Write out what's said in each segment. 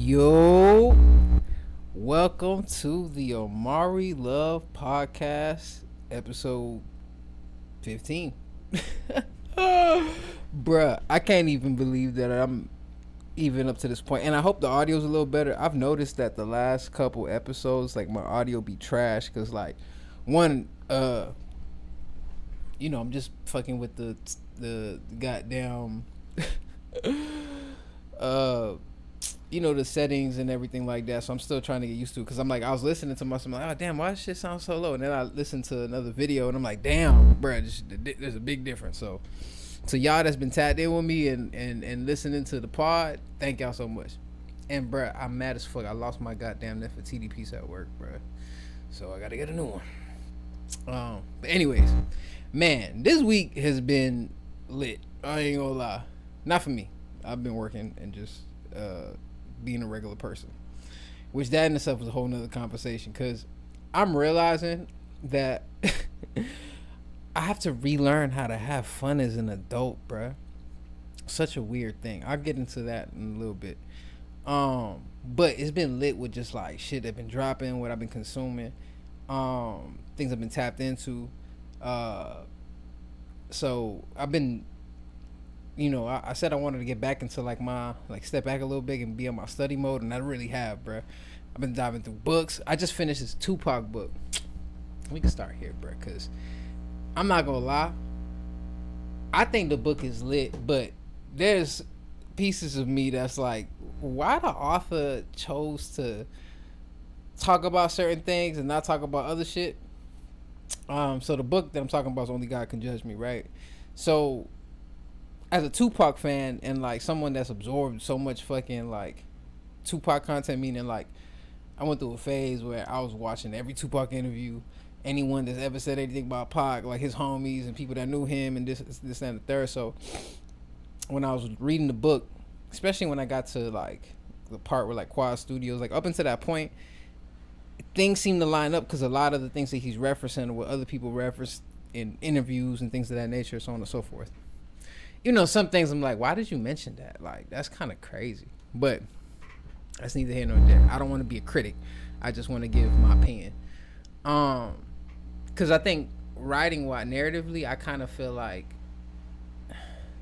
Yo, welcome to the Amaury Love Podcast, episode 15. Bruh, I can't even believe that I'm even up to this point, and I hope the audio's a little better. I've noticed that the last couple episodes, like, my audio be trash, because, like, one, I'm just fucking with the goddamn, uh, the settings and everything like that. So I'm still trying to get used to it, because I was listening to myself, I'm like, oh damn, why does shit sound so low? And then I listened to another video and I'm like, damn, bro, there's a big difference. So to y'all that's been tapped in with me and listening to the pod, thank y'all so much. And bro, I'm mad as fuck. I lost my goddamn Nefertiti piece at work, bro. So I gotta get a new one. But anyways, man, this week has been lit. I ain't gonna lie. Not for me. I've been working and just being a regular person, which that in itself was a whole nother conversation, because I'm realizing that I have to relearn how to have fun as an adult, bruh. Such a weird thing. I'll get into that in a little bit. But it's been lit with just like shit that been dropping, what I've been consuming, things I've been tapped into. So I've been, I said I wanted to get back into step back a little bit and be on my study mode, and I really have, bruh. I've been diving through books. I just finished this Tupac book. We can start here, bruh, because I'm not gonna lie. I think the book is lit, but there's pieces of me that's like, why the author chose to talk about certain things and not talk about other shit. So the book that I'm talking about is Only God Can Judge Me, right? So as a Tupac fan and like someone that's absorbed so much fucking like Tupac content, meaning like I went through a phase where I was watching every Tupac interview, anyone that's ever said anything about Pac, like his homies and people that knew him and this and the third. So when I was reading the book, especially when I got to like the part where like Quad Studios, like up until that point, things seem to line up, because a lot of the things that he's referencing are what other people reference in interviews and things of that nature, so on and so forth. Some things I'm like, why did you mention that? Like, that's kind of crazy. But that's neither here nor there. I don't want to be a critic. I just want to give my opinion. Because I think writing narratively, I kind of feel like,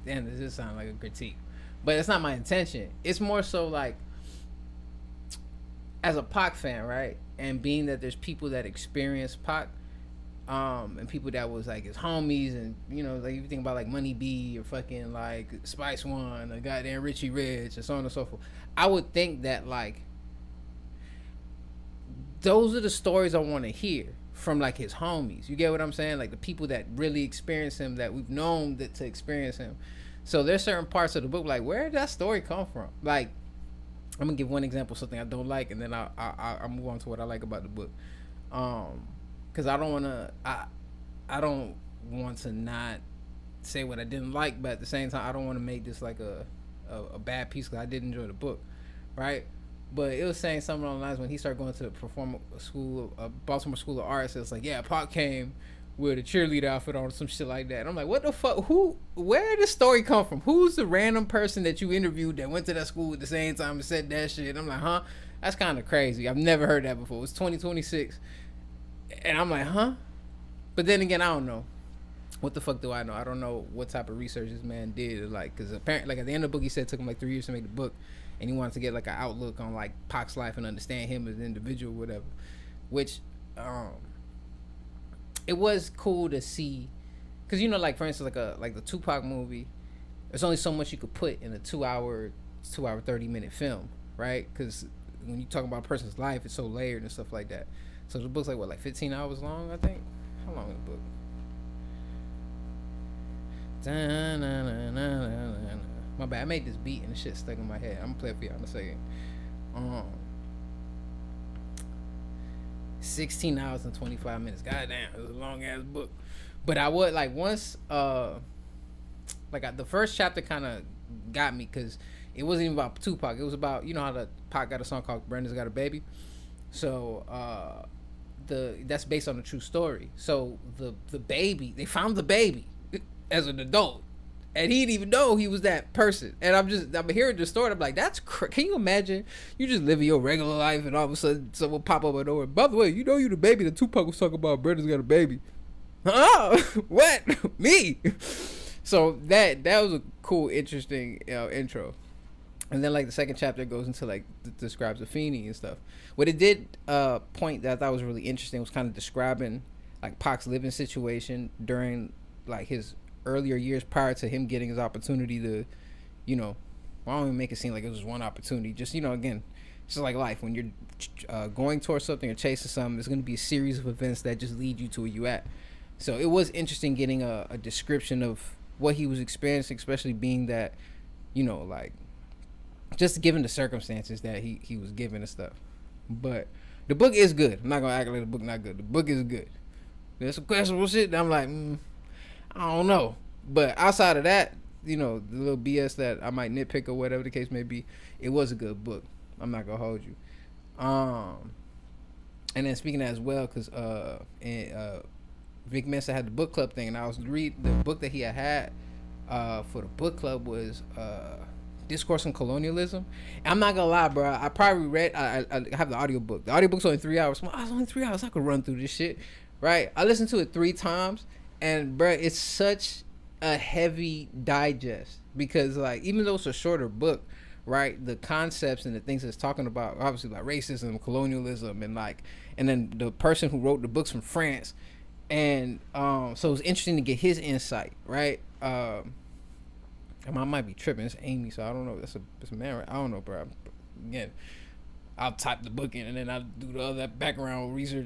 damn, this just sounds like a critique, but it's not my intention. It's more so like, as a Pac fan, right? And being that there's people that experience Pac, and people that was like his homies, and like you think about like Money B or fucking like Spice One or goddamn Richie Rich and so on and so forth. I would think that like those are the stories I want to hear from like his homies. You get what I'm saying? Like the people that really experience him, that we've known that to experience him. So there's certain parts of the book like, where did that story come from? Like, I'm gonna give one example, something I don't like, and then I'll move on to what I like about the book. Because I don't want to not say what I didn't like, but at the same time, I don't want to make this like a bad piece, because I did enjoy the book, right? But it was saying something along the lines when he started going to the Baltimore School of Arts. It was like, yeah, Pac came with a cheerleader outfit on or some shit like that. And I'm like, what the fuck? Where did this story come from? Who's the random person that you interviewed that went to that school at the same time and said that shit? I'm like, huh? That's kind of crazy. I've never heard that before. It's 2026. And I'm like, huh? But then again, I don't know. What the fuck do I know? I don't know what type of research this man did. Like, because apparently, like at the end of the book, he said it took him like 3 years to make the book, and he wanted to get like an outlook on like Pac's life and understand him as an individual, or whatever. Which, it was cool to see, because like for instance, like the Tupac movie, there's only so much you could put in a 2 hour 30-minute film, right? Because when you talk about a person's life, it's so layered and stuff like that. So the book's like 15 hours long, I think. How long is the book? My bad, I made this beat and the shit stuck in my head. I'm gonna play it for y'all in a second. 16 hours and 25 minutes. Goddamn, it was a long ass book. But I would like once, the first chapter kind of got me, because it wasn't even about Tupac. It was about, how the Pac got a song called Brenda's Got a Baby. So that's based on a true story. So the baby, they found the baby as an adult, And he didn't even know he was that person. And I'm hearing the story. I'm like, can you imagine? You just living your regular life, and all of a sudden someone pop up and over. By the way, you know you the baby that Tupac was talking about. Brenda's got a baby. Oh, what? Me? So that was a cool, interesting intro. And then like the second chapter goes into like describes Afeni and stuff. What it did point that I thought was really interesting was kind of describing like Pac's living situation during like his earlier years prior to him getting his opportunity to, you know, I don't even make it seem like it was one opportunity. Just, you know, again, it's just like life. When you're going towards something or chasing something, there's going to be a series of events that just lead you to where you at. So it was interesting getting a description of what he was experiencing, especially being that, you know, like, just given the circumstances that he was given and stuff. But the book is good. I'm not going to act like the book not good. The book is good. There's some questionable shit that I'm like, I don't know. But outside of that, you know, the little BS that I might nitpick or whatever the case may be, it was a good book. I'm not going to hold you. And then speaking of that as well, because Vic Mensa had the book club thing, and I was reading the book that he had for the book club was Discourse on Colonialism. And I'm not gonna lie, bro, I probably read I have the audiobook. The audiobook's only 3 hours. Well, it's only 3 hours. I could run through this shit, right? I listened to it 3 times, and bro, it's such a heavy digest because like even though it's a shorter book, right, the concepts and the things it's talking about, obviously like racism, colonialism, and like, and then the person who wrote the books from France, and so it was interesting to get his insight, right? I might be tripping. It's Amy, so I don't know. It's a man, right? I don't know, bro. Again, I'll type the book in and then I'll do the other background research.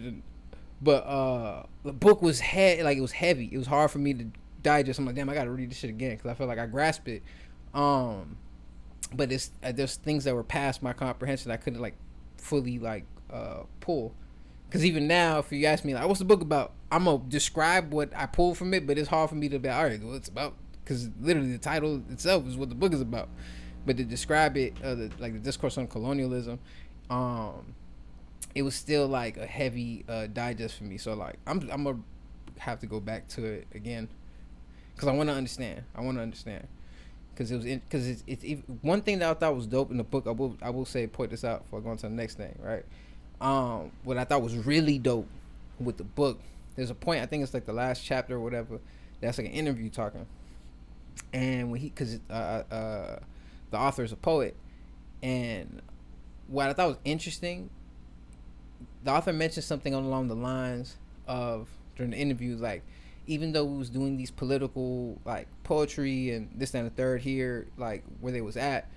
But the book was it was heavy. It was hard for me to digest. I'm like, damn, I gotta read this shit again because I feel like I grasped it. But there's things that were past my comprehension I couldn't like fully like pull. Because even now, if you ask me like, what's the book about? I'm gonna describe what I pulled from it, but it's hard for me to be all right. Well, it's about. Because literally the title itself is what the book is about, but to describe it, the discourse on colonialism, it was still like a heavy digest for me. So like I'm gonna have to go back to it again, because I want to understand. Because it's one thing that I thought was dope in the book. I will say point this out before I go on to the next thing, right? What I thought was really dope with the book. There's a point, I think it's like the last chapter or whatever. That's like an interview talking. And when because the author is a poet, and what I thought was interesting, the author mentioned something along the lines of during the interview, like even though we was doing these political like poetry and this and the third here, like where they was at,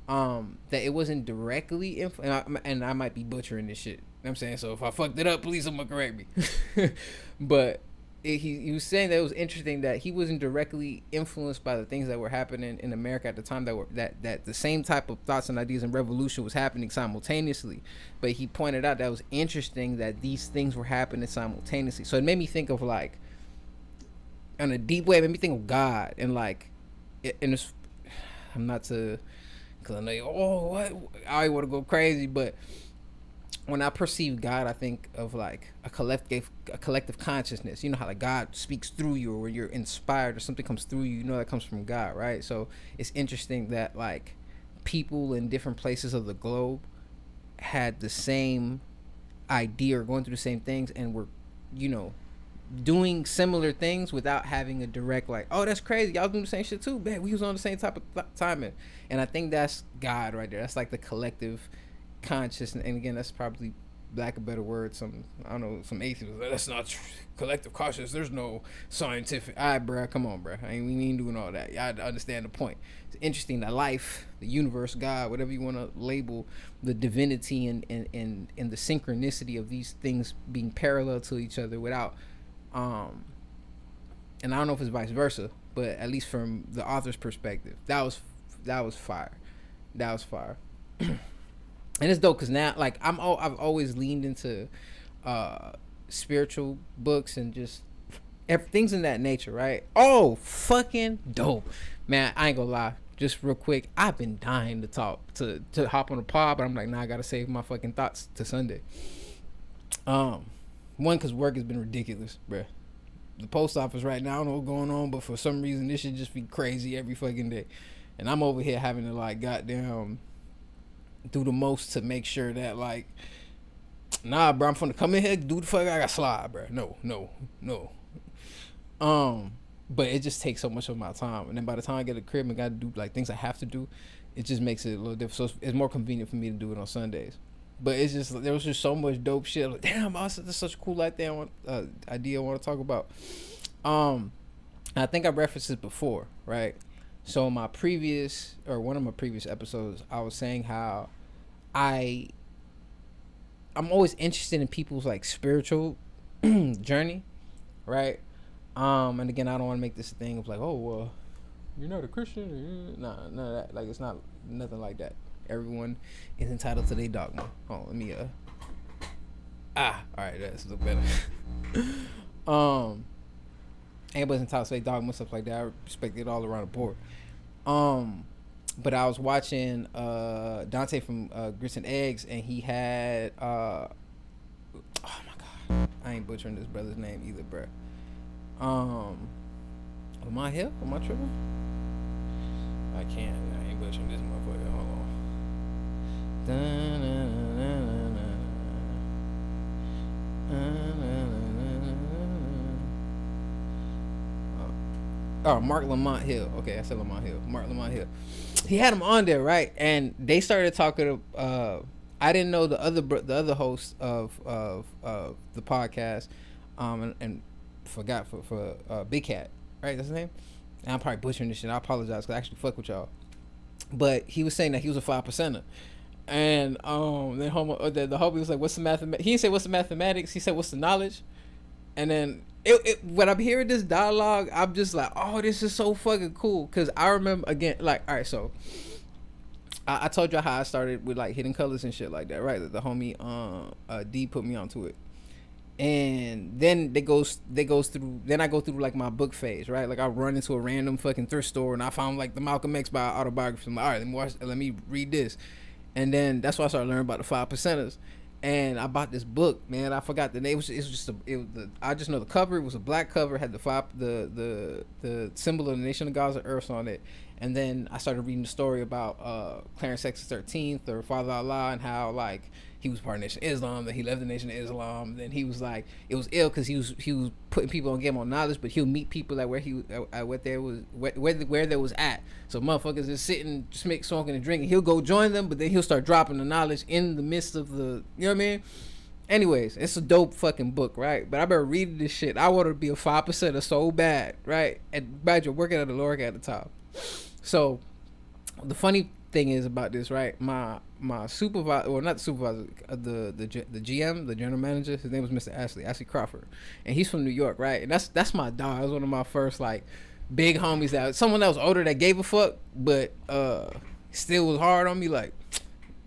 that it wasn't directly and I might be butchering this shit. You know what I'm saying, so if I fucked it up, please someone correct me. But he was saying that it was interesting that he wasn't directly influenced by the things that were happening in America at the time, that the same type of thoughts and ideas and revolution was happening simultaneously. But he pointed out that it was interesting that these things were happening simultaneously. So it made me think of like, in a deep way, it made me think of God and like, and it's, I'm not to, cause I know what I want to go crazy, but when I perceive God, I think of like a collective consciousness. You know how like God speaks through you, or when you're inspired or something comes through you, you know that comes from God, right? So it's interesting that like people in different places of the globe had the same idea or going through the same things and were, you know, doing similar things without having a direct like, oh, that's crazy, y'all doing the same shit too, man, we was on the same type of timing. And I think that's God right there. That's like the collective consciousness. And again, that's probably lack of better word, some, I don't know, some atheists, that's not true. Collective consciousness, there's no scientific, all right, bruh, come on, bruh, we ain't doing all that. Y'all understand the point. It's interesting that life, the universe, God, whatever you want to label, the divinity and the synchronicity of these things being parallel to each other without and I don't know if it's vice versa, but at least from the author's perspective, that was fire. And it's dope because now, like, I've always leaned into spiritual books and just things in that nature, right? Oh, fucking dope, man! I ain't gonna lie. Just real quick, I've been dying to talk to hop on a pod, but I'm like, nah, I gotta save my fucking thoughts to Sunday. One, because work has been ridiculous, bruh. the post office right now. I don't know what's going on, but for some reason this should just be crazy every fucking day. And I'm over here having to like goddamn do the most to make sure that like, nah, bro, I'm finna come in here, do the fuck I got slide, bro. No. But it just takes so much of my time, and then by the time I get a crib and got to do like things I have to do, it just makes it a little different. So it's more convenient for me to do it on Sundays. But it's just there was just so much dope shit. Like, damn, that's such a cool idea I want to talk about. I think I referenced this before, right? So in my previous or one of my previous episodes, I was saying how I'm always interested in people's like spiritual journey, right? And again, I don't want to make this a thing of like, oh, well, you're not a Christian. Nah, none of that. Like, it's not nothing like that. Everyone is entitled to their dogma. Oh, let me all right, that's a little better. Everybody's entitled to their dogma, stuff like that. I respect it all around the board. But I was watching Dante from Grits and Eggs, and he had oh my god, I ain't butchering this brother's name either, bro. Am I here? Am I tripping? I can't. I ain't butchering this motherfucker. Hold on. Oh, Mark Lamont Hill. Okay, I said Lamont Hill. Mark Lamont Hill. He had him on there, right? And they started talking. I didn't know the other host of the podcast, and forgot for Big Cat, right? That's his name. And I'm probably butchering this shit. I apologize because I actually fuck with y'all. But he was saying that he was a 5%er. And then the homie was like, what's the mathematics? He didn't say what's the mathematics. He said, what's the knowledge? And then when I'm hearing this dialogue, I'm just like, oh, this is so fucking cool. Because I remember, again, like, all right, so I told you how I started with like Hidden Colors and shit like that, right? The homie D put me onto it. And then they goes through. Then I go through like my book phase, right? Like I run into a random fucking thrift store and I found like the Malcolm X autobiography. I'm like, all right, let me read this. And then that's why I started learning about the 5%ers. And I bought this book, man. I forgot the name. I just know the cover. It was a black cover, had the symbol of the Nation of Gods and Earths on it. And then I started reading the story about Clarence X the 13th or Father Allah, and how like he was part of the Nation of Islam, then he left the Nation of Islam. Then he was like, it was ill because he was putting people on Game on knowledge, but he'll meet people at where there was at. So motherfuckers is sitting, smoking and drinking. He'll go join them, but then he'll start dropping the knowledge in the midst of the, you know what I mean? Anyways, it's a dope fucking book, right? But I better read this shit. I want to be a 5%er so bad, right? And imagine working at the Lorg at the top. So the funny thing is about this, right? My supervisor, or not the supervisor, the GM, the general manager, his name was Mr. Ashley Crawford, and he's from New York, right? And that's my dog. That was one of my first like big homies, that someone that was older that gave a fuck, but still was hard on me. Like,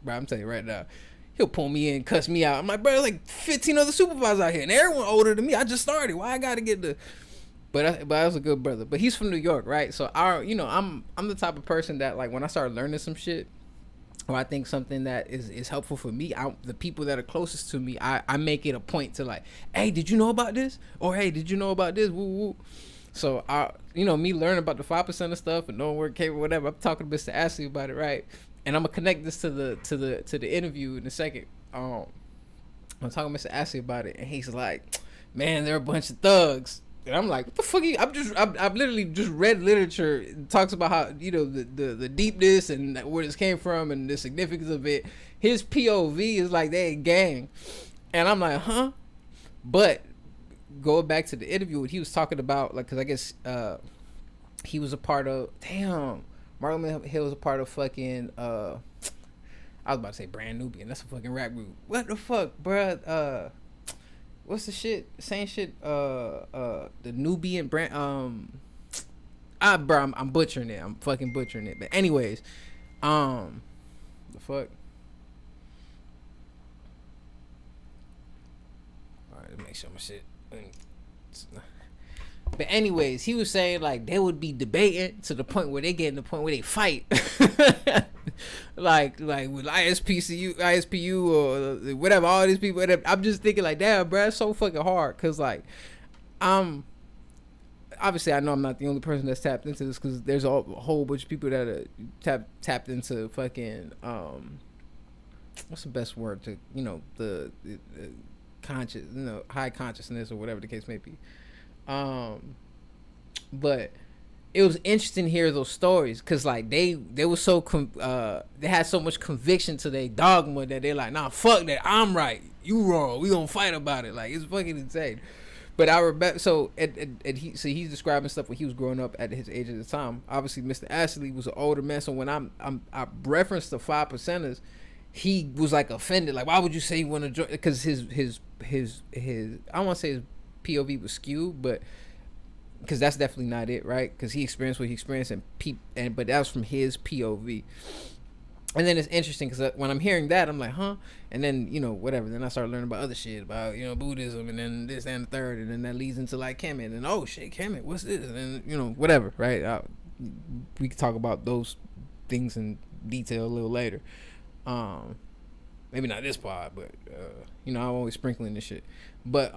bro, I'm telling you right now, he'll pull me in, cuss me out. I'm like, bro, like 15 other supervisors out here, and everyone older than me. I just started. Why I gotta get the? But I was a good brother. But he's from New York, right? So I'm the type of person that like when I start learning some shit, or I think something that is helpful for me, the people that are closest to me, I make it a point to like, hey, did you know about this? Or hey, did you know about this? Woo woo. So me learning about the 5% of stuff and knowing where it came, whatever. I'm talking to Mr. Ashley about it, right? And I'm gonna connect this to the interview in a second. I'm talking to Mr. Ashley about it, and he's like, man, they're a bunch of thugs. And I'm like, what the fuck? I've literally just read literature. It talks about how, the deepness and where this came from and the significance of it. His POV is like they a gang. And I'm like, huh? But going back to the interview, what he was talking about, like, because I guess he was a part of, Marlon Hill was a part of fucking, I was about to say Brand Nubian. That's a fucking rap group. What the fuck, bruh? What's the shit? Same shit. The Nubian brand. Bro, I'm butchering it. I'm fucking butchering it. But anyways, the fuck. All right, let's make sure my shit. But anyways, he was saying like they would be debating to the point where they get in the point where they fight. like with ISPU or whatever, all these people. I'm just thinking like, damn, bro, it's so fucking hard. Cause like, obviously I know I'm not the only person that's tapped into this, because there's a whole bunch of people that are tapped into fucking what's the best word to, the conscious, high consciousness or whatever the case may be. But it was interesting to hear those stories, because like they were so they had so much conviction to their dogma that they're like, nah, fuck that, I'm right, you wrong, we gonna fight about it. Like, it's fucking insane. But I remember, so he's describing stuff when he was growing up at his age at the time. Obviously, Mr. Ashley was an older man, so when I referenced the 5%ers, he was like offended. Like, why would you say you want to join? Because his I don't want to say his POV was skewed, but because that's definitely not it, right? Because he experienced what he experienced, but that was from his POV. And then it's interesting because when I'm hearing that, I'm like, huh? And then, whatever. Then I start learning about other shit, about, Buddhism, and then this and the third. And then that leads into like Kemet. And oh shit, Kemet, what's this? And, whatever, right? We can talk about those things in detail a little later. Maybe not this part, but, I'm always sprinkling this shit. But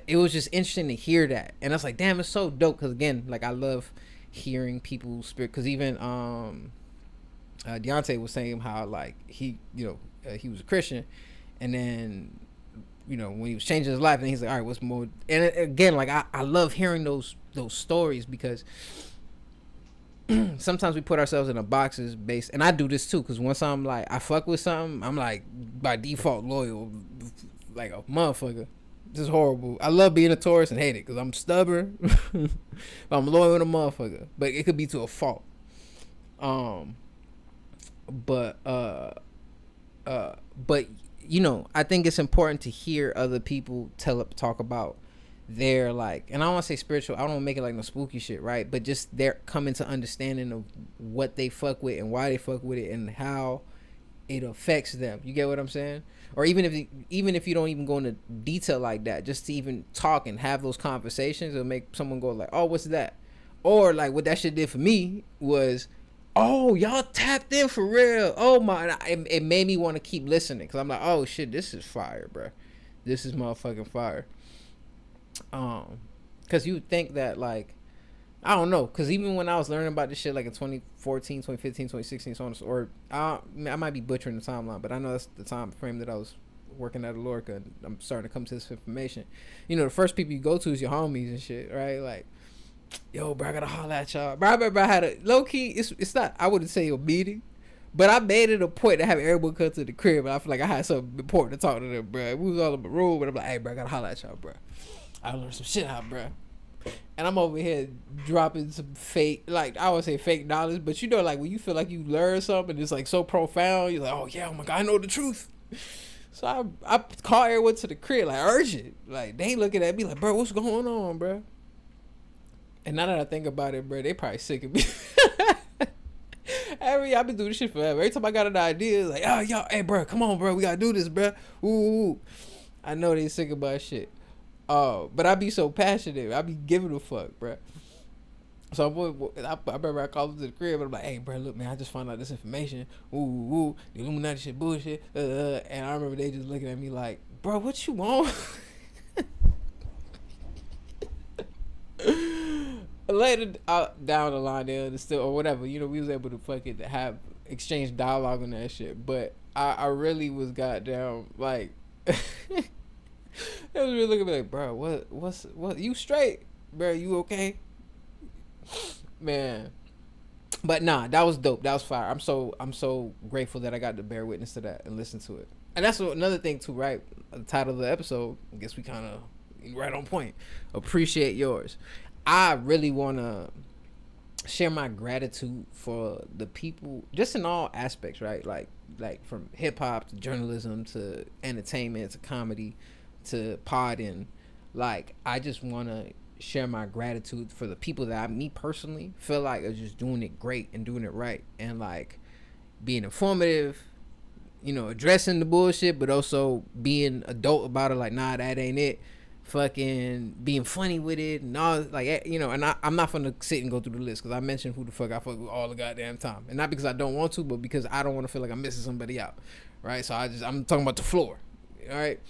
it was just interesting to hear that. And I was like, damn, it's so dope. Because again, like, I love hearing people's spirit. Because even, Deontay was saying how like he was a Christian, and then when he was changing his life, and he's like, all right, what's more? And again, like I love hearing those stories, because sometimes we put ourselves in a boxes based, and I do this too, because once I'm like, I fuck with something, I'm like by default loyal, like a motherfucker. This is horrible. I love being a Taurus and hate it because I'm stubborn, but I'm loyal to a motherfucker. But it could be to a fault. But I think it's important to hear other people talk about their, like, and I don't want to say spiritual, I don't want to make it like no spooky shit, right? But just their coming to understanding of what they fuck with and why they fuck with it and how it affects them. You get what I'm saying? Or even if you don't even go into detail like that, just to even talk and have those conversations, it'll make someone go like, oh, what's that? Or like what that shit did for me was, oh, y'all tapped in for real. Oh my, it made me want to keep listening, because I'm like, oh shit, this is fire, bro. This is motherfucking fire. Because you would think that, like, I don't know, because even when I was learning about this shit like in 2014, 2015, 2016, so on, or I might be butchering the timeline, but I know that's the time frame that I was working at Alorica, and I'm starting to come to this information. The first people you go to is your homies and shit, right? Like, yo, bro, I gotta holler at y'all. Bro, I remember I had a low key. It's not, I wouldn't say a meeting, but I made it a point to have everyone come to the crib. And I feel like I had something important to talk to them, bro. We was all in the room, but I'm like, hey, bro, I gotta holler at y'all, bro. I learned some shit out, bro. And I'm over here dropping some fake, like, I would say fake knowledge, but like when you feel like you learn something, it's like so profound. You're like, oh yeah, oh my god, I know the truth. So I call everyone to the crib, like, urgent. Like, they looking at me like, bro, what's going on, bro? And now that I think about it, bro, they probably sick of me. I've been doing this shit forever. Every time I got an idea, it's like, oh, yo, hey, bro, come on, bro, we gotta do this, bro. Ooh. I know they sick of my shit. But I be so passionate. I be giving a fuck, bro. So I remember I called him to the crib, and I'm like, hey, bro, look, man, I just found out this information. Ooh, the Illuminati shit bullshit. And I remember they just looking at me like, bro, what you want? Later down the line, there still, or whatever, we was able to fucking have exchange dialogue on that shit. But I really was goddamn like, they was really looking at me like, bro, what? You straight, bro? You okay, man? But nah, that was dope. That was fire. I'm so grateful that I got to bear witness to that and listen to it. And that's another thing too, right? The title of the episode, I guess we kind of right on point. Appreciate yours. I really want to share my gratitude for the people, just in all aspects, right? Like from hip hop to journalism to entertainment to comedy to podding. Like, I just want to share my gratitude for the people that me personally feel like are just doing it great and doing it right, and like being informative, addressing the bullshit, but also being adult about it. Like, nah, that ain't it. Fucking being funny with it and all, like, and I'm not gonna sit and go through the list, because I mentioned who the fuck I fuck with all the goddamn time, and not because I don't want to, but because I don't want to feel like I'm missing somebody out, right? So I'm talking about the floor, all right?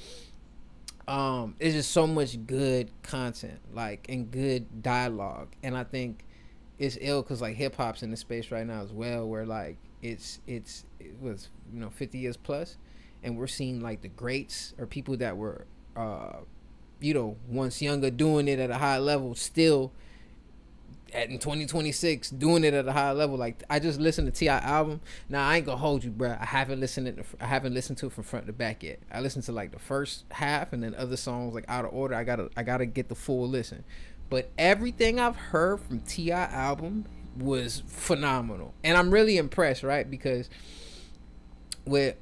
It's just so much good content, like, and good dialogue, and I think it's ill because like hip hop's in the space right now as well, where like it was 50 years plus, and we're seeing like the greats or people that were once younger doing it at a high level still in 2026 doing it at a high level. Like I just listened to T.I. album. Now I ain't gonna hold you, bro. I haven't listened to it from front to back yet. I listened to like the first half and then other songs like out of order. I gotta get the full listen. But everything I've heard from T.I. album was phenomenal, and I'm really impressed, right? Because with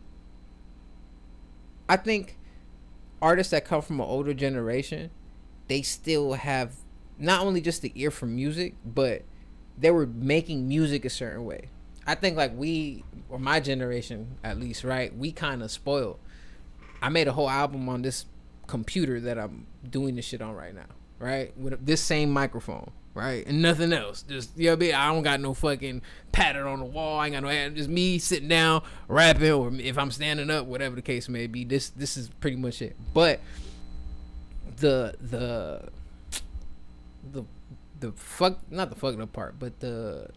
I think artists that come from an older generation, they still have not only just the ear for music, but they were making music a certain way. I think like we, or my generation at least, right? We kind of spoiled. I made a whole album on this computer that I'm doing this shit on right now, right? With this same microphone, right? And nothing else. Just, you know what I mean? I don't got no fucking pattern on the wall. I ain't got no hand. Just me sitting down, rapping, or if I'm standing up, whatever the case may be. This is pretty much it. But the fuck, not the fucking up part, but the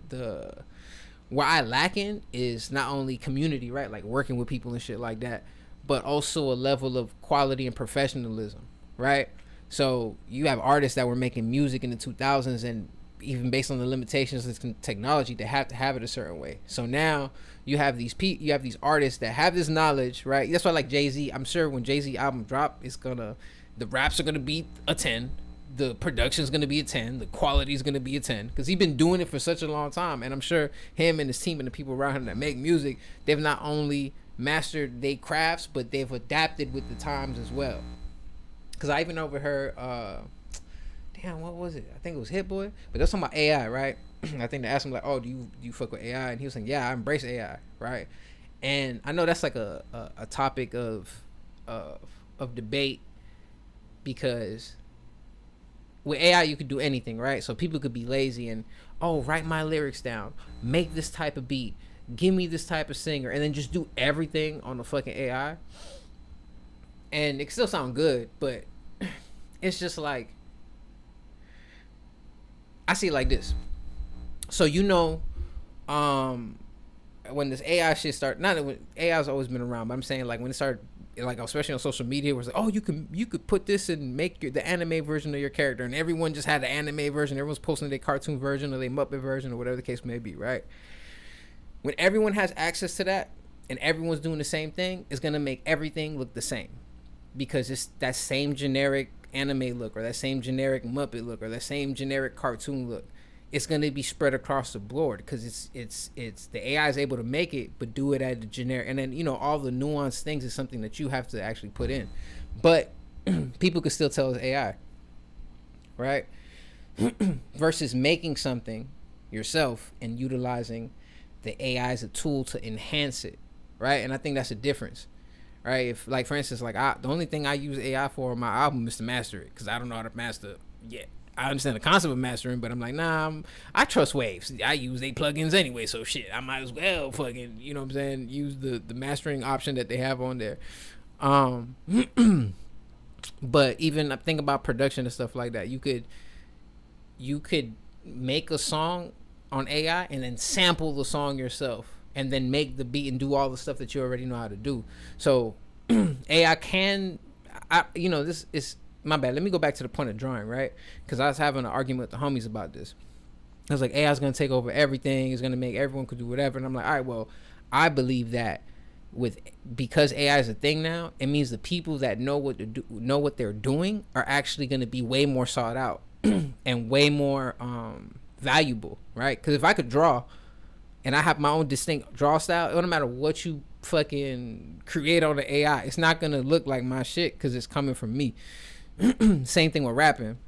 where I lacking is not only community, right, like working with people and shit like that, but also a level of quality and professionalism, right? So you have artists that were making music in the 2000s, and even based on the limitations of technology, they have to have it a certain way. So now you have these artists that have this knowledge, right? That's why like Jay-Z, I'm sure when Jay-Z album drop, the raps are gonna be a 10, the production's gonna be a 10, the quality's gonna be a 10, because he's been doing it for such a long time. And I'm sure him and his team and the people around him that make music, they've not only mastered their crafts, but they've adapted with the times as well. Because I even overheard damn, what was it? I think it was Hit Boy, but that's talking about AI, right? I think they asked him like, oh, do you fuck with AI? And he was like, yeah, I embrace AI, right? And I know that's like a topic of debate, because with AI you could do anything, right? So people could be lazy and, oh, write my lyrics down, make this type of beat, give me this type of singer, and then just do everything on the fucking AI. And it still sound good, but it's just like, I see it like this. So when this AI shit started, not that AI's always been around, but I'm saying like when it started, like especially on social media, where it's like, oh, you could put this and make the anime version of your character, and everyone just had the anime version. Everyone's posting their cartoon version or their Muppet version or whatever the case may be, right? When everyone has access to that and everyone's doing the same thing, it's gonna make everything look the same, because it's that same generic anime look or that same generic Muppet look or that same generic cartoon look. It's going to be spread across the board, because it's the AI is able to make it, but do it at the generic, and then all the nuanced things is something that you have to actually put in. But people could still tell it's AI, right? Versus making something yourself and utilizing the AI as a tool to enhance it, right? And I think that's a difference, right? If, like, for instance, like the only thing I use AI for on my album is to master it, because I don't know how to master yet. I understand the concept of mastering, but I'm like, nah, I trust Waves. I use they plugins anyway, so shit, I might as well fucking, you know what I'm saying, use the mastering option that they have on there. But even I think about production and stuff like that. You could make a song on AI and then sample the song yourself, and then make the beat and do all the stuff that you already know how to do. So AI can, this is my bad. Let me go back to the point of drawing, right? Because I was having an argument with the homies about this. I was like, AI is going to take over everything. It's going to make everyone could do whatever. And I'm like, all right, well, I believe that because AI is a thing now, it means the people that know what they're doing are actually going to be way more sought out and way more valuable, right? Because if I could draw and I have my own distinct draw style, it doesn't matter what you fucking create on the AI, it's not going to look like my shit because it's coming from me. Same thing with rapping.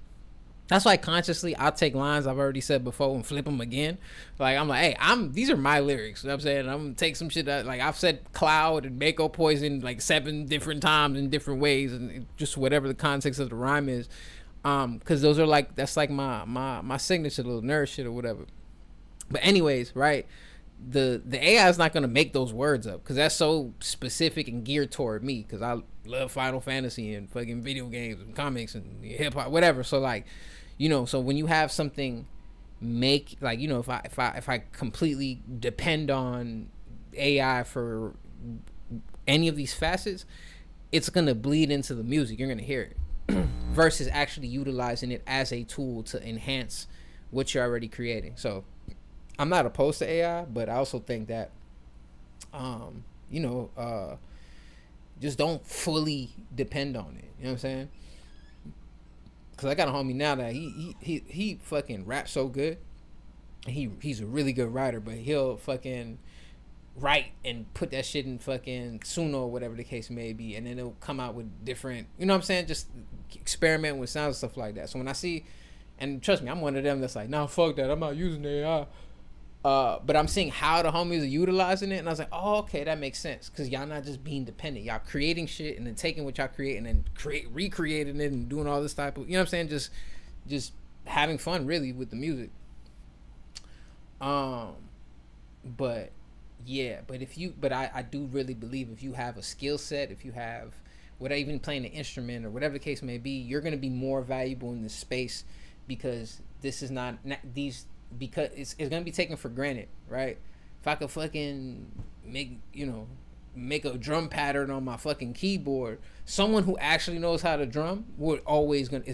That's why consciously I'll take lines I've already said before and flip them again. Like I'm like, hey, these are my lyrics. You know what I'm saying? I'm gonna take some shit that, like, I've said cloud and Mako poison like 7 different times in different ways, and just whatever the context of the rhyme is. Cause those are like, that's like my signature little nerd shit or whatever. But anyways, right? The AI is not gonna make those words up, because that's so specific and geared toward me, because love Final Fantasy and fucking video games and comics and hip hop, whatever. So like, so when you have something make like, if I completely depend on AI for any of these facets, it's gonna bleed into the music. You're gonna hear it versus actually utilizing it as a tool to enhance what you're already creating. So I'm not opposed to AI, but I also think that just don't fully depend on it. You know what I'm saying? Because I got a homie now that he fucking raps so good. He's a really good writer, but he'll fucking write and put that shit in fucking Suno or whatever the case may be, and then it'll come out with different, you know what I'm saying, just experiment with sounds and stuff like that. So when I see, and trust me, I'm one of them that's like, nah, fuck that, I'm not using AI. But I'm seeing how the homies are utilizing it, and I was like, oh, okay, that makes sense, because y'all not just being dependent, y'all creating shit and then taking what y'all create and then recreating it and doing all this type of, you know what I'm saying, just having fun really with the music. But yeah, but I do really believe if you have a skill set, if you have whatever, even playing an instrument or whatever the case may be, you're going to be more valuable in this space, because this is not because it's going to be taken for granted, right? If I could fucking make a drum pattern on my fucking keyboard, someone who actually knows how to drum is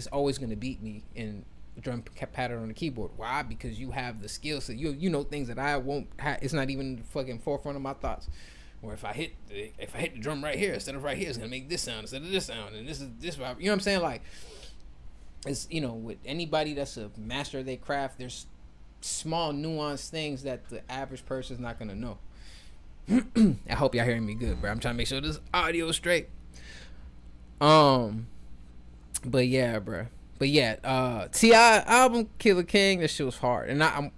always gonna beat me in drum pattern on the keyboard. Why? Because you have the skill set. You know things that I won't have. It's not even the fucking forefront of my thoughts. Or if I hit the drum right here instead of right here, it's gonna make this sound instead of this sound, and this is this. You know what I'm saying? Like, it's, with anybody that's a master of their craft, there's small nuanced things that the average person is not gonna know. I hope y'all hearing me good, bro. I'm trying to make sure this audio is straight. But yeah, bro. But yeah, T.I. album Killer King, that shit was hard. And I'm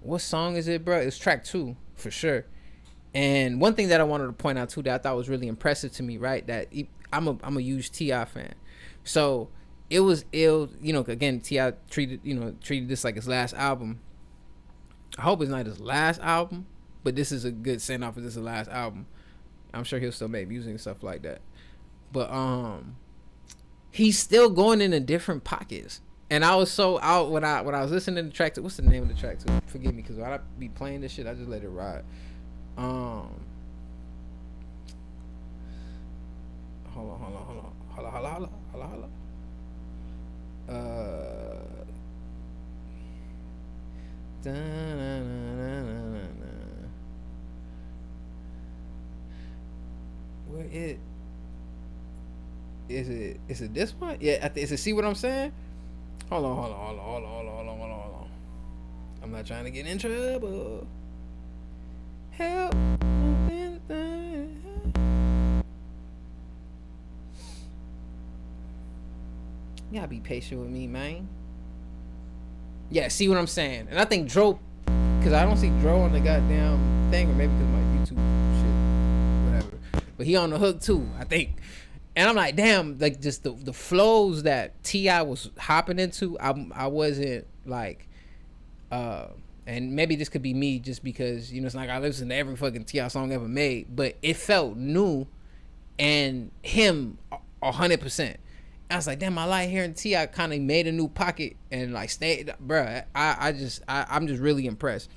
what song is it, bro? It's track 2 for sure. And one thing that I wanted to point out too that I thought was really impressive to me, right? That I'm a huge T.I. fan, so it was ill. Again, T.I. treated this like his last album. I hope it's not his last album, but this is a good send off. If this is the last album, I'm sure he'll still make music and stuff like that. But he's still going into different pockets. And I was so out when I was listening to the track. What's the name of the track? Too? Forgive me, because when I be playing this shit, I just let it ride. Hold on. Where is it? Is it this one? Yeah, is it? See what I'm saying? Hold on. I'm not trying to get in trouble. Help. You gotta be patient with me, man. Yeah, see what I'm saying? And I think Dro, because I don't see Dro on the goddamn thing, or maybe because my YouTube shit, whatever. But he on the hook too, I think. And I'm like, damn, like just the flows that T.I. was hopping into, I wasn't like, and maybe this could be me just because, it's like I listen to every fucking T.I. song ever made, but it felt new and him 100%. I was like, damn, I like hearing T.I. kind of made a new pocket and like stayed, bruh. I'm just really impressed.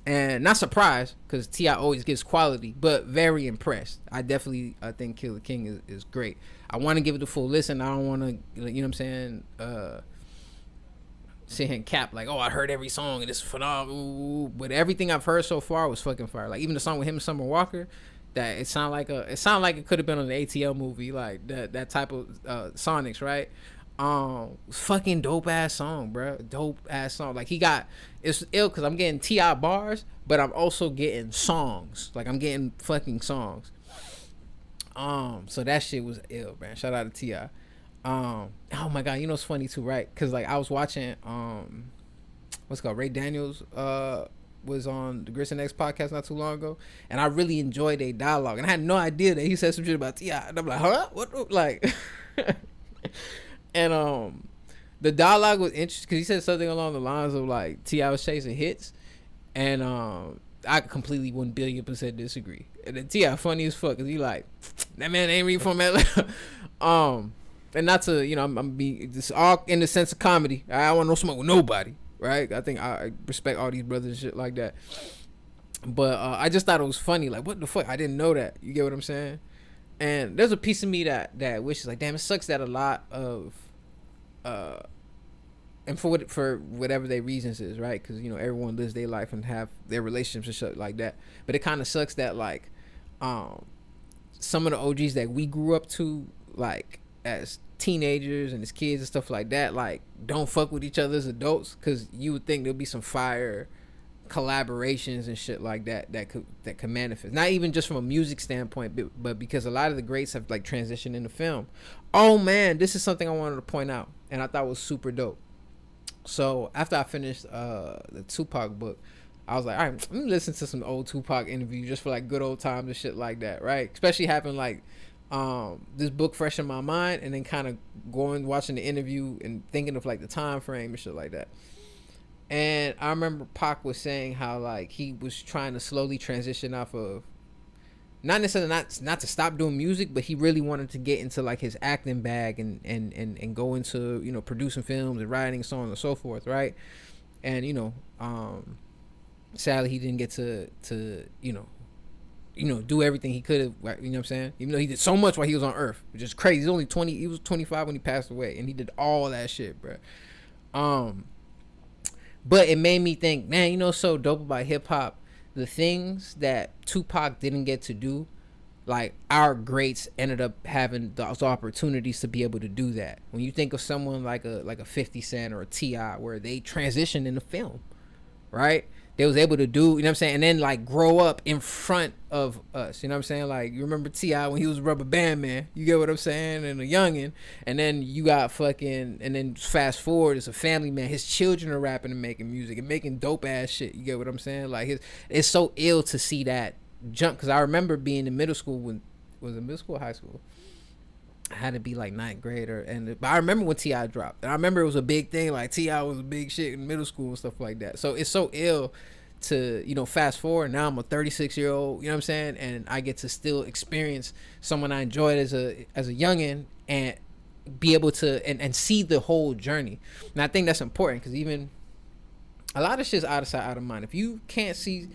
And not surprised, because T.I. always gives quality, but very impressed. I think Killer King is great. I want to give it a full listen. I don't want to, you know what I'm saying, sit here and cap like, oh, I heard every song and it's phenomenal. But everything I've heard so far was fucking fire. Like even the song with him and Summer Walker, that it sounded like it could have been on the ATL movie, like that type of Sonics, right? Fucking dope ass song, bro. Dope ass song. Like it's ill because I'm getting T.I. bars, but I'm also getting songs. Like I'm getting fucking songs. So that shit was ill, man. Shout out to T.I. Oh my god, it's funny too, right? Because like I was watching what's it called, Ray Daniels was on the Grits and X podcast not too long ago, and I really enjoyed their dialogue, and I had no idea that he said some shit about T.I. and I'm like, huh? What? Like and the dialogue was interesting because he said something along the lines of like T.I. was chasing hits, and I completely 1,000,000,000% disagree. And then T.I. funny as fuck because he like, That man ain't really from Atlanta. And not to, I'm be this all in the sense of comedy. I don't want no smoke with nobody, right? I think I respect all these brothers and shit like that. But I just thought it was funny. Like, what the fuck? I didn't know that. You get what I'm saying? And there's a piece of me that wishes, like, damn, it sucks that a lot of, and for whatever their reasons is, right? Because everyone lives their life and have their relationships and shit like that. But it kind of sucks that like, some of the OGs that we grew up to, like as teenagers and as kids and stuff like that, like don't fuck with each other as adults, because you would think there'll be some fire collaborations and shit like that could manifest, not even just from a music standpoint, but because a lot of the greats have like transitioned into film. Oh man, this is something I wanted to point out and I thought was super dope. So after I finished the Tupac book, I was like, all right, let me listen to some old Tupac interviews just for like good old times and shit like that, right? Especially having like this book fresh in my mind, and then kind of watching the interview and thinking of like the time frame and shit like that. And I remember Pac was saying how like he was trying to slowly transition off of, not necessarily not to stop doing music, but he really wanted to get into like his acting bag and go into producing films and writing, so on and so forth, right? And sadly he didn't get to do everything he could have, you know what I'm saying? Even though he did so much while he was on Earth, which is crazy. He's only 20. He was 25 when he passed away, and he did all that shit, bro. But it made me think, man, so dope about hip hop, the things that Tupac didn't get to do, like our greats ended up having those opportunities to be able to do that. When you think of someone like a 50 Cent or a T.I., where they transitioned into film, right? They was able to do, you know what I'm saying, and then like grow up in front of us, you know what I'm saying? Like, you remember T.I. when he was a Rubber Band Man, you get what I'm saying, and a youngin', and then you got fucking, and then fast forward, it's a family man, his children are rapping and making music and making dope ass shit, you get what I'm saying? Like, it's so ill to see that jump, because I remember being in middle school, was it middle school or high school? I had to be like ninth grade, but I remember when T.I. dropped, and I remember it was a big thing, like T.I. was a big shit in middle school and stuff like that. So it's so ill to fast forward. Now I'm a 36-year-old, you know what I'm saying, and I get to still experience someone I enjoyed as a youngin', and be able to and see the whole journey. And I think that's important, because even a lot of shit's out of sight, out of mind. If you can't see,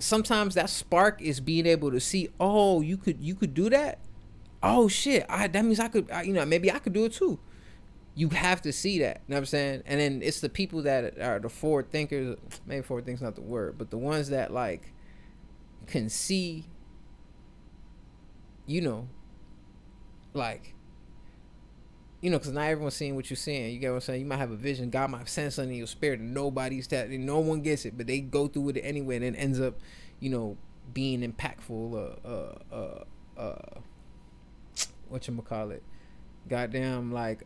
sometimes that spark is being able to see, oh, you could do that. Oh shit, that means I could, maybe I could do it too. You have to see that, you know what I'm saying? And then it's the people that are the forward thinkers, maybe forward thinkers not the word, but the ones that like can see, like, because not everyone's seeing what you're seeing. You get what I'm saying? You might have a vision, God might send something in your spirit, and no one gets it, but they go through with it anyway, and then ends up, being impactful, whatchamacallit, goddamn, like,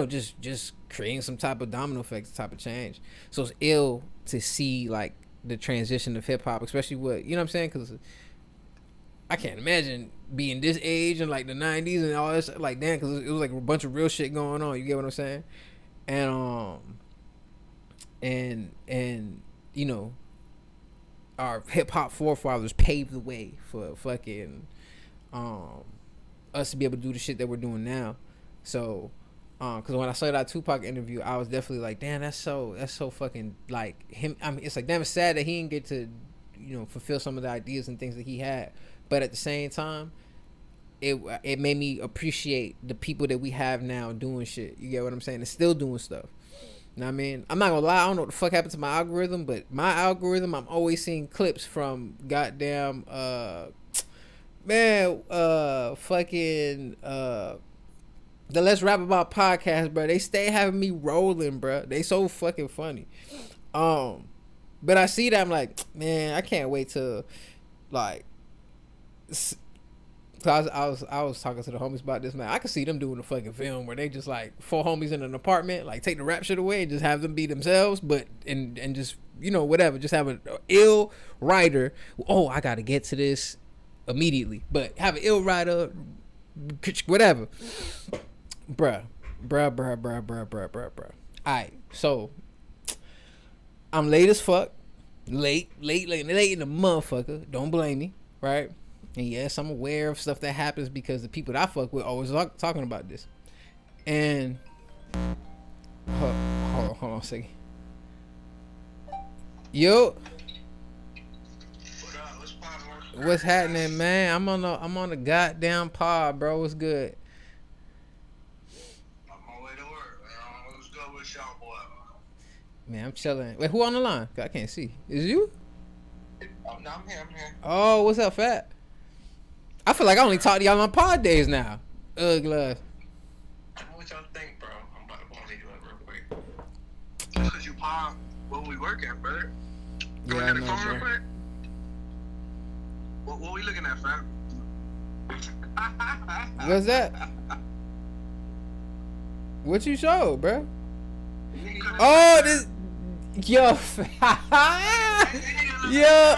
just creating some type of domino effect, type of change. So it's ill to see like the transition of hip-hop, especially what, you know what I'm saying, because I can't imagine being this age in like the 90s and all this, like, damn, because it was like a bunch of real shit going on, you get what I'm saying? And our hip-hop forefathers paved the way for fucking us to be able to do the shit that we're doing now. So because when I saw that Tupac interview, I was definitely like, damn, that's so fucking like him. I mean, it's like, damn, it's sad that he didn't get to fulfill some of the ideas and things that he had, but at the same time, it made me appreciate the people that we have now doing shit, you get what I'm saying, and still doing stuff. You know what I mean? I'm not gonna lie, I don't know what the fuck happened to my algorithm, but my algorithm, I'm always seeing clips from goddamn fucking the Let's Rap About podcast, bro. They stay having me rolling, bro. They so fucking funny. But I see that, I'm like, man, I can't wait to like. Cause I was talking to the homies about this, man. I could see them doing a fucking film where they just like 4 homies in an apartment, like take the rap shit away and just have them be themselves, but and just whatever, just have an ill writer. Oh, I gotta get to this immediately, but have an ill writer, whatever, bruh. Alright, so I'm late as fuck. late in the motherfucker. Don't blame me, right? And yes, I'm aware of stuff that happens because the people that I fuck with always talking about this. And hold on a second. Yo, what's happening, man? I'm on the goddamn pod, bro. What's good? I'm on my way to work, man. What's good with y'all, boy? Man, I'm chilling. Wait, who on the line? I can't see. Is you? I'm here. Oh, what's up, Fat? I feel like I only talk to y'all on pod days now. Ugly. What y'all think, bro? I'm about to go on video real quick. Just because you pod where we work at, brother. Yeah, I know, real bro. quick? What we looking at, fam? What's that? What you showed, bro? Oh, this. Yo. Yo.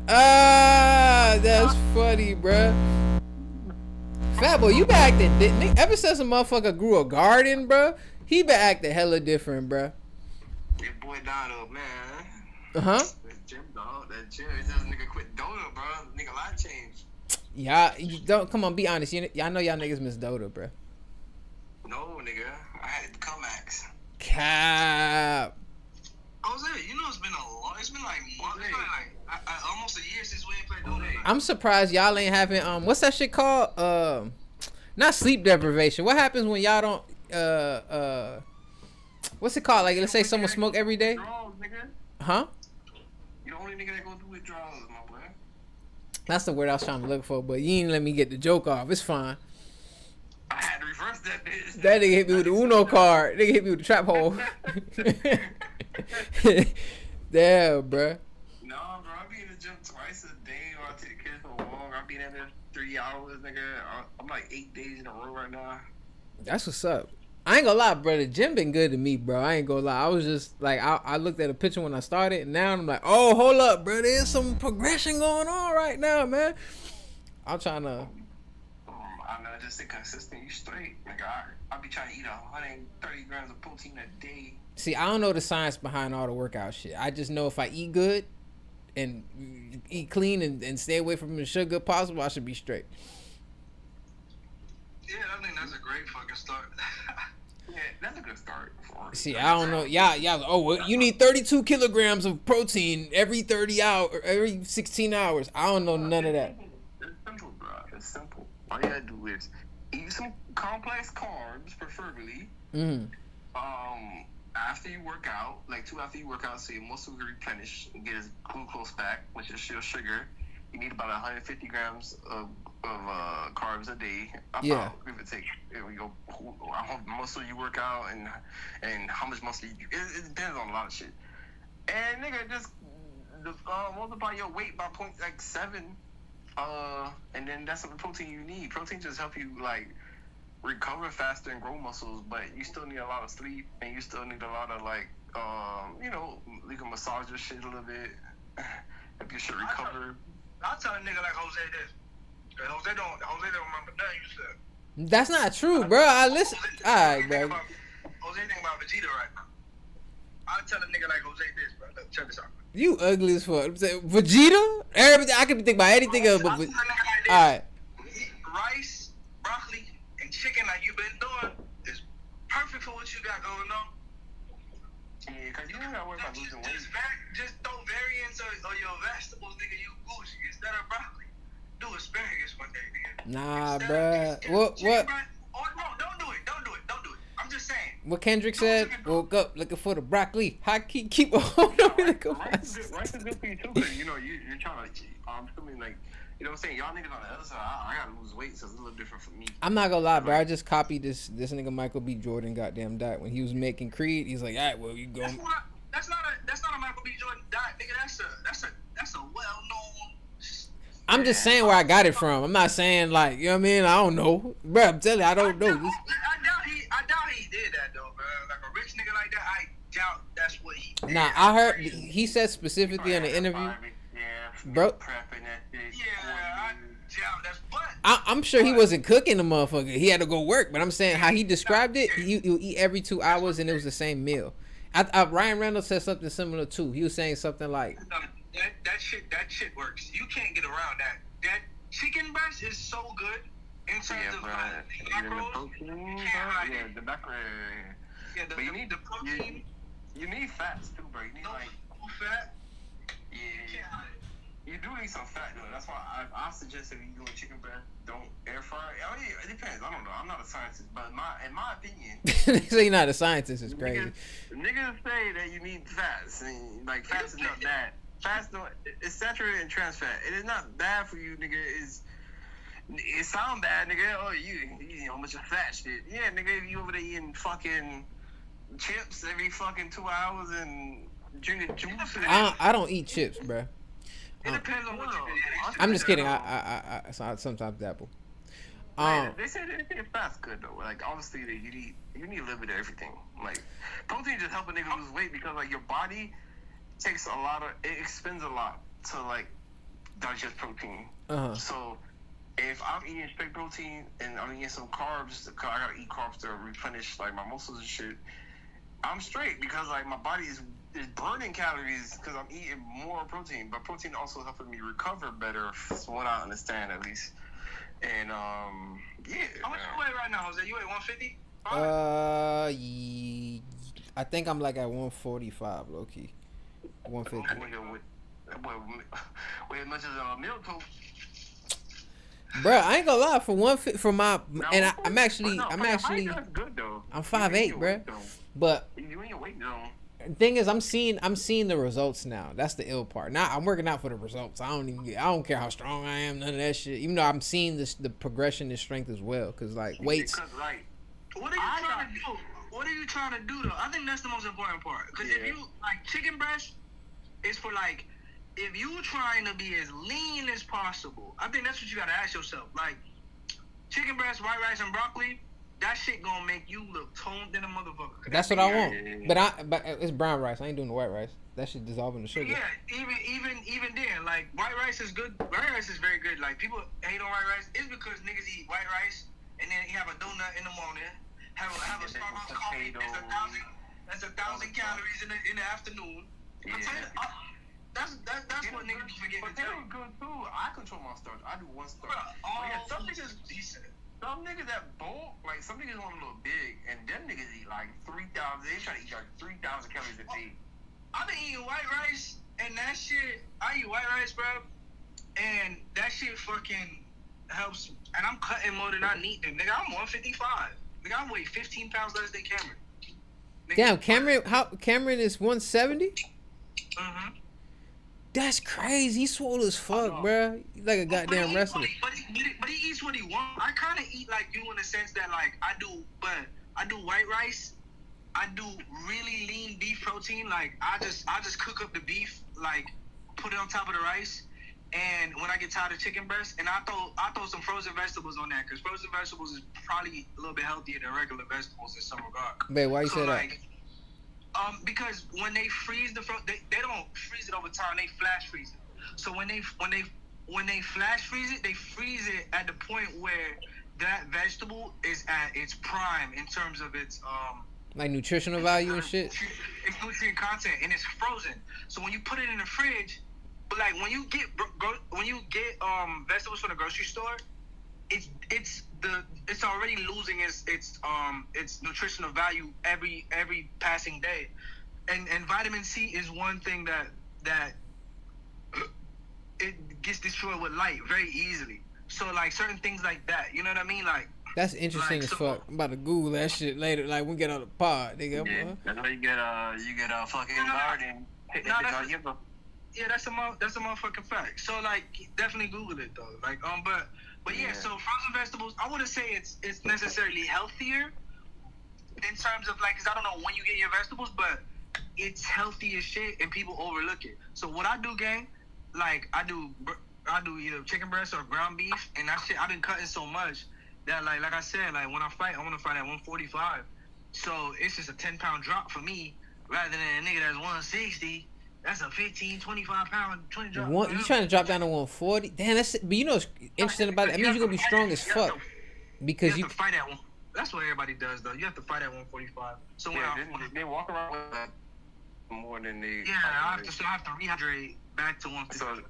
That's funny, bruh. Fat boy, you been acting. Ever since a motherfucker grew a garden, bruh, he been acting hella different, bruh. Your boy Donald, man. Uh-huh. That gym, dog. That gym. This nigga quit Dota, bro. Nigga, life changed. Y'all, you don't, come on, be honest. Y'all know y'all niggas miss Dota, bruh. No, nigga. I had to come max. Cap. Jose, you know it's been like months, almost a year since we ain't played Dota. I'm surprised y'all ain't having, what's that shit called? Not sleep deprivation. What happens when y'all don't, what's it called? Like, let's say someone smoke every day? Huh? You the only nigga that gonna do withdrawals, my boy. That's the word I was trying to look for, but you ain't let me get the joke off. It's fine. I had to reverse that bitch. That nigga hit me with the Uno card. Nigga hit me with the trap hole. Damn, bruh. No, bro, I be in the gym twice a day, or I take the kids for a walk. I be in there 3 hours, nigga. I'm like 8 days in a row right now. That's what's up. I ain't gonna lie, bro. The gym been good to me, bro. I ain't gonna lie. I was just like, I looked at a picture when I started, and now I'm like, oh, hold up, bro. There's some progression going on right now, man. I'm trying to. I know, just stay consistent. You straight. Like, I be trying to eat 130 grams of protein a day. See, I don't know the science behind all the workout shit. I just know if I eat good and eat clean and stay away from the sugar possible, I should be straight. Yeah, I think that's a great fucking start. Yeah, that's a good start. See, I don't know. Y'all. Oh, well, you need 32 kilograms of protein every 30 hours, every 16 hours. I don't know none of that. It's simple, bro. It's simple. All you gotta do is eat some complex carbs, preferably. After you work out, like 2 after you work out, so your muscles will replenish and get his glucose back, which is your sugar. You need about 150 grams of carbs a day. Yeah. Give it take. Here we go. How much muscle you work out and how much muscle you. It depends on a lot of shit. And nigga, just multiply your weight by 0.7. And then that's the protein you need. Protein just help you like recover faster and grow muscles, but you still need a lot of sleep and you still need a lot of like you can massage your shit a little bit, help your shit recover. I'll tell a nigga like Jose this. Jose don't remember nothing you said. That's not true, bro. I listen. Alright, bro. Jose think about Vegeta right now. I'll tell a nigga like Jose this, bro. Look, check this out. You ugly as fuck. Vegeta? Everything I can think about anything else, but alright. Rice, broccoli, and chicken like you've been doing is perfect for what you got going on. Yeah, cause you don't gotta worry about losing weight. Just throw variants of your vegetables, nigga. You Gucci instead of broccoli. Do asparagus one day, nigga. Nah, bruh. What? Oh no, don't do it. I'm just saying. What Kendrick said? Woke up looking for the broccoli. How keep on looking for rice is good for you too, cause you're trying to. I'm feeling like. You know what I'm saying? Y'all niggas on the other side, I gotta lose weight, so it's a little different for me. I'm not gonna lie, bro. I just copied this nigga Michael B. Jordan goddamn diet when he was making Creed. He's like, all right, well, you go. That's not a Michael B. Jordan diet, nigga. That's a well-known. I'm just saying where I got it from. I'm not saying like, you know what I mean? I don't know, bro. I'm telling you, I don't know. I doubt he did that though, bro. Like a rich nigga like that, I doubt that's what he did. Nah, I heard he said specifically in the interview, bro. I'm sure he wasn't cooking the motherfucker. He had to go work. But I'm saying how he described it, he'll eat every 2 hours and it was the same meal. Ryan Reynolds said something similar too. He was saying something like, That shit works. You can't get around that. That chicken breast is so good in terms of macros. The protein, You can't hide yeah, it. the macro. Yeah, But you need the protein. You need fats too, bro. You need No, like no fat. You yeah. can't hide it. You do need some fat though. That's why I suggest if you're doing chicken breast, don't air fry. I mean, it depends. I don't know. I'm not a scientist, but in my opinion, they say you're not a scientist. It's crazy. Niggas say that you need fats. And, like fats is not bad. Fats don't. It's saturated in trans fat. It is not bad for you, nigga. It sound bad, nigga. Oh, you eating a bunch of fat shit. Yeah, nigga. If you over there eating fucking chips every fucking 2 hours and drinking juice. I don't eat chips, bro. It depends on what you do. I'm just kidding. I sometimes dabble. They say fat's good though. Like obviously, you need a little bit of everything. Like protein just help a nigga lose weight because like your body takes it expends a lot to like digest protein. So if I'm eating straight protein and I'm eating some carbs, cause I gotta eat carbs to replenish like my muscles and shit, I'm straight because like my body is burning calories because I'm eating more protein, but protein also helping me recover better, from what I understand at least. And yeah. How much you weigh right now, Jose? You weigh 150? I think I'm like at 145, low key. 150. Wait as much as a meal coat. Bro, I ain't gonna lie, for my No, and of I'm course. actually But that's good though. I'm 5'8", bro. But You in your weight zone. the thing is, I'm seeing the results now. That's the ill part. Now I'm working out for the results. I don't care how strong I am, none of that shit. Even though I'm seeing the progression in strength as well, cause like weights. Because like, What are you trying to do? What are you trying to do though? I think that's the most important part. Because if you like chicken breast, is for like if you trying to be as lean as possible. I think that's what you gotta ask yourself. Like chicken breast, white rice, and broccoli. That shit gonna make you look toned than a motherfucker. That's what I want. But it's brown rice. I ain't doing the white rice. That shit dissolving the sugar. Yeah, even then, like white rice is good. White rice is very good. Like people hate on white rice. It's because niggas eat white rice and then you have a donut in the morning, have a Starbucks coffee. That's 1,000 calories in the afternoon. Yeah. I tell you, that's what niggas forget to tell you. Good too. I control my starch. I do one starch. Some niggas decent. Some niggas that bulk, like some niggas want a little big, and them niggas eat like 3,000. They try to eat like 3,000 calories a day. I've been eating white rice, and that shit. I eat white rice, bro, and that shit fucking helps. And I'm cutting more than I need. Nigga, I'm 155. Nigga, I weigh 15 pounds less than Cameron. Damn, Cameron is 170. Mm-hmm. That's crazy. He's swole as fuck, bro. He's like a goddamn wrestler. But he eats what he wants. I kind of eat like you in the sense that like I do white rice. I do really lean beef protein. Like I just cook up the beef, like put it on top of the rice. And when I get tired of chicken breast, and I throw some frozen vegetables on that, because frozen vegetables is probably a little bit healthier than regular vegetables in some regard. Babe, why you say that? Because when they freeze they don't freeze it over time. They flash freeze it. So when they flash freeze it, they freeze it at the point where that vegetable is at its prime in terms of its like nutritional value and shit. It's nutrient content, and it's frozen. So when you put it in the fridge, but like when you get vegetables from the grocery store, it's already losing its nutritional value every passing day, and vitamin C is one thing that it gets destroyed with light very easily. So like certain things like that, you know what I mean? Like that's interesting as fuck. I'm about to Google that shit later. Like when we get on the pod, nigga. Yeah, that's how you get a fucking garden. Yeah, that's a motherfucking fact. So like, definitely Google it though. Like, but yeah. So frozen vegetables, I wouldn't say it's necessarily healthier in terms of like, cause I don't know when you get your vegetables, but it's healthy as shit, and people overlook it. So what I do, gang, like I do either chicken breast or ground beef, and that shit I've been cutting so much that like I said, like when I fight, I want to fight at 145. So it's just a 10-pound drop for me, rather than a nigga that's 160. That's a 15, 25 pound, 20 drop. You trying to drop down to 140? Damn, but you know what's interesting about it? That means you're gonna be strong as fuck. Because you have to fight at one. That's what everybody does though. You have to fight at 145. So they walk around with more than they. Yeah, I have to rehydrate back to 150. So,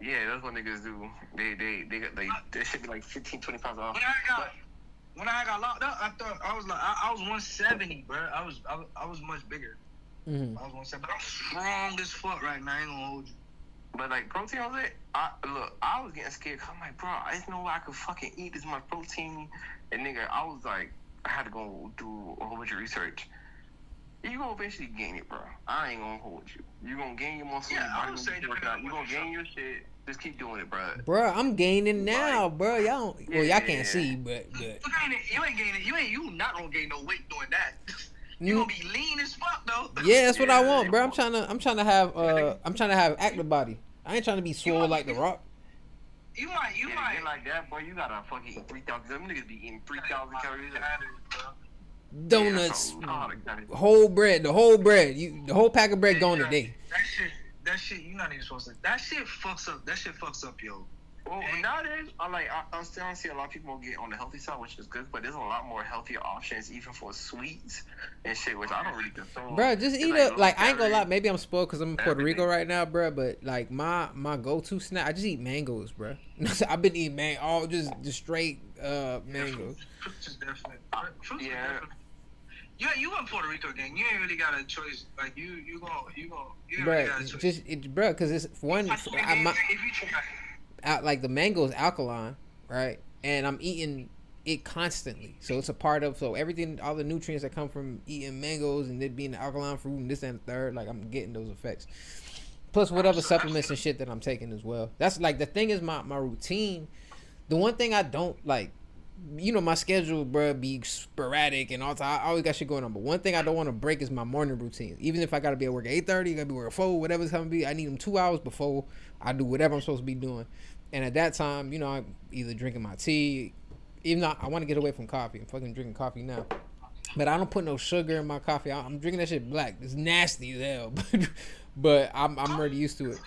yeah, that's what niggas do. They should be like 15, 20 pounds off. When I got locked up, I thought I was like I was 170, bro. I was much bigger. Mm-hmm. I was 170. I'm strong as fuck right now. I ain't gonna hold you. But like protein, I was getting scared. 'Cause I'm like, bro, I didn't know I could fucking eat this much protein. And nigga, I was like, I had to go do a whole bunch of research. You gonna eventually gain it, bro. I ain't gonna hold you. You gonna gain your muscle. Yeah, I would say you gonna gain your shit. Just keep doing it, bro. Bro, I'm gaining now, bro. Y'all, well, y'all can't see, but You ain't gaining. You not gonna gain no weight doing that. You gonna be lean as fuck though. Yeah, that's what I want, bro. I'm trying to have active body. I ain't trying to be swole like The Rock. You might. Get like that, boy. You gotta fucking eat 3,000. Them niggas be eating 3,000 calories. Donuts, whole bread, the whole pack of bread going today. That shit, you're not even supposed to. That shit fucks up, yo. Well, nowadays, I still see a lot of people get on the healthy side, which is good, but there's a lot more healthier options, even for sweets and shit, which I don't really consume. Bro, just eat it. Like, I ain't gonna lie, maybe I'm spoiled because I'm in Puerto Rico right now, bro, but, like, my go-to snack, I just eat mangoes, bro. I've been eating just straight mangoes. Fruits is definitely. Yeah, you in Puerto Rico again. You ain't really got a choice. Like you Bro, really got a choice. bro, because it's one. Like the mango is alkaline, right? And I'm eating it constantly, so it's a part of everything, all the nutrients that come from eating mangoes and it being an alkaline fruit and this and the third. Like I'm getting those effects, plus whatever supplements and shit that I'm taking as well. That's like the thing is my routine. The one thing I don't like. You know, my schedule, bro, be sporadic and all time. I always got shit going on. But one thing I don't want to break is my morning routine. Even if I got to be at work at 8:30, got to be work at 4, whatever it's going to be, I need them 2 hours before I do whatever I'm supposed to be doing. And at that time, you know, I'm either drinking my tea. Even though I want to get away from coffee. I'm fucking drinking coffee now. But I don't put no sugar in my coffee. I'm drinking that shit black. It's nasty as hell. But I'm already used to it.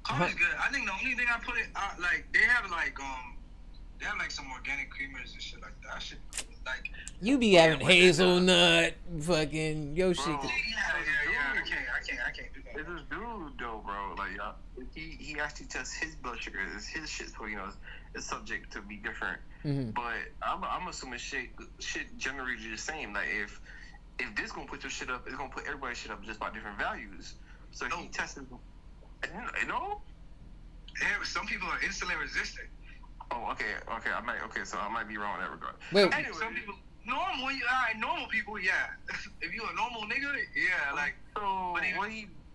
Coffee's good. I think the only thing I put it, like, they have some organic creamers and shit like that. Shit, like you be having hazelnut, fucking yo shit. Yeah. I can't do that. It's this dude though, bro. Like he actually tests his blood sugar. It's his shit, so it's subject to be different. Mm-hmm. But I'm assuming shit generally the same. Like if this gonna put your shit up, it's gonna put everybody's shit up just by different values. So he tested. No. Yeah, some people are insulin resistant. Oh, okay. So I might be wrong in that regard. Wait, anyway, some people, normal people, yeah. If you a normal nigga, yeah, like. So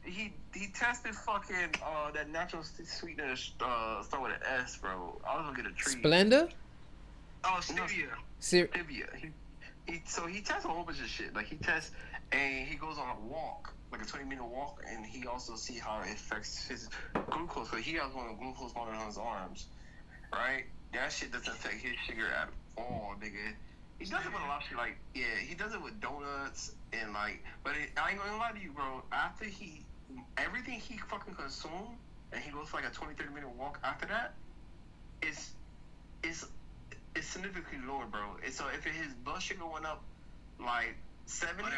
he tested fucking that natural sweetener start with an S, bro. I was gonna get a treat. Splenda? Oh, stevia. Stevia. He tests a whole bunch of shit. Like he tests, and he goes on a walk, like a 20-minute walk, and he also see how it affects his glucose. So he has one of the glucose monitor on his arms. Right? That shit doesn't affect his sugar at all, nigga. He does it with a lot of shit, like, yeah, he does it with donuts and, like, but I ain't gonna lie to you, bro. After everything he fucking consumed, and he goes for like a 20-30 minute walk after that, it's significantly lower, bro. So if his blood sugar went up, like, 70,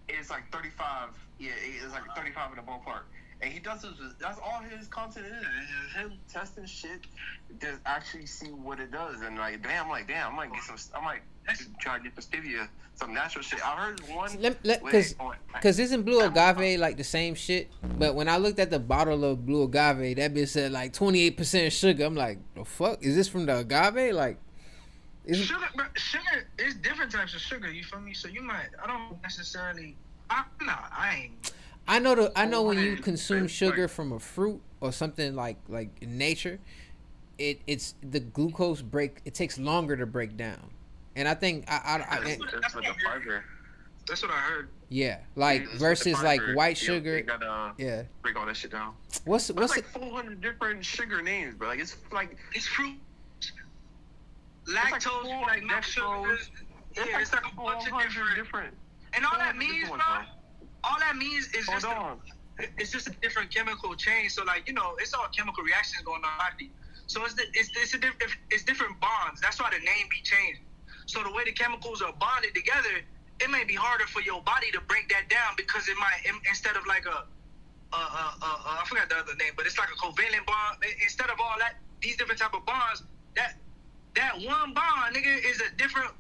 it's like 35, yeah, it's like 35 in the ballpark. And he does this. That's all his content is him testing shit to actually see what it does. And I might try to get some stevia, some natural shit. I heard one. Because isn't blue agave like the same shit? But when I looked at the bottle of blue agave, that bitch said like 28% sugar. I'm like, the fuck is this from the agave? Like, sugar is different types of sugar. You feel me? So you might. I don't necessarily. I ain't. I know when you consume sugar from a fruit or something like in nature, it's the glucose it takes longer to break down, and I think that's what the fiber. That's what I heard. Yeah, like versus like white sugar. They gotta break all that shit down. What's like 400 different sugar names, bro? Like it's fruit, lactose, like milk sugar. Yeah, it's like a bunch of different. And all that means, bro. All that means is it's just a different chemical chain. So like, you know, it's all chemical reactions going on. So it's different bonds. That's why the name be changed. So the way the chemicals are bonded together, it may be harder for your body to break that down because it might, instead of like I forgot the other name, but it's like a covalent bond. Instead of all that, these different type of bonds, that one bond, nigga, is a different.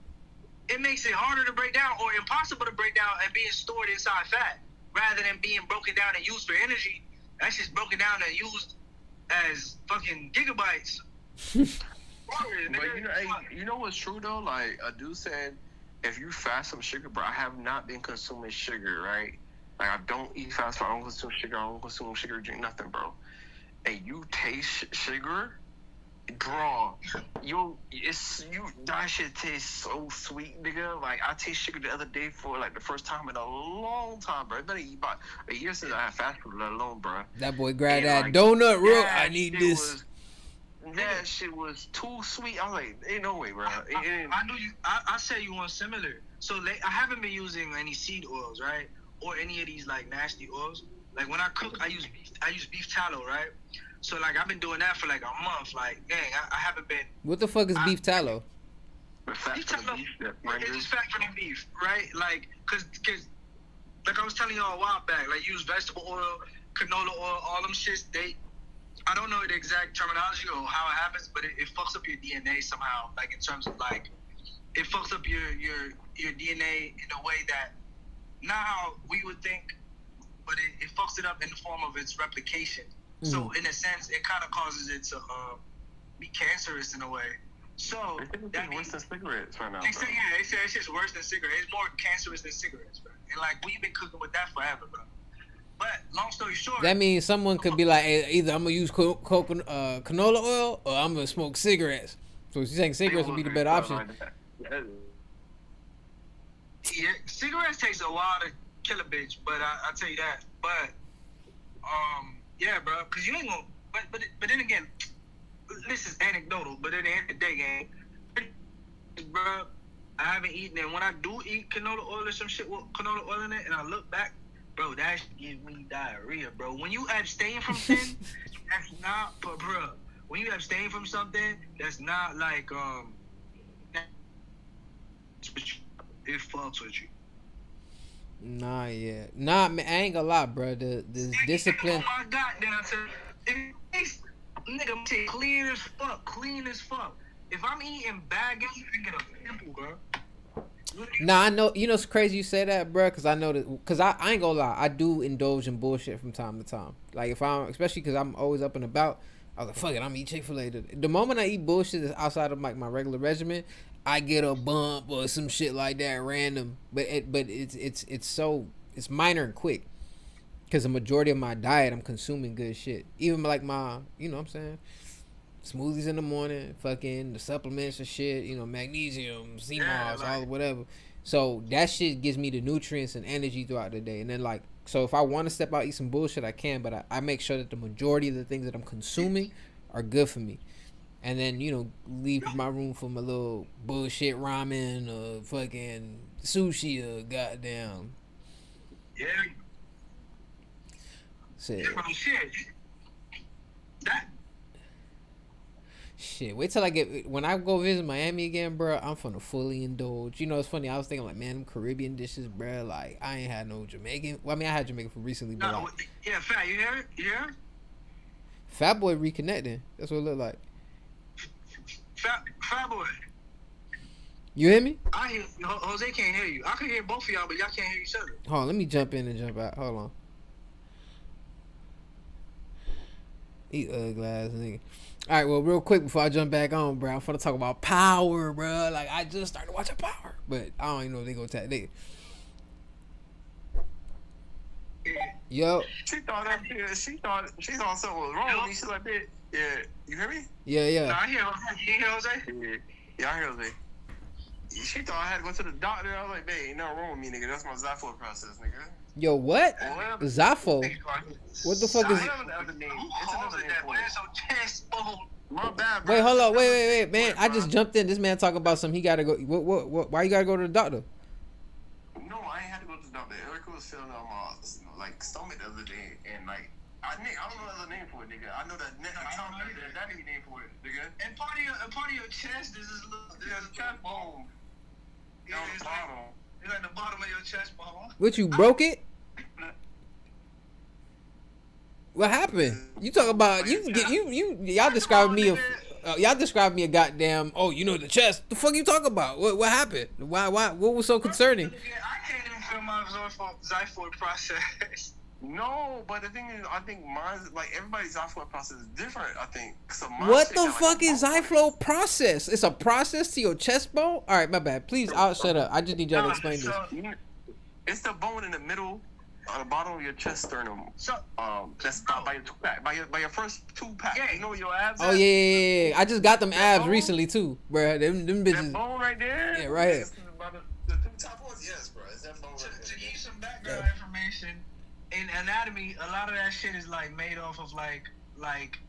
It makes it harder to break down or impossible to break down and being stored inside fat, rather than being broken down and used for energy. That's just broken down and used as fucking gigabytes. But you know what's true though? Like a dude said, if you fast from sugar, bro, I have not been consuming sugar, right? Like I don't eat fast food, I don't consume sugar, I don't consume sugar, drink nothing, bro. And you taste sugar, bro, that shit tastes so sweet, nigga. Like I taste sugar the other day for like the first time in a long time, bro. It's been about a year since I had fast food, let alone, bro. That boy grabbed that like, donut real. I need this. That shit was too sweet. I was like, ain't no way, bro. I knew you. I said you want similar. So I haven't been using any seed oils, right, or any of these like nasty oils. Like when I cook, I use beef tallow, right. So like I've been doing that for like a month. Like, dang, I haven't been. What the fuck is beef tallow? Beef tallow. It's just fat from the beef, right? Like, cause like I was telling y'all a while back, like use vegetable oil, canola oil, all them shits. I don't know the exact terminology or how it happens, but it fucks up your DNA somehow. Like in terms of like, it fucks up your DNA in a way that not how we would think, but it fucks it up in the form of its replication. Mm-hmm. So in a sense, it kind of causes it to be cancerous in a way. So that's worse than cigarettes right now. They say it's just worse than cigarettes. It's more cancerous than cigarettes, bro. And like we've been cooking with that forever, bro. But long story short, that means someone could be like, hey, either I'm gonna use canola oil or I'm gonna smoke cigarettes. So she's saying cigarettes would be the better option. Yeah, cigarettes takes a while to kill a bitch, but I tell you that. But yeah, bro, because you ain't gonna. But then again, this is anecdotal. But at the end of the day, gang, bro, I haven't eaten it. When I do eat canola oil or some shit with canola oil in it, and I look back. Bro, that gives me diarrhea, bro. When you abstain from something, that's not, but bro, when you abstain from something, that's not like, it fucks with you. Nah, yeah. Nah, man, I ain't gonna lie, bro. The discipline. Oh my God, then I said, nigga, I'm saying clean as fuck. If I'm eating bad, I get a pimple, bro. Nah, I know. You know, it's crazy you say that, bro. Cause I know that. Cause I ain't gonna lie. I do indulge in bullshit from time to time. Like if I'm, especially cause I'm always up and about. I was like, fuck it, I'm eat Chick-fil-A. The moment I eat bullshit that's outside of like my regular regimen, I get a bump or some shit like that, random. But it's minor and quick. Cause the majority of my diet, I'm consuming good shit. Even like my, you know what I'm saying. Smoothies in the morning, fucking the supplements and shit, you know, magnesium, sea moss, all whatever. So that shit gives me the nutrients and energy throughout the day. And then like, so if I want to step out, eat some bullshit, I can, but I make sure that the majority of the things that I'm consuming are good for me. And then, you know, leave my room for my little bullshit ramen or fucking sushi or goddamn. Yeah. Shit. Shit. That. Shit, wait till when I go visit Miami again, bro, I'm finna fully indulge. You know, it's funny, I was thinking like, man, them Caribbean dishes, bro, like, I ain't had no Jamaican. Well, I mean, I had Jamaican food recently, but no, like, yeah, Fat, you hear it? You hear it? Fat Boy reconnecting. That's what it look like. Fat Boy. You hear me? I hear Jose can't hear you. I can hear both of y'all, but y'all can't hear each other. Hold on, let me jump in and jump out. Hold on. Eat ugly ass nigga. Alright, well, real quick before I jump back on, bro, I'm finna talk about Power, bro. Like, I just started watching Power, but I don't even know if they go tag nigga. Yo. She thought something was wrong with me. She's like, yeah, you hear me? Yeah. No, I hear Jose. You hear Jose? Yeah, I hear Jose. She thought I had to go to the doctor. I was like, babe, ain't nothing wrong with me, nigga. That's my Zafo process, nigga. Yo, what? Zafo? What the fuck is it? It's another name for it. My bad, bro. Wait, hold on. Wait, man. I just jumped in. This man talking about something. He gotta go. What? Why you gotta go to the doctor? No, I ain't had to go to the doctor. Erica was feeling on my stomach the other day, and like I don't know the other name for it, nigga. I know that that name for it, nigga. And part of your chest is this little, there's a chest bone. Yeah, it's like, It's like the bottom of your chest bone. What, you broke it? What happened? You talk about y'all described me y'all described me a goddamn, oh, you know, the chest. The fuck you talk about? What happened? Why what was so concerning? I can't even feel my xiphoid process. No, but the thing is, I think mine's like everybody's xiphoid process is different. I think. So What the fuck is xiphoid process? It's a process to your chest bone? All right, my bad. Please, I'll shut up. I just need y'all to explain this. It's the bone in the middle, on the bottom of your chest sternum. That's by your two pack, by your first two pack. Yeah. You know where your abs. Oh yeah. I just got them abs recently too, bro. Them bitches. That bone right there. Yeah, right here. The two top ones, yes, bro. It's that bone right there. To give you some background information, in anatomy, a lot of that shit is like made off of like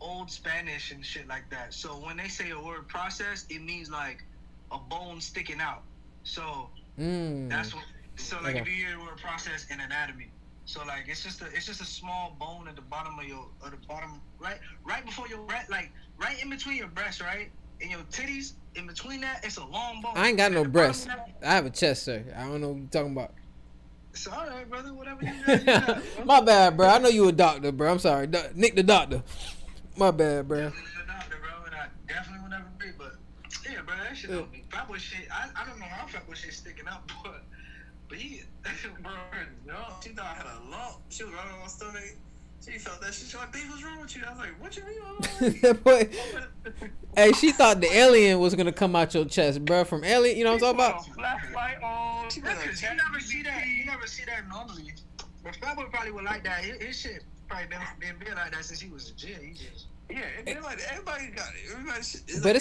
old Spanish and shit like that. So when they say a word process, it means like a bone sticking out. So that's what. So like if you hear the word process in anatomy, so like it's just a small bone at the bottom of the bottom right before your breast, like right in between your breast, right, and your titties. In between that, it's a long bone. I ain't got no breasts. I have a chest, sir. I don't know what you're talking about. It's all right, brother. Whatever you got. My bad, bro. I know you a doctor, bro. I'm sorry, Nick the doctor. My bad, bro. Definitely the doctor, bro, and I definitely will never be. But yeah, bro, that shit don't be. Fatboy shit. I don't know how fatboy shit sticking out, but yeah, Bro, no, she thought I had a lump. She was right on my stomach. She felt that shit. She was like, babe, what's wrong with you? I was like, what you mean? That boy. Hey, she thought the alien was gonna come out your chest, bro. From Alien, you know what I'm talking about? Flashlight on. She because you never see that. You never see that normally. But Fatboy probably would like that. His shit probably been like that since he was a kid. He just. Yeah, it's like everybody got it. Everybody. But like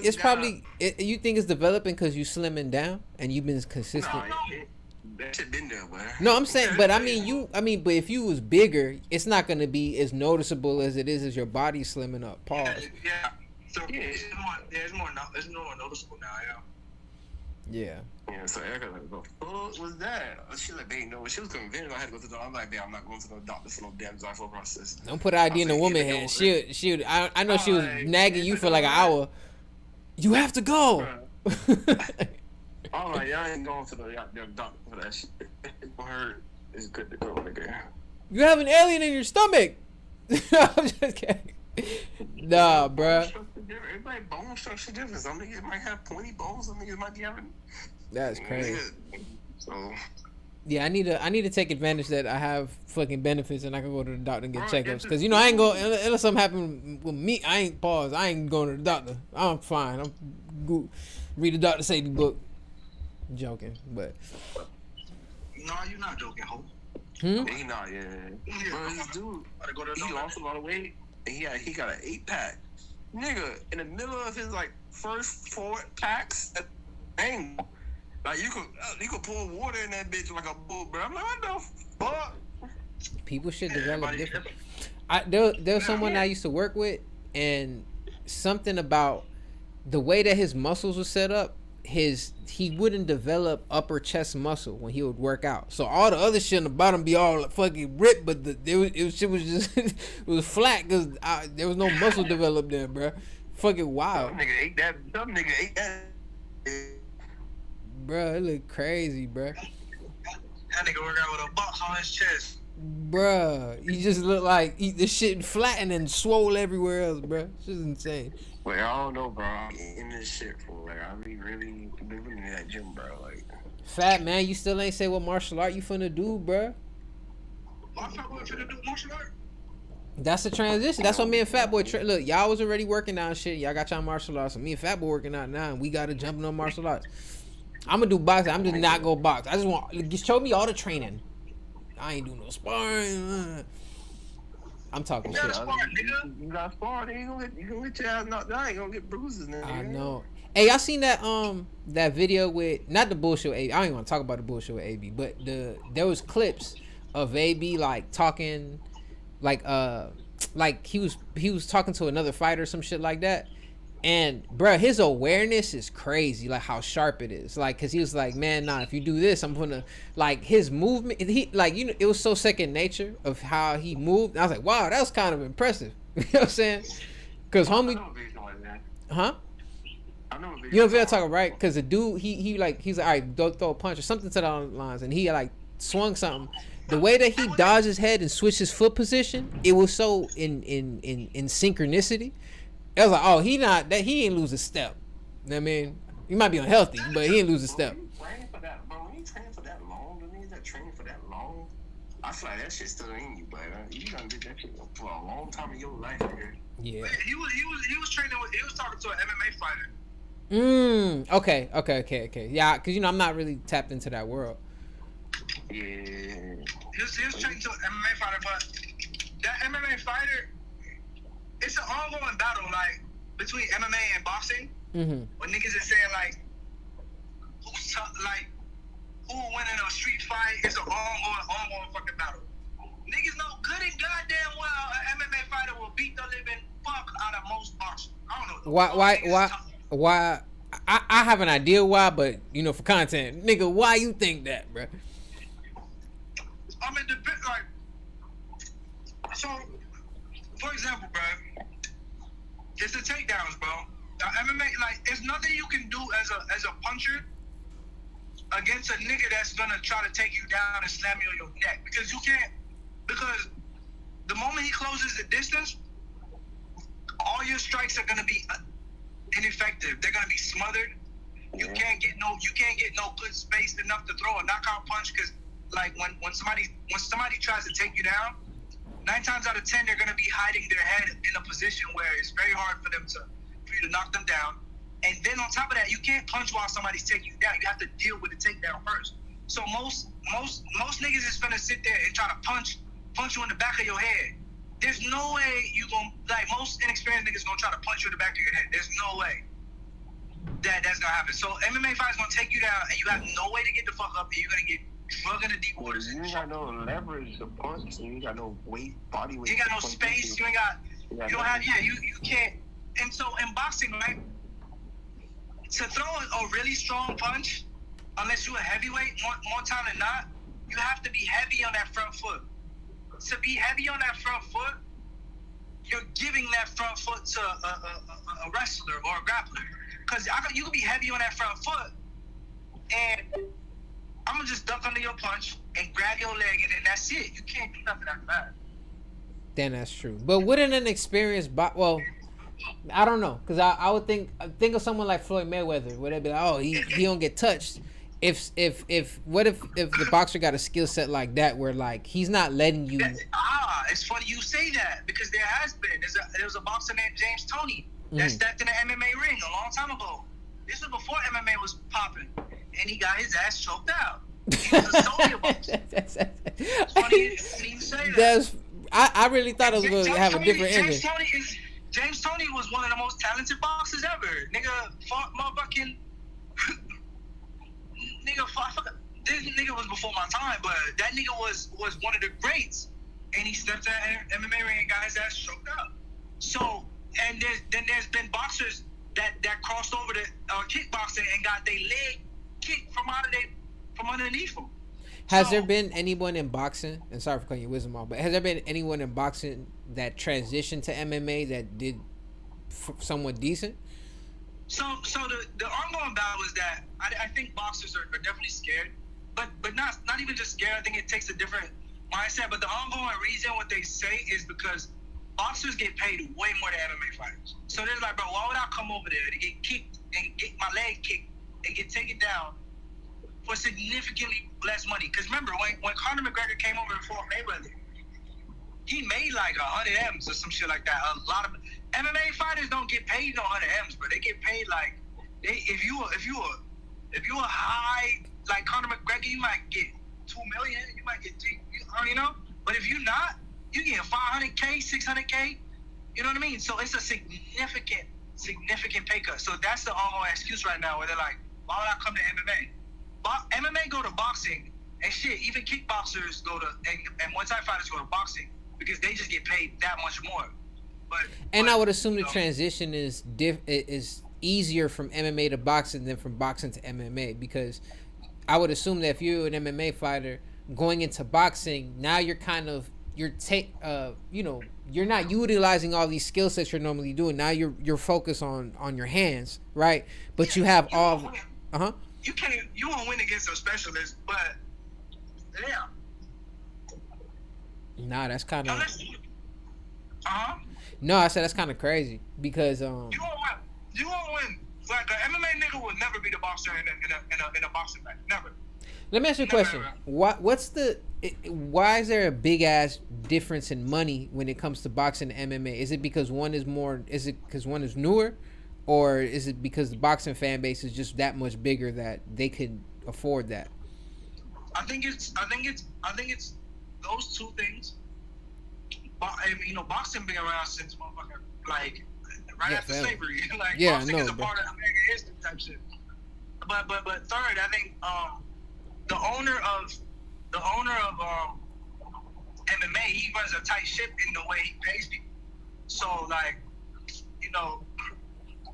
it's probably. You think it's developing because you slimming down and you've been consistent. No, that shit been there, man. No, I'm saying, but I mean, but if you was bigger, it's not gonna be as noticeable as it is as your body slimming up. Pause. Yeah. So it's more noticeable now. Yeah. Yeah, so Erica like, what was that? She like, babe, no. She was convinced I had to go to the doctor. I'm like, babe, I'm not going to no doctor for no damn xiphoid process. Don't put ID in a woman's head. She I know she was nagging you for like an hour. You have to go. I'm like, y'all ain't going to the doctor for that shit. It gonna hurt. It's good to go, nigga. You have an alien in your stomach. I'm just kidding. Nah, bruh. Everybody bone structure different. Some niggas might have pointy bones. Some niggas might be having. That's crazy. So. Yeah, I need to take advantage that I have fucking benefits and I can go to the doctor and get checkups. Cause you know I ain't go unless something happen with me. I ain't going to the doctor. I'm fine. I'm good. Read the doctor safety book. Joking, but. No, you're not joking, ho. He not, yeah. Bro, this dude, he lost a lot of weight, and he got an 8-pack. Nigga, in the middle of his like first 4 packs, dang, like you could pour water in that bitch like a bull, bro. I'm like, what the fuck? People should develop different. There's someone I used to work with, and something about the way that his muscles were set up. He wouldn't develop upper chest muscle when he would work out. So all the other shit on the bottom be all fucking ripped, but shit was just it was flat because there was no muscle developed there, bro. Fucking wild. Some nigga ate that. Bro, it look crazy, bro. That nigga work out with a box on his chest. Bruh, he just look like the shit flattened and swole everywhere else, bro. This is insane. Wait, I don't know, bro. I'm in this shit for like I be really living in that gym, bro. Like, Fat man, you still ain't say what martial art you finna do, bro. My fat boy finna do martial art. That's the transition. That's what me and Fat Boy look. Y'all was already working out and shit. Y'all got y'all martial arts. So me and Fat Boy working out now, and we gotta jump on martial arts. I'm gonna do boxing. I'm just not go box. I just want just show me all the training. I ain't do no sparring. I'm talking shit. You got spar, then you gonna get your ass knocked down. You gonna get bruises now. I know. Hey, y'all seen that video with not the bullshit with AB. I don't even want to talk about the bullshit with AB, but there was clips of AB like talking, like he was talking to another fighter or some shit like that. And bruh, his awareness is crazy, like how sharp it is. Like, cause he was like, man, nah, if you do this, I'm gonna like his movement. He like, you know, it was so second nature of how he moved. And I was like, wow, that was kind of impressive. You know what I'm saying? Cause homie, huh? I know what You video know you're what I'm talking talking, right? Because the dude, he's like, all right, don't throw a punch or something to the lines, and he like swung something. The way that he dodged his head and switched his foot position, it was so in synchronicity. It was like, oh, he ain't lose a step. You know what I mean, he might be unhealthy, but he ain't lose a about. Bro, step. when you train for that, bro, when you train for that long, the niggas that train for that long, I feel like that shit still in you, but you done did that shit for a long time in your life, nigga. Yeah. He was training with, he was talking to an MMA fighter. Okay. Yeah, because I'm not really tapped into that world. Yeah. He was training to an MMA fighter, but that MMA fighter, it's an ongoing battle, like between MMA and boxing. Mm-hmm. When niggas is saying like, who will win in a street fight? It's an ongoing fucking battle. Niggas know good and goddamn well an MMA fighter will beat the living fuck out of most boxers. I don't know. Why? I have an idea why, but for content, nigga, why you think that, bro? I mean, so, for example, bro, it's the takedowns, bro. The MMA, like, there's nothing you can do as a puncher against a nigga that's gonna try to take you down and slam you on your neck, because you can't. Because the moment he closes the distance, all your strikes are gonna be ineffective. They're gonna be smothered. You can't get no good space enough to throw a knockout punch, because like when somebody tries to take you down, 9 times out of 10 they're gonna be hiding their head in a position where it's very hard for you to knock them down. And then on top of that, you can't punch while somebody's taking you down. You have to deal with the takedown first. So most niggas is gonna sit there and try to punch you in the back of your head. There's no way you gonna, like, most inexperienced niggas gonna try to punch you in the back of your head. There's no way that's gonna happen. So MMA fight's gonna take you down, and you have no way to get the fuck up, and you're gonna get drug into deep waters. You ain't got no leverage to punch. You ain't got no body weight. You ain't got no space. You can't. And so in boxing, right, to throw a really strong punch, unless you're a heavyweight, more time than not, you have to be heavy on that front foot. To be heavy on that front foot, you're giving that front foot to a wrestler or a grappler. Because you can be heavy on that front foot, and I'm going to just duck under your punch and grab your leg, and then that's it. You can't do nothing after that. Then that's true. But wouldn't an experienced well, I don't know, because I would think of someone like Floyd Mayweather, where they'd be like, oh, he don't get touched. If the boxer got a skill set like that, where like he's not letting you. It's funny you say that, because there was a boxer named James Toney that stepped in the MMA ring a long time ago. This was before MMA was popping, and he got his ass choked out. He was a soldier boxer. It's funny you say that. I really thought it was going to have a different ending. James Toney was one of the most talented boxers ever. Nigga fought motherfucking. This nigga was before my time, but that nigga was one of the greats, and he stepped in the MMA ring and got his ass choked up. So, and there's been boxers that crossed over to kickboxing and got their leg kicked from underneath them. Has there been anyone in boxing, and sorry for cutting your wisdom off, but has there been anyone in boxing that transitioned to MMA that did somewhat decent? So the ongoing battle is that I think boxers are definitely scared, but not even just scared. I think it takes a different mindset. But the ongoing reason what they say is because boxers get paid way more than MMA fighters. So they're like, bro, why would I come over there to get kicked and get my leg kicked and get taken down for significantly less money? Because remember, when Conor McGregor came over before Mayweather, he made like 100 M's or some shit like that. A lot of MMA fighters don't get paid no 100 M's, but they get paid like if you a high like Conor McGregor, you might get $2 million, you might get But if you're not, you get 500K, 600K. You know what I mean? So it's a significant pay cut. So that's the ongoing excuse right now, where they're like, why would I come to MMA? MMA go to boxing, and shit, even kickboxers go to and Muay Thai fighters go to boxing, because they just get paid that much more. I would assume the transition is easier from MMA to boxing than from boxing to MMA, because I would assume that if you're an MMA fighter going into boxing, now you're kind of you're not utilizing all these skill sets you're normally doing. Now you're focused on your hands, right? But you have all. Uh-huh. You won't win against a specialist, but yeah. Nah, that's kind of. Uh-huh. No, I said that's kind of crazy because You won't win. You won't win. Like an MMA nigga will never be the boxer in a boxing match. Never. Let me ask you a question. Why is there a big ass difference in money when it comes to boxing and MMA? Is it because one is more? Is it because one is newer, or is it because the boxing fan base is just that much bigger that they could afford that? I think it's those two things. Boxing been around since motherfucker like right after slavery. Like boxing is a part of American history type shit. But third, I think the owner of MMA, he runs a tight ship in the way he pays people. So like,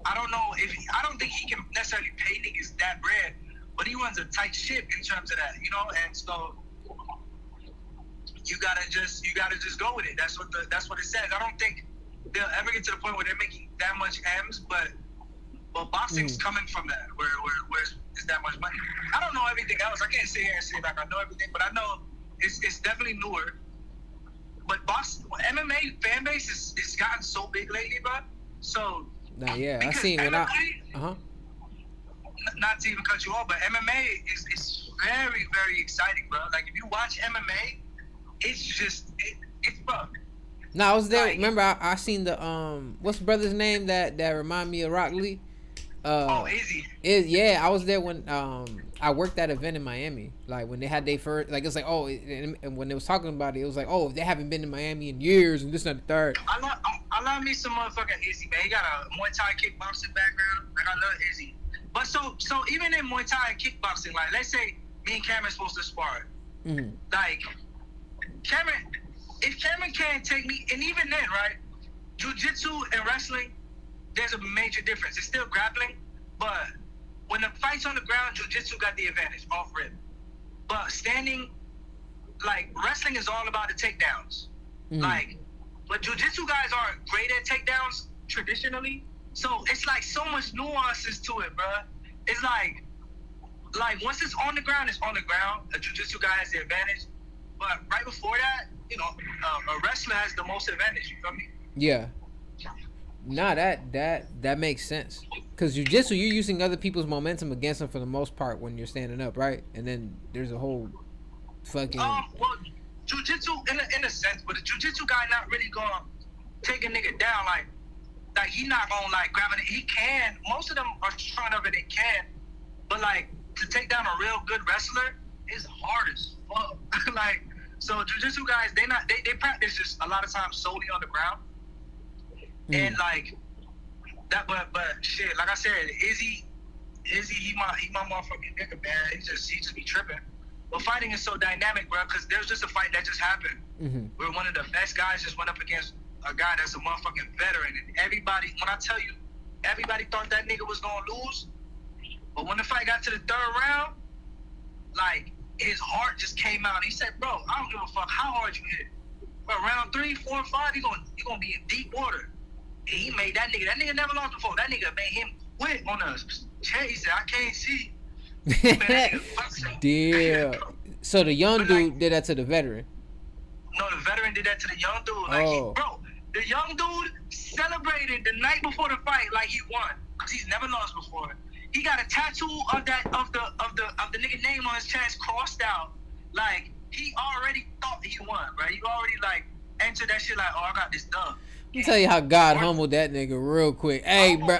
I don't think he can necessarily pay niggas that bread, but he runs a tight ship in terms of that, and so you gotta just go with it. That's what it says. I don't think they'll ever get to the point where they're making that much M's, but boxing's coming from that, where it's that much money. I don't know everything else. I can't sit here and say like I know everything, but I know it's definitely newer. But MMA fan base is gotten so big lately, bro. So I seen when not to even cut you off, but MMA is very, very exciting, bro. Like if you watch MMA, it's just it's bro. No, I was there. Like, remember, I seen the what's the brother's name that remind me of Rock Lee? Izzy. I was there when I worked that event in Miami. Like when they had their first, like it's like and when they was talking about it, it was like they haven't been to Miami in years and this and the third. I love me some motherfucking Izzy, man. He got a Muay Thai kickboxing background. Like I love Izzy. But so even in Muay Thai and kickboxing, like let's say me and Cameron's supposed to spar, like if Cameron can't take me, and even then, right, jiu-jitsu and wrestling, there's a major difference. It's still grappling, but when the fight's on the ground, jiu-jitsu got the advantage off rip. But standing, like wrestling is all about the takedowns. Like, but jiu-jitsu guys aren't great at takedowns traditionally, so it's like so much nuances to it, bro. It's like once it's on the ground, it's on the ground. A jiu-jitsu guy has the advantage, but right before that, a wrestler has the most advantage. You feel me? Yeah. Nah, that makes sense. Cause jiu-jitsu, you're using other people's momentum against them for the most part when you're standing up, right? And then there's a whole fucking. Well, jiu-jitsu in a sense, but the jiu-jitsu guy not really gonna take a nigga down like he not gonna like grab it. He can. Most of them are strong enough that they can, but like to take down a real good wrestler is hard as fuck. Like. So jiu-jitsu guys, they practice just a lot of times solely on the ground, and like that. But shit, like I said, Izzy, he my motherfucking nigga, man. He just be tripping. But fighting is so dynamic, bro. Because there's just a fight that just happened where one of the best guys just went up against a guy that's a motherfucking veteran, and everybody, when I tell you, everybody thought that nigga was gonna lose, but when the fight got to the third round, like. His heart just came out. He said, "Bro, I don't give a fuck how hard you hit. But round 3, 4, 5, you're gonna be in deep water." And he made that nigga. That nigga never lost before. That nigga made him quit on us. He said, "I can't see." Damn. So the young dude did that to the veteran. No, the veteran did that to the young dude. Like, bro, the young dude celebrated the night before the fight like he won because he's never lost before. He got a tattoo of the nigga name on his chest crossed out. Like he already thought he won, right? He already like entered that shit like, I got this done. Let me tell you how God humbled that nigga real quick. Hey, bro.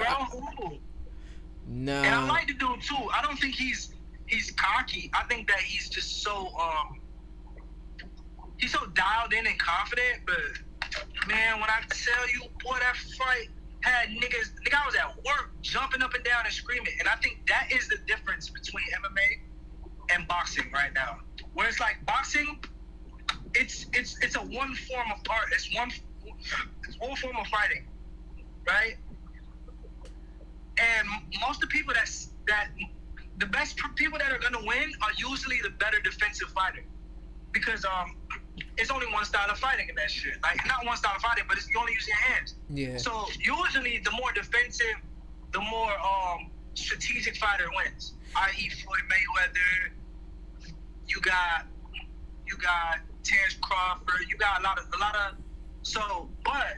Nah. And I like the dude too. I don't think he's cocky. I think that he's just so he's so dialed in and confident. But man, when I tell you, boy, that fight had niggas, I was at work jumping up and down and screaming. And I think that is the difference between MMA and boxing right now. Where it's like boxing, it's a one form of art. It's one form of fighting, right? And most of the people the best people that are gonna win are usually the better defensive fighter. because it's only one style of fighting in that shit. Like not one style of fighting, but it's you only use your hands. Yeah. So usually the more defensive, the more strategic fighter wins. I.e. Floyd Mayweather. You got Terrence Crawford. You got a lot of so, but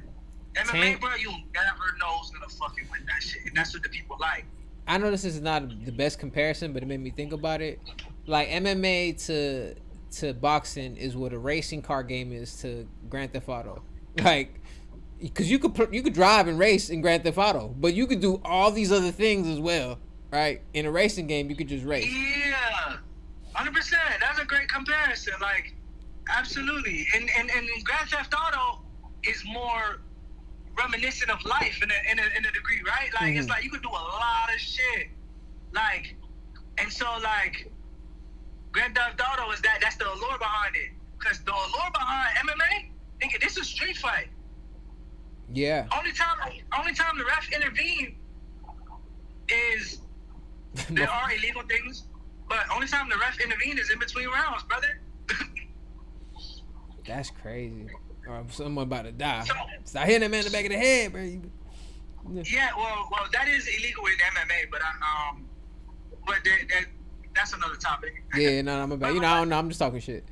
MMA, bro, you never know who's gonna fucking win that shit, and that's what the people like. I know this is not the best comparison, but it made me think about it. Like MMA to boxing is what a racing car game is to Grand Theft Auto. Like, because you could drive and race in Grand Theft Auto, but you could do all these other things as well, right? In a racing game, you could just race. Yeah, 100%. That's a great comparison. Like, absolutely. And Grand Theft Auto is more reminiscent of life in a degree, right? Like it's like you could do a lot of shit, like, and so like Grand Theft Auto is that's the allure behind it, because the allure behind MMA, nigga, this is street fight. Yeah. Only time the ref intervene is there are illegal things, but only time the ref intervene is in between rounds, brother. That's crazy. Or someone about to die. Start hitting that man in the back of the head, bro. Yeah, well, that is illegal in MMA, but that's another topic. Yeah, no, I'm about. I don't know. I'm just talking shit.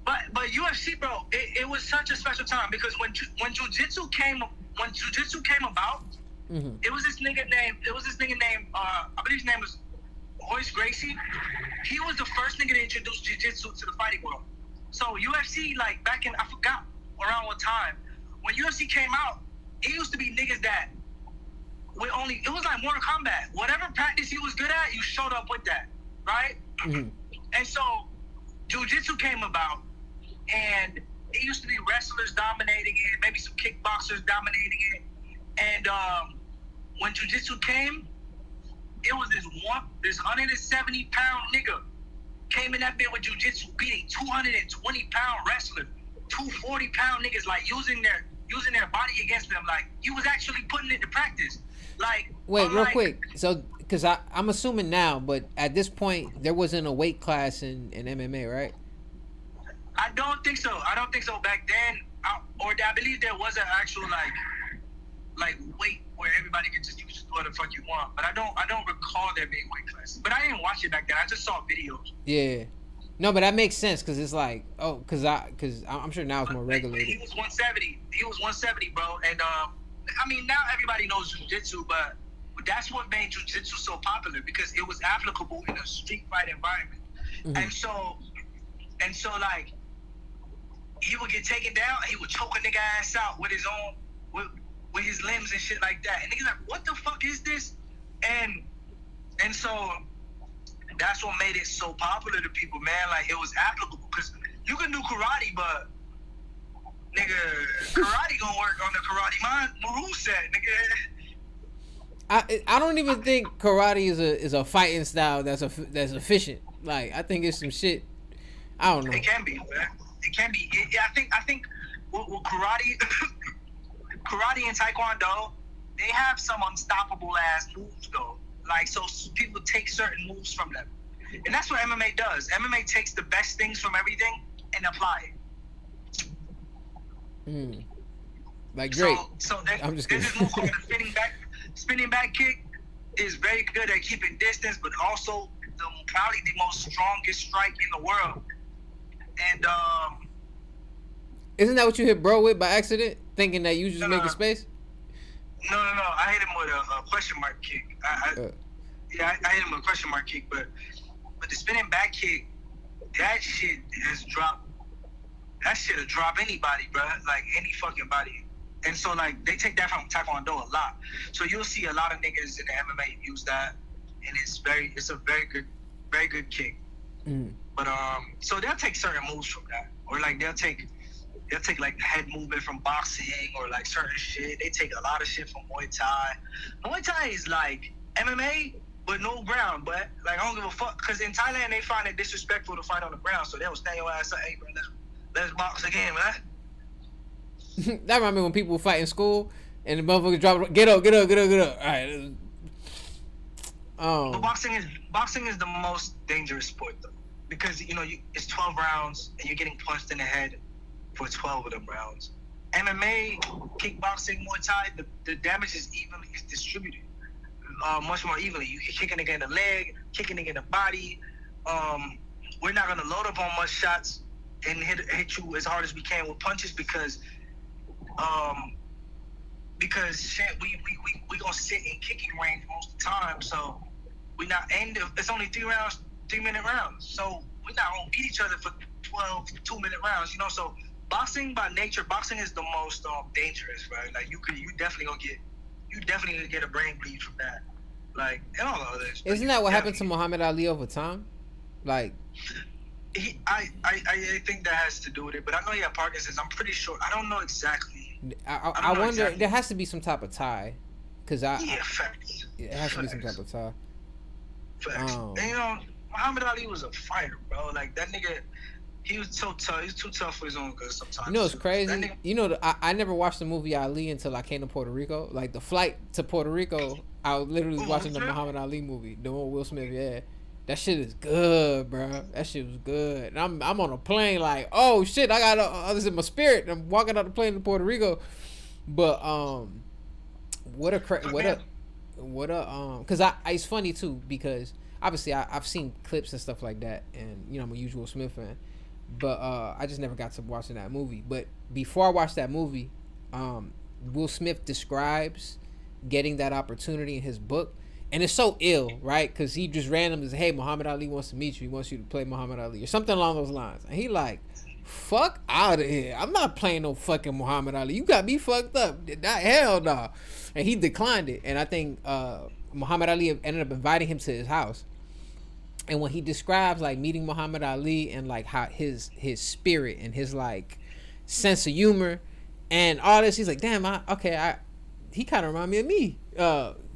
But UFC, bro, it was such a special time because when jiu-jitsu came about, it was this nigga named I believe his name was Royce Gracie. He was the first nigga to introduce jiu-jitsu to the fighting world. So UFC, like back in, I forgot around what time, when UFC came out, it used to be niggas that it was like Mortal Kombat. Whatever practice you was good at, you showed up with that, right? And so jiu-jitsu came about, and it used to be wrestlers dominating it, maybe some kickboxers dominating it. And when jiu-jitsu came, it was this 170-pound nigga came in that bit with jiu-jitsu beating 220-pound wrestlers, 240-pound niggas, like using their body against them. Like, he was actually putting it to practice. Like, wait, real quick. So, because I'm assuming now, but at this point, there wasn't a weight class in MMA, right? I don't think so. Back then, I believe there was an actual like weight where everybody could just use what the fuck you want. But I don't recall there being weight classes. But I didn't watch it back then. I just saw videos. Yeah. No, but that makes sense because it's like, because I'm sure now it's more regulated. He was 170. He was 170, bro. And I mean, now everybody knows jiu-jitsu, but that's what made jiu-jitsu so popular, because it was applicable in a street fight environment. And so like, he would get taken down, he would choke a nigga ass out with his own, with his limbs and shit like that. And niggas like, what the fuck is this? And so that's what made it so popular to people, man. Like, it was applicable, because you can do karate, but nigga, karate gonna work on the karate rule set, nigga. I don't even think karate is a fighting style that's efficient. Like, I think it's some shit. I don't know. It can be, man. It can be. I think with karate, karate and taekwondo, they have some unstoppable ass moves though. Like, so people take certain moves from them, and that's what MMA does. MMA takes the best things from everything and apply it. Like Drake. So I'm just kidding. There's this move called the spinning back kick. Is very good at keeping distance, but also probably the most strongest strike in the world. And isn't that what you hit bro with by accident, thinking that you just making space? No. I hit him with a question mark kick. I hit him with a question mark kick, but the spinning back kick, that shit has dropped. That shit'll drop anybody, bro. Like, any fucking body. And so, like, they take that from Taekwondo a lot. So you'll see a lot of niggas in the MMA use that, and it's a very good kick. But so they'll take certain moves from that, or like they'll take like head movement from boxing, or like certain shit. They take a lot of shit from Muay Thai. Muay Thai is like MMA, but no ground. But like, I don't give a fuck, because in Thailand they find it disrespectful to fight on the ground, so they'll stand your ass up. Hey, bro, let's box again, man. That reminds me when people fight in school and the motherfuckers drop, get up. All right. But boxing is the most dangerous sport, though. because it's 12 rounds and you're getting punched in the head for 12 of them rounds. MMA, kickboxing, Muay Thai, the damage is distributed much more evenly. You're kicking it in the leg, kicking it in the body. We're not gonna load up on much shots and hit you as hard as we can with punches because shit, we gonna sit in kicking range most of the time. So we not and it's only 3-minute rounds. So we're not gonna beat each other for 12 2-minute rounds. So boxing by nature, boxing is the most dangerous, right? Like you definitely gonna get a brain bleed from that. Like and all of this. Isn't that what happened to Muhammad Ali over time? Like I think that has to do with it, but I know he had Parkinson's. I'm pretty sure. I don't know exactly. I wonder. Exactly. There has to be some type of tie, facts. It has to be some type of tie. Facts. And Muhammad Ali was a fighter, bro. Like that nigga, he was so tough. He was too tough for his own good sometimes. It's crazy. I never watched the movie Ali until I came to Puerto Rico. Like the flight to Puerto Rico, I was literally watching the Muhammad Ali movie, the one with Will Smith. Yeah. That shit is good, bro. That shit was good. And I'm on a plane like, oh shit, I got others in my spirit. I'm walking out the plane to Puerto Rico, but because it's funny too because obviously I've seen clips and stuff like that, and I'm a usual Smith fan, but I just never got to watching that movie. But before I watched that movie, Will Smith describes getting that opportunity in his book. And it's so ill, right? Because he just randomly says, hey, Muhammad Ali wants to meet you. He wants you to play Muhammad Ali or something along those lines. And he like, fuck out of here. I'm not playing no fucking Muhammad Ali. You got me fucked up. Hell no. And he declined it. And I think Muhammad Ali ended up inviting him to his house. And when he describes like meeting Muhammad Ali and like how his spirit and his like sense of humor and all this, he's like, damn, he kind of remind me of me.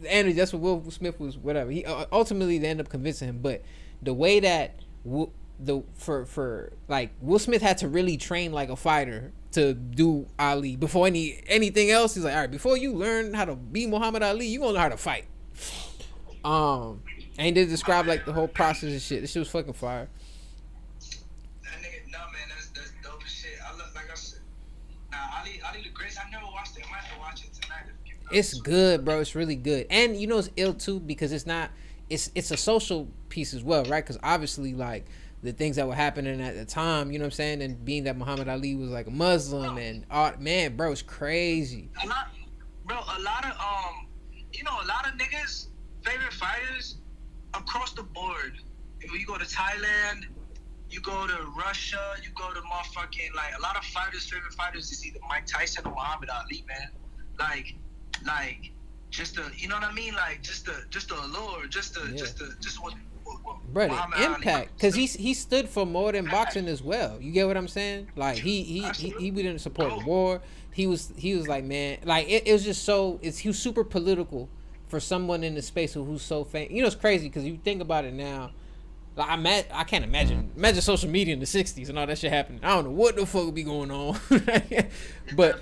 And that's what Will Smith was. Whatever. He ultimately they ended up convincing him, but the way that Will Smith had to really train like a fighter to do Ali before anything else. He's like, all right, before you learn how to be Muhammad Ali, you gonna learn how to fight. And he did describe like the whole process and shit. This shit was fucking fire. That nigga, no man, that's dope as shit. I look like I said, Ali the Great. I never watched it. I might have to watch it tonight. It's good, bro. It's really good, and it's ill too because it's a social piece as well, right? Because obviously, like the things that were happening at the time, you know what I'm saying, and being that Muhammad Ali was like a Muslim, and man, bro, it's crazy. A lot of niggas favorite fighters across the board. If you go to Thailand, you go to Russia, you go to motherfucking like a lot of fighters' favorite fighters is either Mike Tyson or Muhammad Ali, man. Like just you know what I mean? Like just the allure, just what bro, the impact, because he stood for more than boxing as well. You get what I'm saying? Like he didn't support the war. He was like, man, like it was just so he was super political for someone in the space who's so famous. It's crazy because you think about it now. Like I can't imagine social media in the '60s and all that shit happening. I don't know what the fuck would be going on, but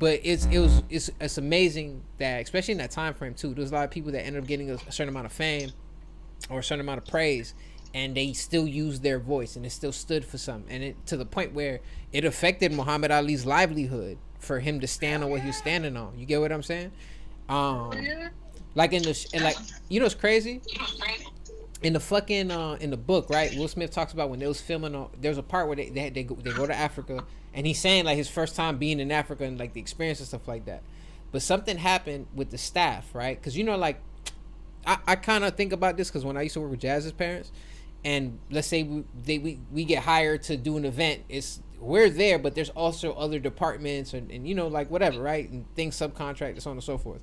it's amazing that, especially in that time frame too, there's a lot of people that end up getting a certain amount of fame or a certain amount of praise, and they still use their voice and it still stood for something, and it to the point where it affected Muhammad Ali's livelihood for him to stand on what he was standing on. You get what I'm saying? Like it's crazy. In the fucking in the book, right? Will Smith talks about when they was filming. There's a part where they go to Africa, and he's saying like his first time being in Africa and like the experience and stuff like that. But something happened with the staff, right? Because like I kind of think about this because when I used to work with Jazz's parents, and let's say we get hired to do an event, we're there, but there's also other departments and like whatever, right? And things subcontract and so on and so forth.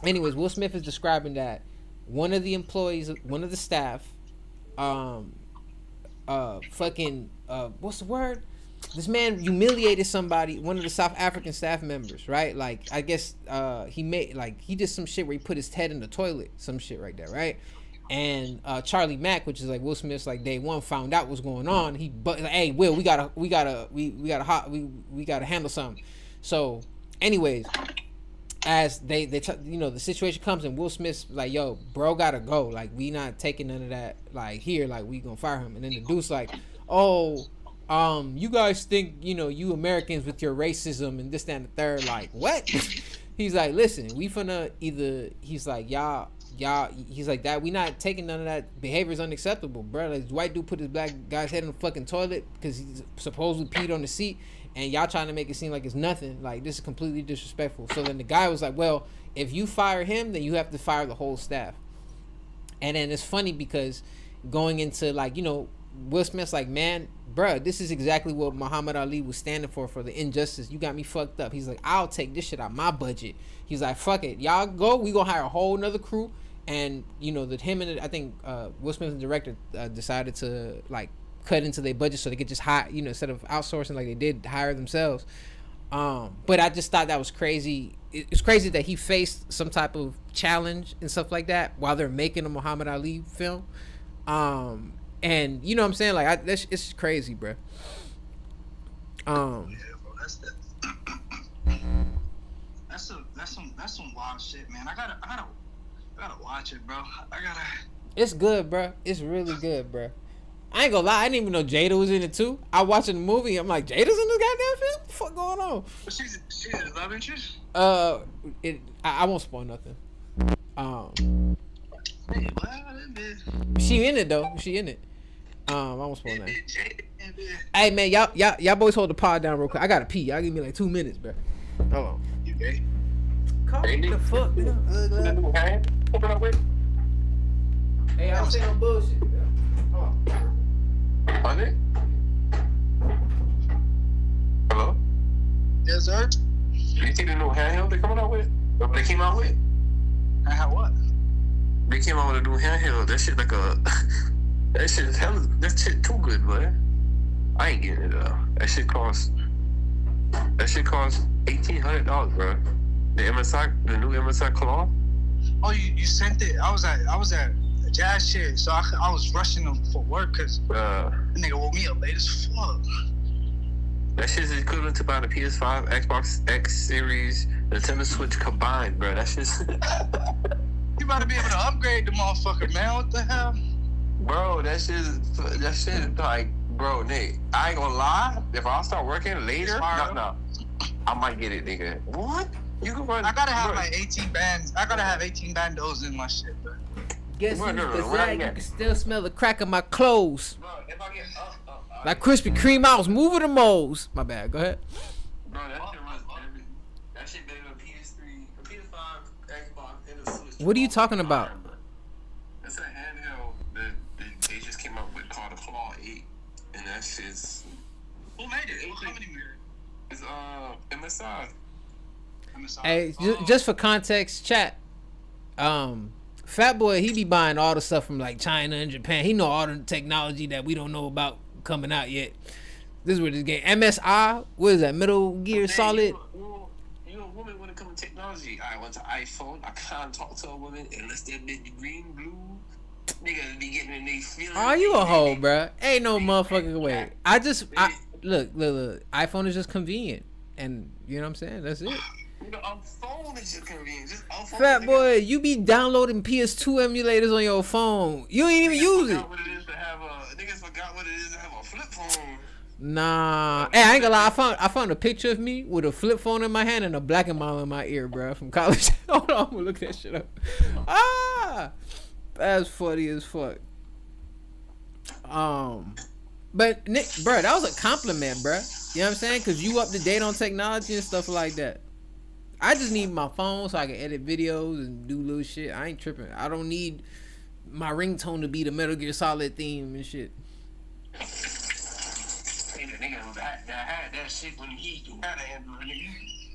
Anyways, Will Smith is describing that one of the employees, one of the staff, what's the word? This man humiliated somebody, one of the South African staff members, right? Like, I guess he did some shit where he put his head in the toilet, some shit like that, right? And Charlie Mack, which is like Will Smith's like day one, found out what's going on. Hey, Will, we gotta handle something. So, anyways, as the situation comes and Will Smith's like, yo, bro gotta go. Like, we not taking none of that. Like, here, like, we gonna fire him. And then the dude's like, oh, you guys think, you Americans with your racism and this, that, and the third. Like, what? He's like, listen, we finna either, he's like, y'all, he's like, that we not taking none of that. Behavior is unacceptable, bro. Like, this white dude put this black guy's head in the fucking toilet because he's supposedly peed on the seat, and y'all trying to make it seem like it's nothing. Like, this is completely disrespectful. So then the guy was like, well, if you fire him, then you have to fire the whole staff. And then it's funny because going into, like, Will Smith's like, man, bruh, this is exactly what Muhammad Ali was standing for the injustice. You got me fucked up. He's like, I'll take this shit out my budget. He's like, fuck it, y'all go. We gonna hire a whole nother crew. And I think Will Smith and the director decided to like cut into their budget so they could just hire, instead of outsourcing like they did, hire themselves. But I just thought that was crazy. It's crazy that he faced some type of challenge and stuff like that while they're making a Muhammad Ali film. And you know what I'm saying? Like, it's crazy, bro. Yeah, bro, that's some wild shit, man. I gotta watch it, bro. It's good, bro. It's really good, bro. I ain't gonna lie, I didn't even know Jada was in it too. I watching the movie, I'm like, Jada's in this goddamn film? What the fuck going on? She's a love interest? I won't spoil nothing. Hey, she in it though. She in it. I won't spoil nothing. Hey man, y'all boys hold the pod down real quick. I gotta pee. Y'all give me like 2 minutes, bro. Hold on. You okay? Call me the fuck, nigga. Hey, I don't say no bullshit. Hold on. Honey? Hello? Yes, sir. You see the new handheld they coming out with? What they came out with? I have what? They came out with a new handheld. That shit like a... that shit too good, boy. I ain't getting it though. That shit costs $1,800, bro. The new MSI Claw. Oh, you sent it. I was at a jazz shit, so I was rushing them for work because the nigga woke me up late as fuck. That shit is equivalent to buying a PS5, Xbox X Series, Nintendo Switch combined, bro. That shit's... You about to be able to upgrade the motherfucker, man. What the hell? Bro, that shit like, bro, Nick, I ain't gonna lie. If I start working later, no, I might get it, nigga. What? You can run. I gotta have like 18 bands. I gotta have 18 bandos in my shit, bro. Guess Bro, who's no, the you can still smell the crack of my clothes. Bro, if I get Like Krispy Kreme, I was moving the moles. My bad, go ahead. Bro, that shit runs every. That shit better than PS3, PS5, Xbox, and the Switch. What are you talking about? It's a handheld that they just came up with called the Claw 8, and that shit's. Who made it? What company made it? It's MSI. Hey, just for context, chat. Fat Boy, he be buying all the stuff from like China and Japan. He know all the technology that we don't know about coming out yet. This is where this game MSI. What is that? Metal Gear Solid. You a woman when it comes to technology. I went to iPhone. I can't talk to a woman unless that bitch green, blue. Niggas be getting in their feelings. Oh, you a hoe, bruh. Ain't no motherfucking way. Look. iPhone is just convenient, and you know what I'm saying. That's it. A phone is just convenient. Fat Boy, you be downloading PS2 emulators on your phone. You ain't even use it. Niggas forgot what it is to have a flip phone. Nah. Hey, I ain't gonna lie. I found a picture of me with a flip phone in my hand and a Black and Mild in my ear, bro, from college. Hold on, I'm gonna look that shit up. That's funny as fuck. But Nick, bro, that was a compliment, bro. You know what I'm saying? Cause you up to date on technology and stuff like that. I just need my phone so I can edit videos and do little shit. I ain't tripping. I don't need my ringtone to be the Metal Gear Solid theme and shit.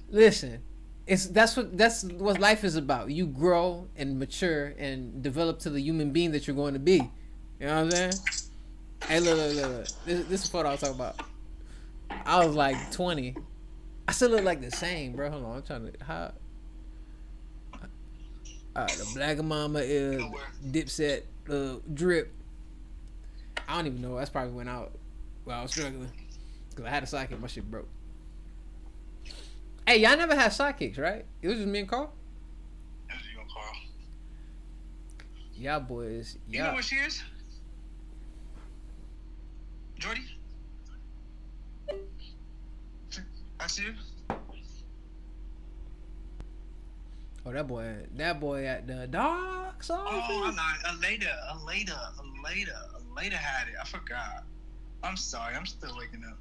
Listen, that's what life is about. You grow and mature and develop to the human being that you're going to be. You know what I'm saying? Hey, look. This is what I was talking about. I was like 20. I still look like the same, bro. Hold on, I'm trying to how. The Black Mama is Dipset drip. I don't even know. That's probably when I was struggling because I had a socket. My shit broke. Hey, y'all never had sidekicks, right? It was just me and Carl. It was you and Carl. Y'all boys. You know what she is? Jordy? I see you. Oh, that boy at the doc's office. Oh, I'm not. Later had it. I forgot. I'm sorry. I'm still waking up.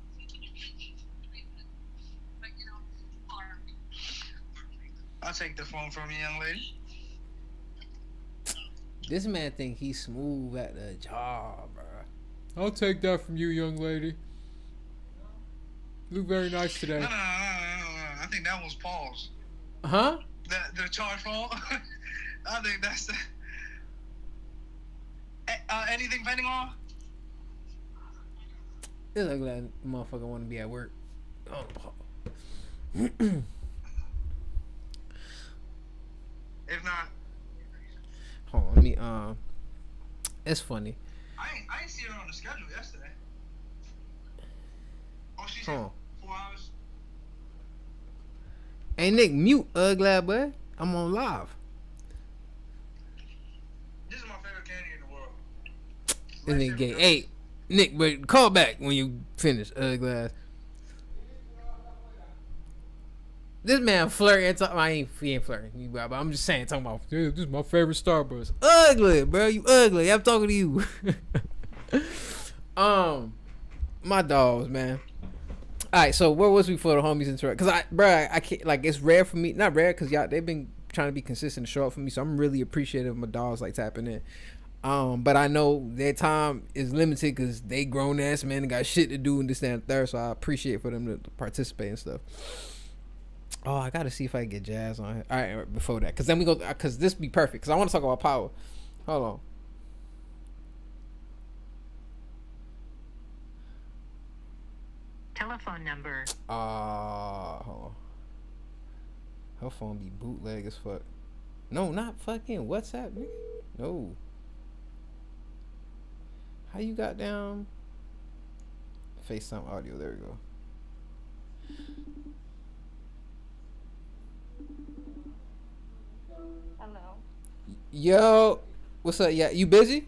I'll take the phone from you, young lady. This man think he's smooth at the job, bro. I'll take that from you, young lady. You look very nice today. No. I think that was Paul's. Huh? The charge phone. I think that's the. Anything pending on? It look like motherfucker want to be at work. Oh. If not, Hold on, let me it's funny. I ain't see her on the schedule yesterday. Oh, she's Huh. here 4 hours. Hey Nick, mute ugly boy. I'm on live. This is my favorite candy in the world. This nigga gay. Hey, Nick, but call back when you finish ugly ass. This man flirting. He ain't flirting. But I'm just saying, talking about, this is my favorite Starburst. Ugly, bro. You ugly. I'm talking to you. My dogs, man. All right, so where was we for the homies interact? Cause I can't, like, it's rare for me, not rare, cause y'all they've been trying to be consistent to show up for me, so I'm really appreciative of my dogs like tapping in. But I know their time is limited because they grown ass men and got shit to do and this, that, and third. So I appreciate for them to participate and stuff. Oh, I gotta see if I can get Jazz on here. All right, before that, cause then we go, cause this be perfect. Cause I want to talk about power. Hold on. Telephone number. Hold on. Her phone be bootleg as fuck. No, not fucking WhatsApp, nigga. No. How you got down? FaceTime audio. There we go. Hello. Yo, what's up? Yeah, you busy?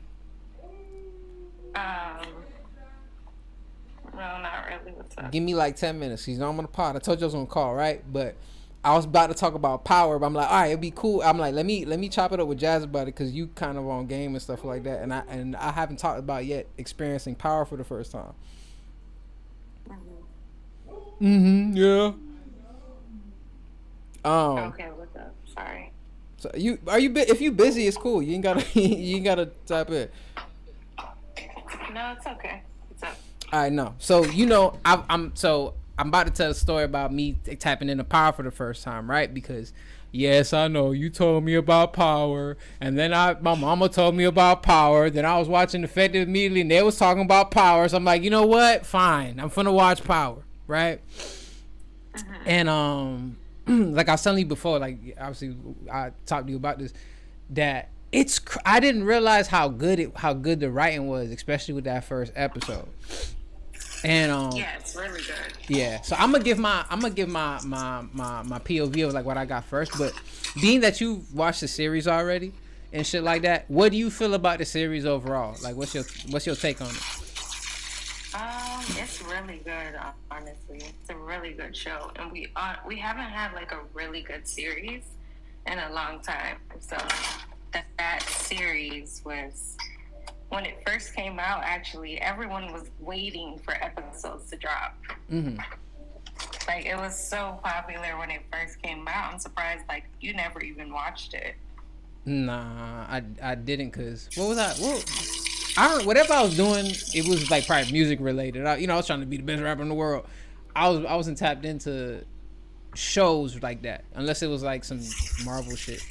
No, not really. What's up? Give me like 10 minutes. You know I'm on the pod. I told you I was on call, right? But I was about to talk about power, but I'm like, all right, it'd be cool. I'm like, let me chop it up with Jazz about it because you kind of on game and stuff like that, and I haven't talked about yet experiencing power for the first time. Yeah. Okay, what's up? Sorry. So if you busy, it's cool. You ain't gotta type it. No, it's okay. What's up? All right, no. So I'm about to tell a story about me tapping into power for the first time, right? Because yes, I know you told me about power, and then my mama told me about power. Then I was watching Effective immediately, and they was talking about power. So I'm like, you know what? Fine, I'm finna watch Power, right? And like I was telling you before, like obviously I talked to you about this, that I didn't realize how good the writing was, especially with that first episode. And Yeah, it's really good. yeah, so I'm gonna give my POV of like what I got first. But being that you've watched the series already and shit like that, what do you feel about the series overall? Like, what's your take on it? It's really good. Honestly, it's a really good show, and we haven't had like a really good series in a long time. So that series was, when it first came out, actually, everyone was waiting for episodes to drop. Mm-hmm. Like, it was so popular when it first came out. I'm surprised, like, you never even watched it. Nah, I didn't, cause what was I? Whatever I was doing, it was like probably music related. I was trying to be the best rapper in the world. I wasn't tapped into shows like that, unless it was like some Marvel shit.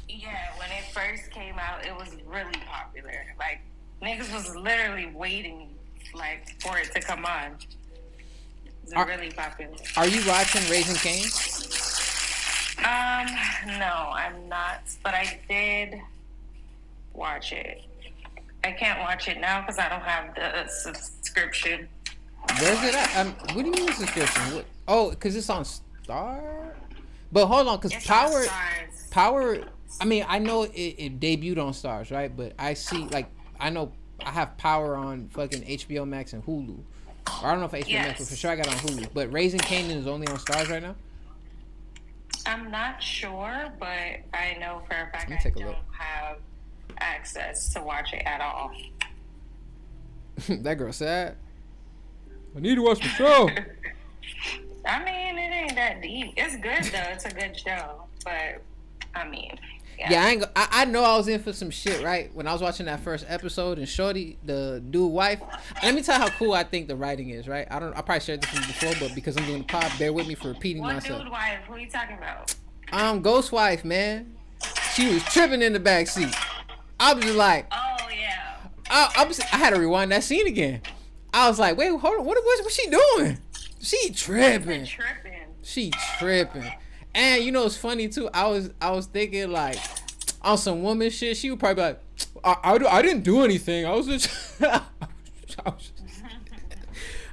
Yeah, when it first came out, it was really popular. Like, niggas was literally waiting, like, for it to come on. It was really popular. Are you watching Raising Cain? No, I'm not. But I did watch it. I can't watch it now because I don't have the subscription. Where's it at? What do you mean subscription? Oh, because it's on start. But hold on, cause It's Power, on Stars. Power. I mean, I know it debuted on Stars, right? But I see, like, I know I have Power on fucking HBO Max and Hulu. Or I don't know if HBO Max, but for sure I got it on Hulu. But Raising Kanan is only on Stars right now. I'm not sure, but I know for a fact Let me I take a don't look. have access to watch it at all. That girl sad. I need to watch the show. I mean, it ain't that deep. It's good though. It's a good show, but I mean, Yeah, I know I was in for some shit, right? When I was watching that first episode and Shorty, the dude wife. Let me tell you how cool I think the writing is, right? I probably shared this with you before, but because I'm doing the pod, bear with me for repeating What myself. dude wife? Who are you talking about? Ghost wife, man. She was tripping in the back seat. I was just like, Oh yeah. I had to rewind that scene again. I was like, wait, hold on, what's she doing? She tripping. She tripping. And you know it's funny too. I was thinking like on some woman shit. She would probably be like, I didn't do anything. I was just.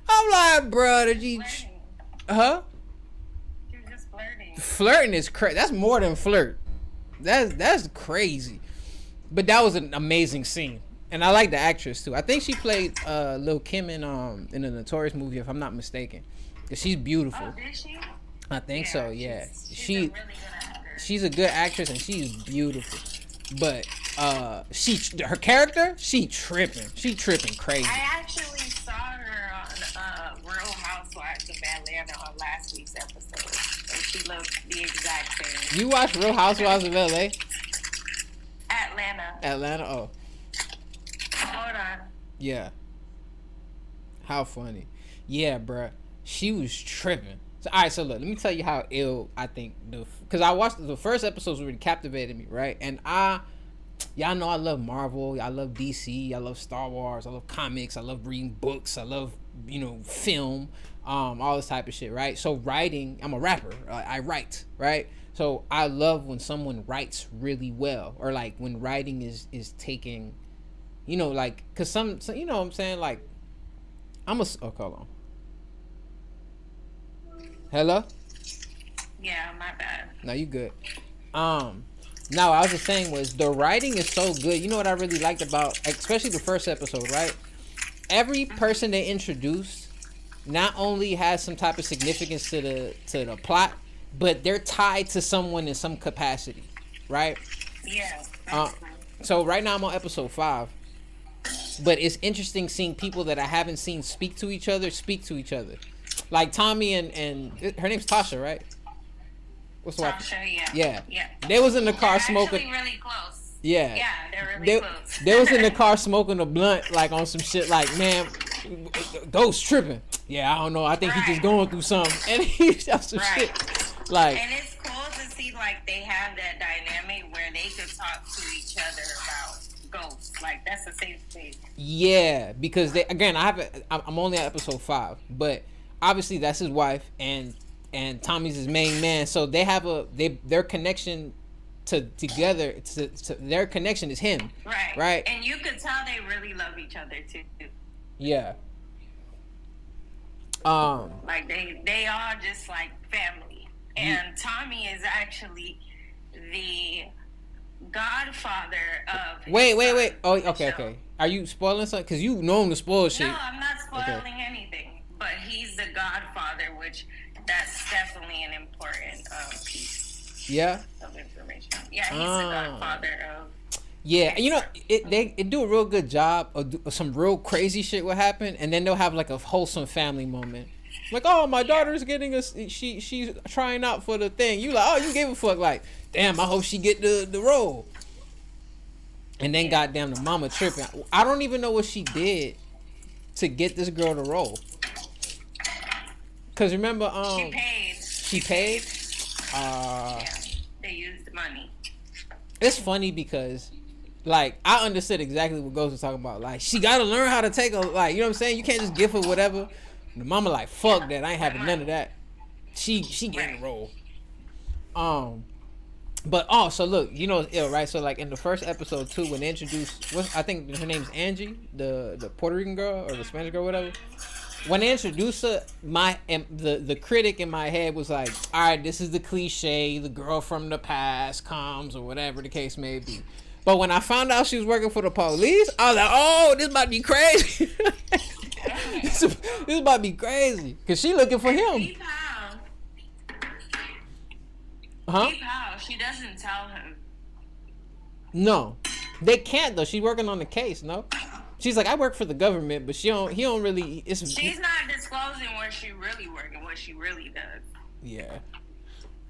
I'm like, bro, did you? Huh? She was just flirting. Flirting is crazy. That's more than flirt. That's crazy. But that was an amazing scene, and I like the actress too. I think she played Lil Kim in the Notorious movie, if I'm not mistaken. Cause she's beautiful. Oh, did she? I think so. Yeah, She's a really good actor. she's a good actress and she's beautiful. But her character, she tripping crazy. I actually saw her on Real Housewives of Atlanta on last week's episode, and she looked the exact same. You watch Real Housewives of LA? Atlanta. Oh. Hold on. Yeah. How funny. Yeah, bruh. She was tripping. So, all right, so look, let me tell you how ill I think because I watched the first episodes really captivated me, right? And y'all know I love Marvel, I love DC, I love Star Wars, I love comics, I love reading books, I love, film, all this type of shit, right? So writing, I'm a rapper, I write, right? So I love when someone writes really well, or like when writing is taking, like, cause some you know what I'm saying, like, hold on. Hello? Yeah, my bad. No, you good. Now I was just saying was the writing is so good. You know what I really liked about, especially the first episode, right? Every person they introduced not only has some type of significance to the plot, but they're tied to someone in some capacity, right? Yeah. So right now I'm on episode 5, but it's interesting seeing people that I haven't seen speak to each other. Like Tommy and her name's Tasha, right? What's the wife? Yeah. They was in the car They're smoking. actually really close. Yeah. Yeah, they're really close. They was in the car smoking a blunt, like on some shit. Like, man, Ghost tripping. Yeah, I don't know. I think he's just going through something, and he's just some shit. Like, and it's cool to see like they have that dynamic where they could talk to each other about ghosts. Like that's a safe space. Yeah, because I'm only at episode 5, but obviously that's his wife and Tommy's his main man, so they have their connection together to their connection is him, right, and you could tell they really love each other too. Yeah. Like they are just like family, and Tommy is actually the godfather of wait oh okay are you spoiling something because you know him to spoil shit? No, I'm not spoiling anything, but he's the godfather, which that's definitely an important piece of information. Yeah, he's the godfather of. Yeah, they do a real good job of some real crazy shit will happen, and then they'll have like a wholesome family moment. Like, oh, my daughter's getting she's trying out for the thing. You like, oh, you gave a fuck. Like, damn, I hope she get the role. And then goddamn the mama tripping. I don't even know what she did to get this girl the role. Cause remember, she paid. Yeah, they used the money. It's funny because, like, I understood exactly what Ghost was talking about. Like, she gotta learn how to take a, like, you know what I'm saying? You can't just give her whatever. And the mama like, fuck that. I ain't having none of that. She getting the role. But so look, it's ill, right? So like in the first episode too, when they introduced, I think her name's Angie, the Puerto Rican girl or the Spanish girl, whatever. when they introduced her, the critic in my head was like, all right, this is the cliche, the girl from the past comes, or whatever the case may be. But when I found out she was working for the police, I was like, oh, this might be crazy. this might be crazy, cause she looking for him. Deep how? Huh? Deep how? She doesn't tell him. No, they can't though. She's working on the case. No, she's like, I work for the government, but she don't. He don't really. She's not disclosing where she really working, what she really does. Yeah,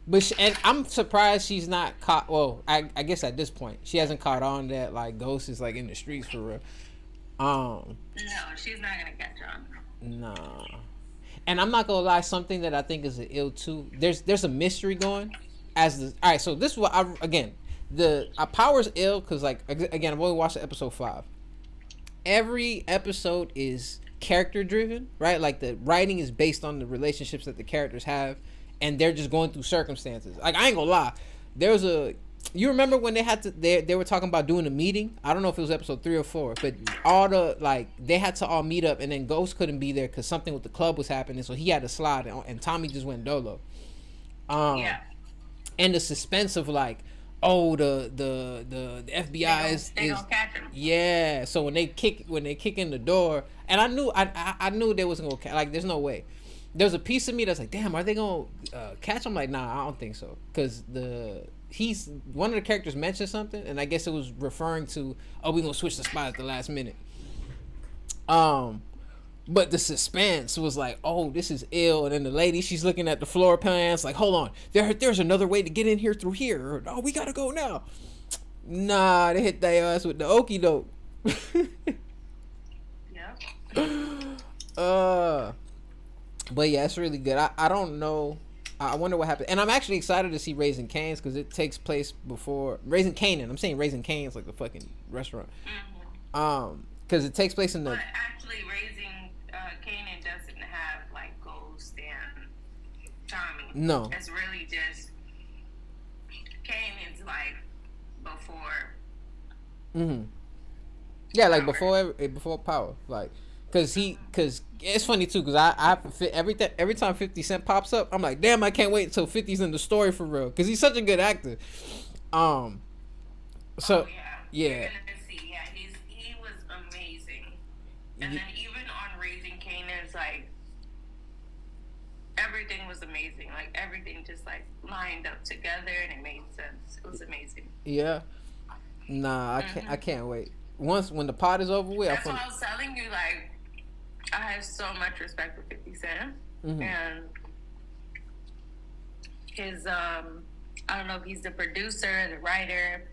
but and I'm surprised she's not caught. Well, I guess at this point she hasn't caught on that like Ghost is like in the streets for real. No, she's not gonna catch on. Nah, and I'm not gonna lie. Something that I think is an ill too. There's a mystery going. All right, so this is what the Power's ill because like again I've only watched episode 5. Every episode is character driven, right? Like the writing is based on the relationships that the characters have, and they're just going through circumstances. Like I ain't gonna lie, you remember when they were talking about doing a meeting? I don't know if it was episode 3 or 4, but they had to all meet up, and then Ghost couldn't be there because something with the club was happening, so he had to slide, and Tommy just went dolo. Yeah. And the suspense of like, oh, the FBI is gonna catch him. Yeah. So when they kick in the door, and I knew they wasn't gonna like. There's no way. There's a piece of me that's like, damn, are they gonna catch him? Like, nah, I don't think so. Cause one of the characters mentioned something, and I guess it was referring to, oh, we gonna switch the spot at the last minute. But the suspense was like, oh, this is ill. And then the lady, she's looking at the floor plans, like, hold on, there's another way to get in here through here. Oh, we gotta go now. Nah, they hit their ass with the okie doke. Yeah. But yeah, it's really good. I don't know. I wonder what happened. And I'm actually excited to see Raising Cane's because it takes place before Raising Canaan. I'm saying Raising Cane's like the fucking restaurant. Mm-hmm. Because it takes place in the. But actually, Raising Canaan doesn't have like Ghost and Tommy. No. It's really just Canaan's life before. Mhm. Yeah, like before Power, like, cause it's funny too, cause I every time 50 Cent pops up, I'm like, damn, I can't wait until 50's in the story for real, cause he's such a good actor. So yeah. Yeah. He was amazing, and then even on Raising Canaan's, like everything was amazing, like everything just like lined up together and it made sense. It was amazing. Yeah. Nah, I can't wait. When the pot is over with, that's why I was telling you, like, I have so much respect for 50 Cent. Mm-hmm. And his I don't know if he's the producer, the writer,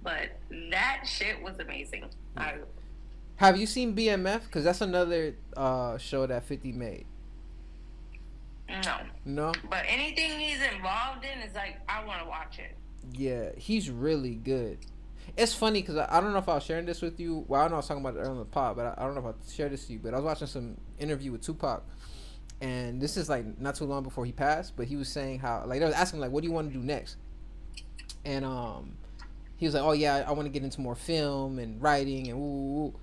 but that shit was amazing. Have you seen BMF? Because that's another show that 50 made. No. But anything he's involved in is like, I want to watch it. Yeah, he's really good. It's funny because I don't know if I was sharing this with you. Well, I don't know I was talking about it earlier in the pod, but I don't know if I shared this to you. But I was watching some interview with Tupac, and this is like not too long before he passed. But he was saying how, like, they was asking like, what do you want to do next? And he was like, oh yeah, I want to get into more film and writing and woo.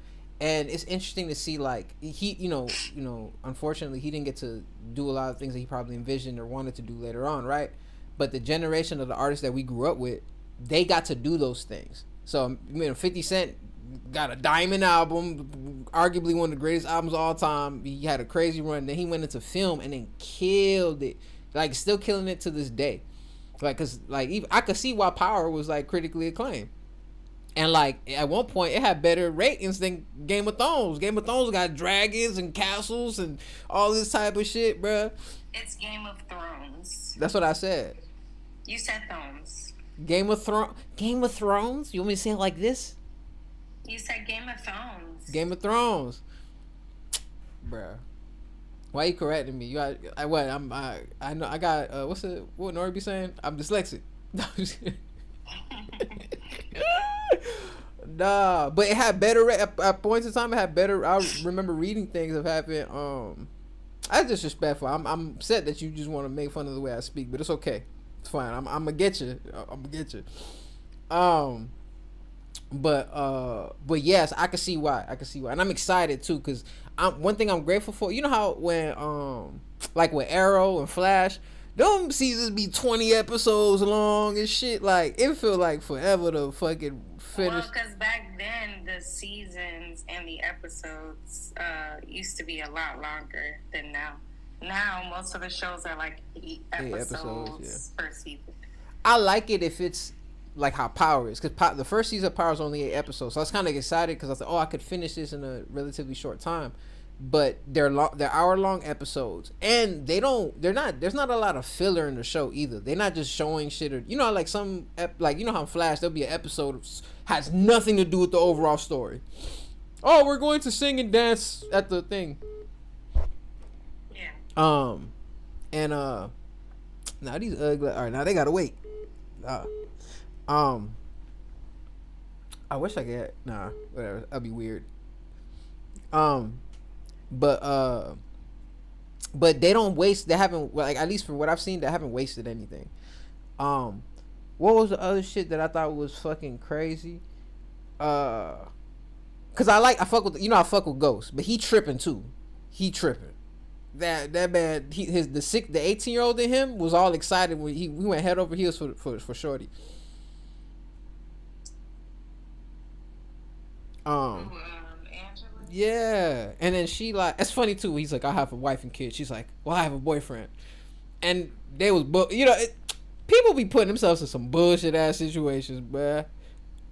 And it's interesting to see, like, he, you know, unfortunately he didn't get to do a lot of things that he probably envisioned or wanted to do later on, right? But the generation of the artists that we grew up with, they got to do those things. So, 50 Cent got a diamond album, arguably one of the greatest albums of all time. He had a crazy run. Then he went into film and then killed it. Like, still killing it to this day. Like, cause like even, I could see why Power was like critically acclaimed. And like at one point, it had better ratings than Game of Thrones. Game of Thrones got dragons and castles and all this type of shit, bruh. It's Game of Thrones. That's what I said. You said Thrones. Game of Thrones? You want me to say it like this? You said Game of Thrones. Game of Thrones. Bruh. Why you correcting me? I know I got what Nori be saying? I'm dyslexic. Nah, but it had better at points in time. It had better. I remember reading things of having that's disrespectful. I'm upset that you just want to make fun of the way I speak, but it's okay. It's fine. I'm gonna get you. I'm gonna get you. But yes, I can see why. And I'm excited too, cause one thing I'm grateful for. You know how when like with Arrow and Flash, them seasons be 20 episodes long and shit. Like it feel like forever to fucking finish. Well, because back then the seasons and the episodes used to be a lot longer than now. Now most of the shows are like 8 episodes per season. I like it if it's like how Power is, because the first season of Power is only 8 episodes, so I was kind of excited because I thought, oh, I could finish this in a relatively short time. But they're hour-long episodes, and they're not. There's not a lot of filler in the show either. They're not just showing shit, or like some like how in Flash there'll be an episode has nothing to do with the overall story. Oh, we're going to sing and dance at the thing. Yeah. And now these ugly. All right, now they gotta wait. I wish I could. Nah, whatever. That'd be weird. But they don't waste. They haven't, like, at least from what I've seen, they haven't wasted anything. What was the other shit that I thought was fucking crazy? Cause I fuck with I fuck with Ghost, but he tripping too. He tripping. That man, the 18-year-old in him was all excited when we went head over heels for Shorty. Angela? Yeah, and then she like, it's funny too. He's like, I have a wife and kids. She's like, well, I have a boyfriend, and they was people be putting themselves in some bullshit ass situations, bruh.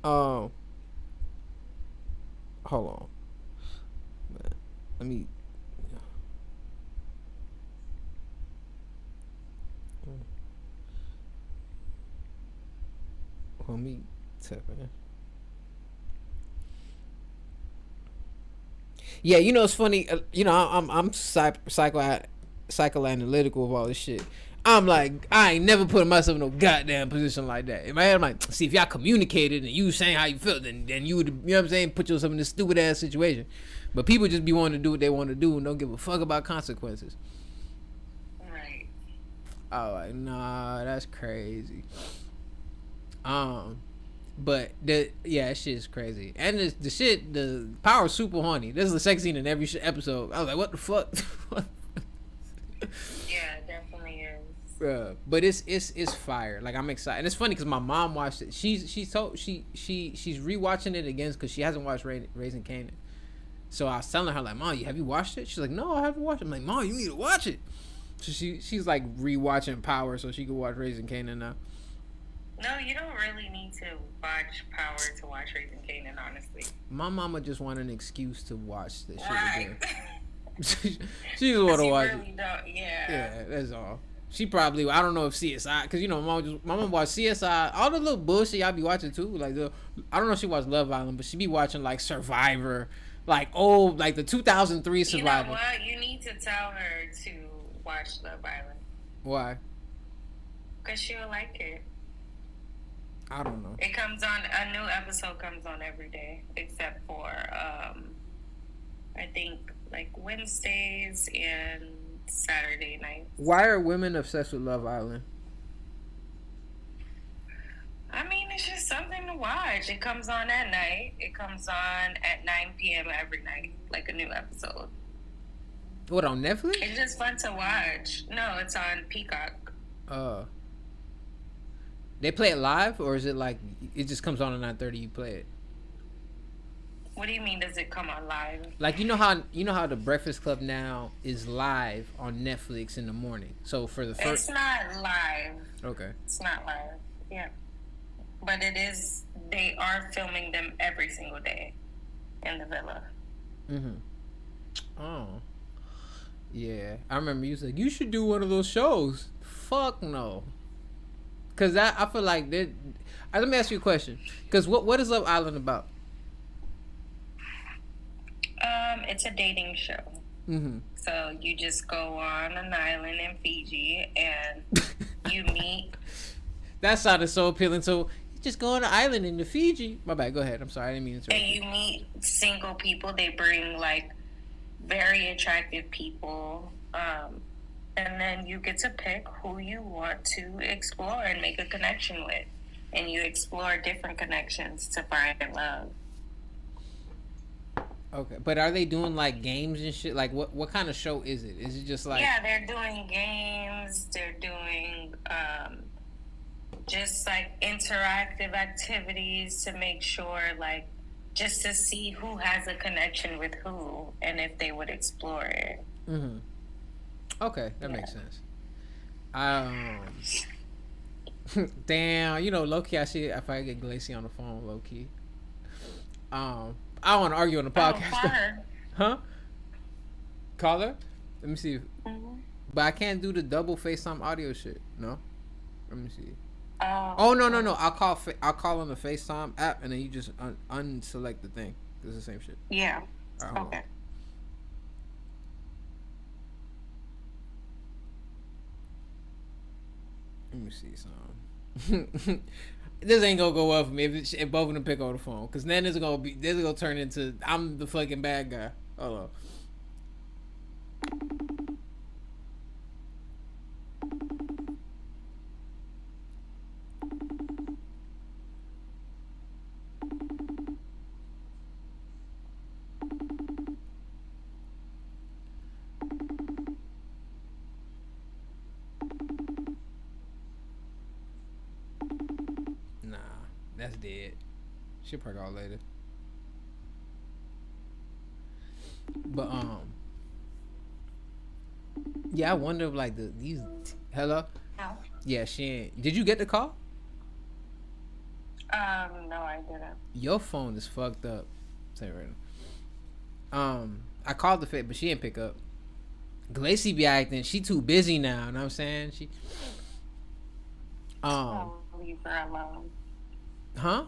Hold on, let me. Let me tap in. Yeah, it's funny. I'm psychoanalytical of all this shit. I'm like, I ain't never put myself in no goddamn position like that. In my head, I'm like, see, if y'all communicated and you saying how you feel, then you would, what I'm saying, put yourself in this stupid ass situation. But people just be wanting to do what they want to do and don't give a fuck about consequences. Right. Oh, like, nah, that's crazy. But that shit is crazy, and the Power is super horny. This is the sex scene in every episode. I was like, what the fuck? Yeah, it definitely is. But it's fire. Like, I'm excited, and it's funny because my mom watched it. She's rewatching it again because she hasn't watched Raising Kanan. So I was telling her, like, Mom, have you watched it? She's like, no, I haven't watched it. I'm like, Mom, you need to watch it. So she's like rewatching Power so she could watch Raising Kanan now. No, you don't really need to watch Power to watch Raising Kanan, honestly. My mama just wanted an excuse to watch this shit right. again. She just want to watch really it. Yeah. Yeah, that's all. She probably, I don't know if CSI, because my mom watched CSI, all the little bullshit y'all be watching too. Like, I don't know if she watched Love Island, but she be watching like Survivor, like old, like the 2003 Survivor. You know what? You need to tell her to watch Love Island. Why? Because she'll like it. I don't know. It comes on, a new episode comes on every day, except for, I think, like Wednesdays and Saturday nights. Why are women obsessed with Love Island? I mean, it's just something to watch. It comes on at night. It comes on at 9 p.m. every night, like a new episode. What, on Netflix? It's just fun to watch. No, it's on Peacock. They play it live, or is it like it just comes on at 9:30? You play it. What do you mean? Does it come on live? Like, you know how the Breakfast Club now is live on Netflix in the morning. So for the first, it's not live. Okay. It's not live. Yeah, but it is. They are filming them every single day in the villa. Oh. Yeah, I remember you was like, you should do one of those shows. Fuck no. Cause I feel like let me ask you a question. Cause what is Love Island about? It's a dating show. So you just go on an island in Fiji and you meet. That sounded so appealing. So you just go on an island in the Fiji. My bad. Go ahead. I'm sorry. I didn't mean to. And you meet single people. They bring like very attractive people. And then you get to pick who you want to explore and make a connection with. and you explore different connections to find love. Okay, but are they doing like games and shit? Like, what kind of show is it? Is it just like? Yeah, they're doing games. They're doing just like interactive activities to make sure, like, just to see who has a connection with who and if they would explore it. Mm-hmm. Okay, that makes sense. Damn, low key, I see if I get Glacy on the phone, low key. I don't want to argue on the podcast. Call her. Huh? Call her? Let me see. Mm-hmm. But I can't do the double FaceTime audio shit. No? Let me see. Oh no. I'll call on the FaceTime app and then you just unselect the thing. It's the same shit. Yeah. Right, okay. On. Let me see something. This ain't gonna go well for me if both of them pick up the phone, cause then this is gonna turn into I'm the fucking bad guy. Hold on. That's dead. She'll probably call later. But yeah, I wonder if like these. Hello. No. Yeah, she ain't. Did you get the call? No, I didn't. Your phone is fucked up. Say right now. I called the fit, but she didn't pick up. Glacy be acting. She too busy now. You know what I'm saying? She. Leave her alone. Huh?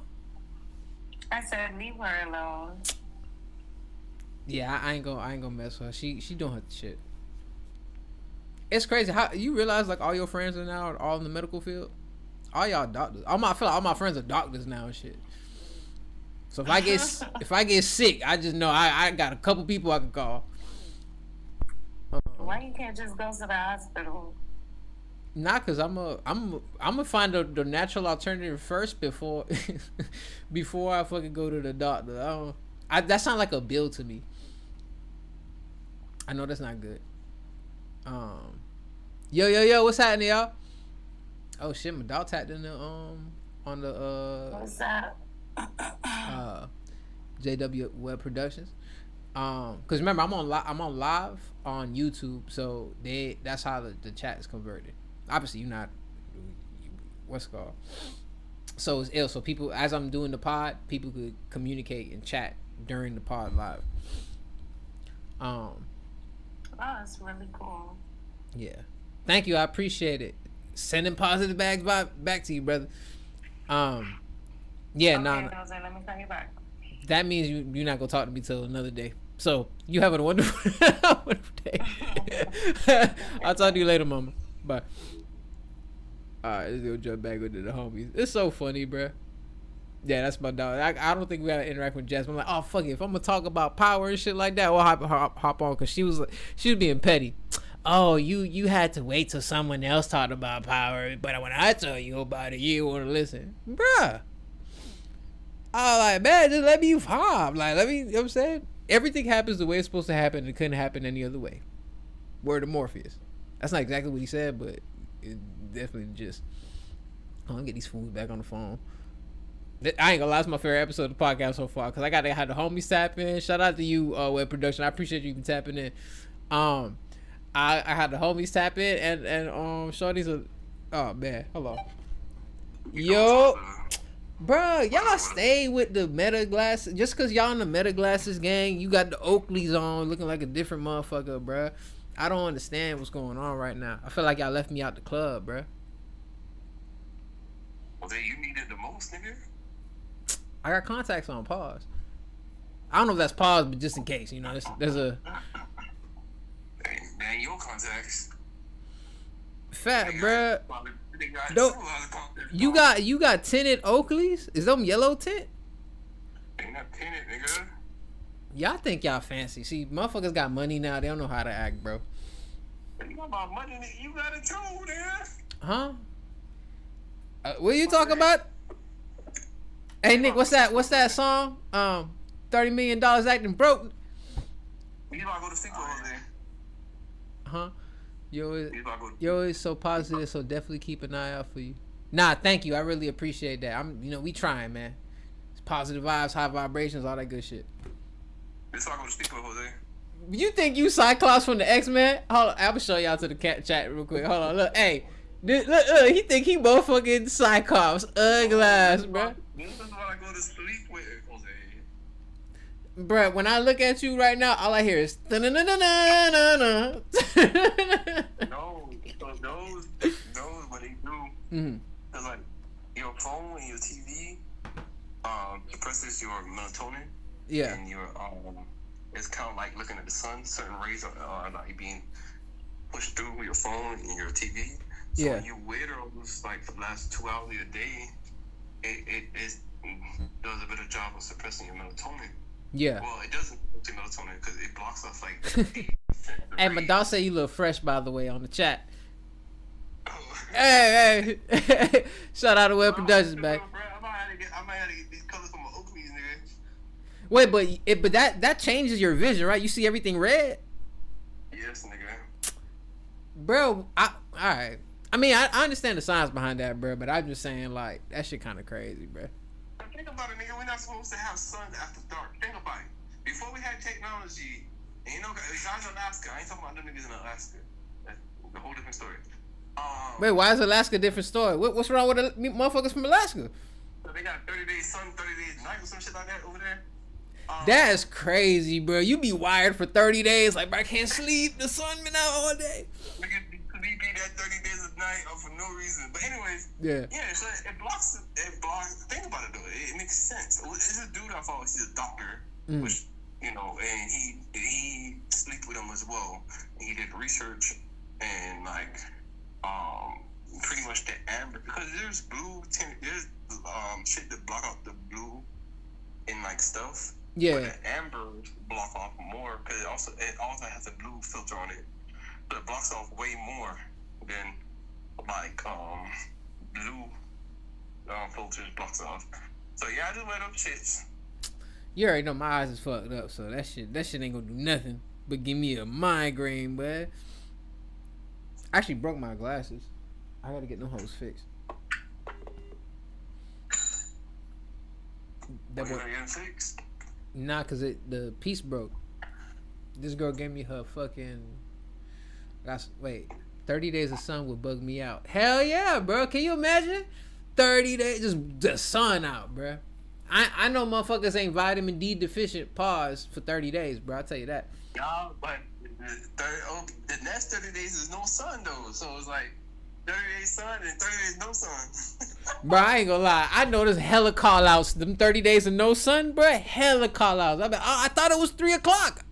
I said leave her alone. Yeah, I ain't gonna mess with her. She doing her shit. It's crazy how you realize like all your friends are now all in the medical field. All y'all doctors. I feel like all my friends are doctors now and shit. So if I get sick, I just know I got a couple people I can call. Why you can't just go to the hospital? Nah, cause I'm a find the natural alternative first before I fucking go to the doctor. That sounds like a bill to me. I know that's not good. Yo, what's happening, y'all? Oh shit, my dog tapped in the on the What's that? JW Web Productions. Cause remember I'm on live on YouTube, so that's how the chat is converted. Obviously, you're not. What's it called? So it's ill. So people, as I'm doing the pod, people could communicate and chat during the pod live. Oh, that's really cool. Yeah. Thank you. I appreciate it. Sending positive bags back to you, brother. Yeah. Okay, nah. let me call you back. That means you're not gonna talk to me till another day. So you have a wonderful, wonderful day. I'll talk to you later, mama. Bye. Alright, let's go jump back into the homies. It's so funny, bruh. Yeah, that's my dog. I don't think we gotta interact with Jasmine. I'm like, oh fuck it. If I'm gonna talk about power and shit like that, we'll hop on, because she was being petty. Oh, you had to wait till someone else talked about power, but when I tell you about it, you want to listen, bruh. I was like, man, just let me vibe. Like, let me. You know what I'm saying? Everything happens the way it's supposed to happen. It couldn't happen any other way. Word of Morpheus. That's not exactly what he said, but it definitely just. I'm gonna get these fools back on the phone. I ain't gonna lie, it's my favorite episode of the podcast so far, because I gotta have the homies tap in. Shout out to you, Web Production. I appreciate you even tapping in. I had the homies tap in, and Shorty's a. Oh man, hold on. Yo, bro, y'all stay with the Meta glasses. Just cause y'all in the Meta glasses gang, you got the Oakleys on, looking like a different motherfucker, bro. I don't understand what's going on right now. I feel like y'all left me out the club, bro. Well, then you needed the most, nigga. I got contacts on pause. I don't know if that's pause, but just in case, there's a Dang, your contacts. fat, bruh. You got tinted Oakleys? Is them yellow tint? Ain't not tinted, nigga. Y'all think y'all fancy. See, motherfuckers got money now. They don't know how to act, bro. You got about money, nigga. You got it too, nigga. Huh? What are you talking about? Hey Nick, what's that? What's that song? $30 million acting broke. You about to go to sleep with Jose? Huh? You're You about to go? always so positive, so definitely keep an eye out for you. Nah, thank you. I really appreciate that. We trying, man. It's positive vibes, high vibrations, all that good shit. This about to go to sleep with Jose? You think you Cyclops from the X-Men? Hold on, I'm gonna show y'all to the chat real quick. Hold on, look, hey, look, he think he motherfucking Cyclops, ugly ass, bro. This is what I go to sleep with Jose. Bruh, when I look at you right now, all I hear is No, those what they do. Mm-hmm. Cause like your phone and your TV, suppresses your melatonin. Yeah. And your it's kind of like looking at the sun. Certain rays are like being pushed through your phone and your TV. So Yeah. when you wear those like for the last 2 hours of the day, it does a better job of suppressing your melatonin. Yeah. Well, it doesn't suppress melatonin because it blocks off like 80% Hey, my dog say you look fresh, by the way, on the chat. Hey. Shout out to Web Productions, back. I might have to get these colors from my Oakleys, nigga. Wait, but that changes your vision, right? You see everything red, Yes, nigga. bro. Alright. I mean, I understand the science behind that, bro. But I'm just saying, like, that shit kind of crazy, bro. Think about it, nigga. We're not supposed to have sun after dark. Think about it. Before we had technology, and besides Alaska, I ain't talking about them niggas in Alaska. That's a whole different story. Wait, why is Alaska a different story? What's wrong with the motherfuckers from Alaska? So they got 30 days sun, 30 days night, or some shit like that over there. That's crazy, bro. You be wired for 30 days, like, bro, I can't sleep. The sun been out all day. Nigga be sleeping that 30 days of night for no reason. But anyways, Yeah. so it blocks. Think about it though. It makes sense. It's a dude I follow. He's a doctor, which and he sleep with him as well. And he did research and like pretty much the amber because there's blue there's shit that block out the blue in like stuff. Yeah. But the amber block off more because it also has a blue filter on it. But it blocks off way more than like blue filters blocks off. So yeah, I just wear those shits. You already know my eyes is fucked up, so that shit ain't gonna do nothing but give me a migraine, bud. I actually broke my glasses. I gotta get them hoes fixed. That boy getting fixed? Nah, cause the piece broke. This girl gave me her fucking. 30 days of sun would bug me out. Hell yeah, bro. Can you imagine? 30 days, just the sun out, bro. I know motherfuckers ain't vitamin D deficient. Pause for 30 days, bro. I'll tell you that. Yeah, but the next 30 days is no sun though. So it's like 30 days sun and 30 days no sun. Bro, I ain't gonna lie. I know there's hella call outs. Them 30 days of no sun, bro. Hella call outs. I thought it was 3 o'clock.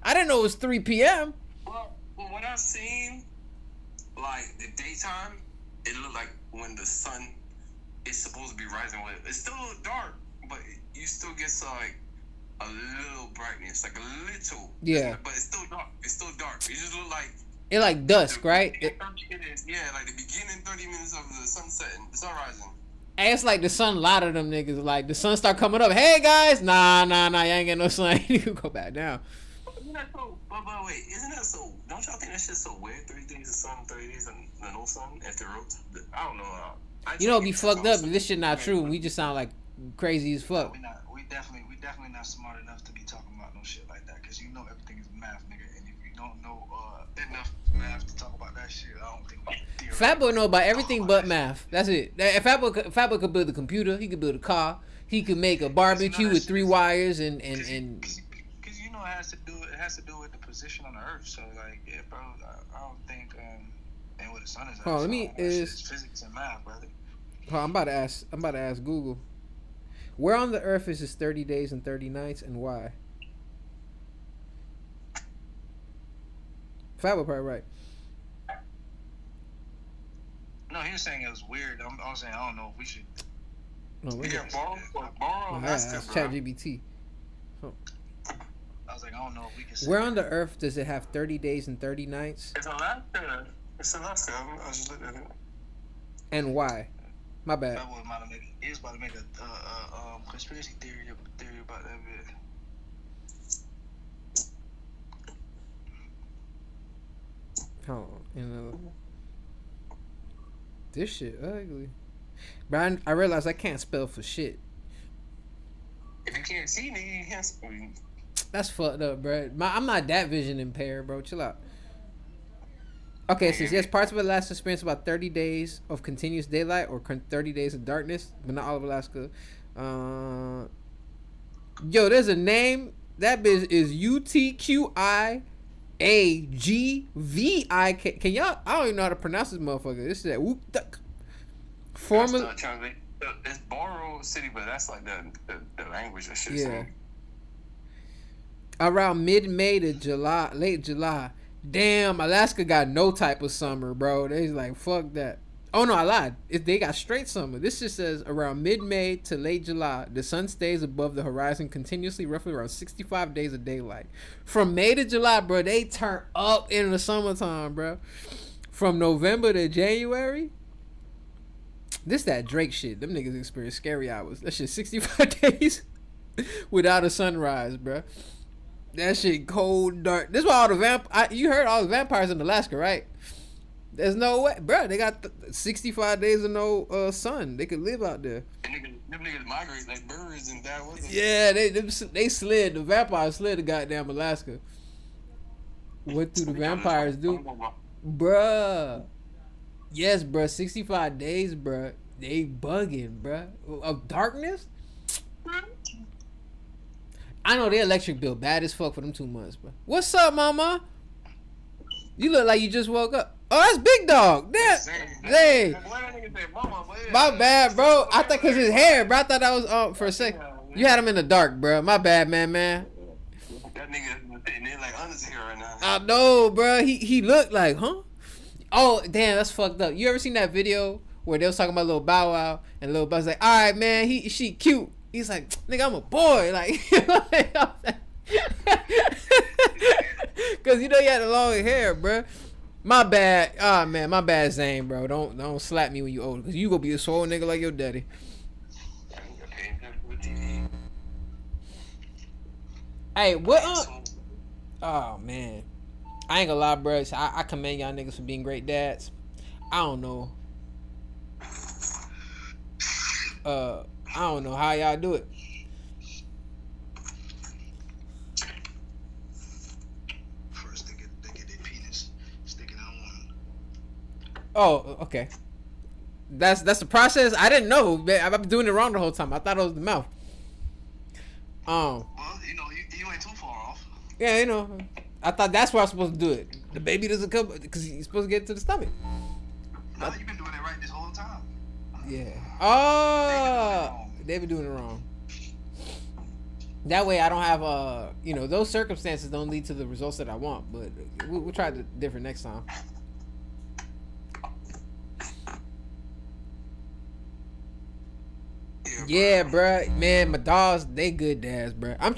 I didn't know it was 3 p.m. Well, what I've seen, like the daytime, it looked like when the sun is supposed to be rising. It's still a little dark, but you still get like a little brightness, like a little. Yeah. But it's still dark. It's still dark. It just look like. It like dusk, right? Yeah, like the beginning 30 minutes of the sunset and the sun rising. And it's like the sun lighter them niggas. Like the sun start coming up. Hey guys, nah, you ain't get no sun. You go back down. Isn't that so? But wait, isn't that so? Don't y'all think that shit's so weird? 30 days of sun, 30 days of no sun after roads. I don't know. You know, be fucked up. This shit not true. We just sound like crazy as fuck. We definitely not smart enough to be talking about no shit like that. Cause you know everything is math, nigga. And if you don't know enough math to talk about that shit, I don't think. Fat Boy know about everything but math. That's it. If Fat Boy could build a computer, he could build a car. He could make a barbecue with 3 wires and. Cause you know it has to do with the position on the earth. So like, yeah, bro, I don't think and where the sun is at. Let me it's physics and math, brother. I'm about to ask Google. Where on the earth is this 30 days and 30 nights and why? Fat Boy probably right. No, he was saying it was weird. I was saying I don't know if we should. No, we Yeah, borrow that's ChatGPT. I was like, I don't know if we can. Where on the earth does it have 30 days and 30 nights? It's Alaska. It's Alaska. I just looked at it. And why? My bad. That was about to make. He was about to make a conspiracy theory about that bit. Hold on. This shit ugly. But I realized I can't spell for shit. If you can't see, nigga, you can't spell. That's fucked up, bro. I'm not that vision impaired, bro. Chill out. Okay, it says yes, parts of Alaska experience about 30 days of continuous daylight or 30 days of darkness, but not all of Alaska. Yo, there's a name. That bitch is UTQIAGVIK. Can y'all? I don't even know how to pronounce this motherfucker. This is that whoop duck. Formal. It's Boro City, but that's like the language that shit. Yeah. Around mid-May to July, late July. Damn, Alaska got no type of summer, bro. They like, fuck that. Oh, no, I lied. They got straight summer. This just says around mid-May to late July, the sun stays above the horizon continuously, roughly around 65 days of daylight. From May to July, bro, they turn up in the summertime, bro. From November to January, this that Drake shit. Them niggas experience scary hours. That shit 65 days without a sunrise, bro. That shit cold, dark. This is why all the you heard all the vampires in Alaska, right? There's no way, bro. They got 65 days of no sun. They could live out there. Them niggas migrate like birds and that. Yeah, they slid. The vampires slid to goddamn Alaska. What do the vampires do, bruh? Yes, bruh. 65 days, bruh. They bugging, bruh. Of darkness. I know their electric bill bad as fuck for them 2 months, bro. What's up, mama? You look like you just woke up. Oh, that's Big Dog. Hey. My bad, bro. I thought because his hair, bro. I thought that was for a second. You had him in the dark, bro. My bad, man. That nigga sitting there like under his hair right now. I know, bro. He looked like, huh? Oh, damn, that's fucked up. You ever seen that video where they was talking about Lil Bow Wow and Lil Bow's like, all right, man, she cute. He's like, nigga, I'm a boy. Like, because you know you had the long hair, bro. My bad. Ah, man, my bad, Zane, bro. Don't slap me when you older, because you gonna be a swole nigga like your daddy. Hey, what? Oh, man. I ain't gonna lie, bro. I commend y'all niggas for being great dads. I don't know. I don't know how y'all do it. First, they get their penis sticking out one. Oh, okay. That's the process. I didn't know. I've been doing it wrong the whole time. I thought it was the mouth. Well, you know, you ain't too far off. Yeah, you know. I thought that's where I'm supposed to do it. The baby doesn't come because you're supposed to get it to the stomach. No, you've been doing it right this whole time. Yeah. Oh, they been doing it wrong. That way I don't have those circumstances don't lead to the results that I want, but we'll try it different next time. Yeah, bruh. Man, my dogs, they good dads, bruh. I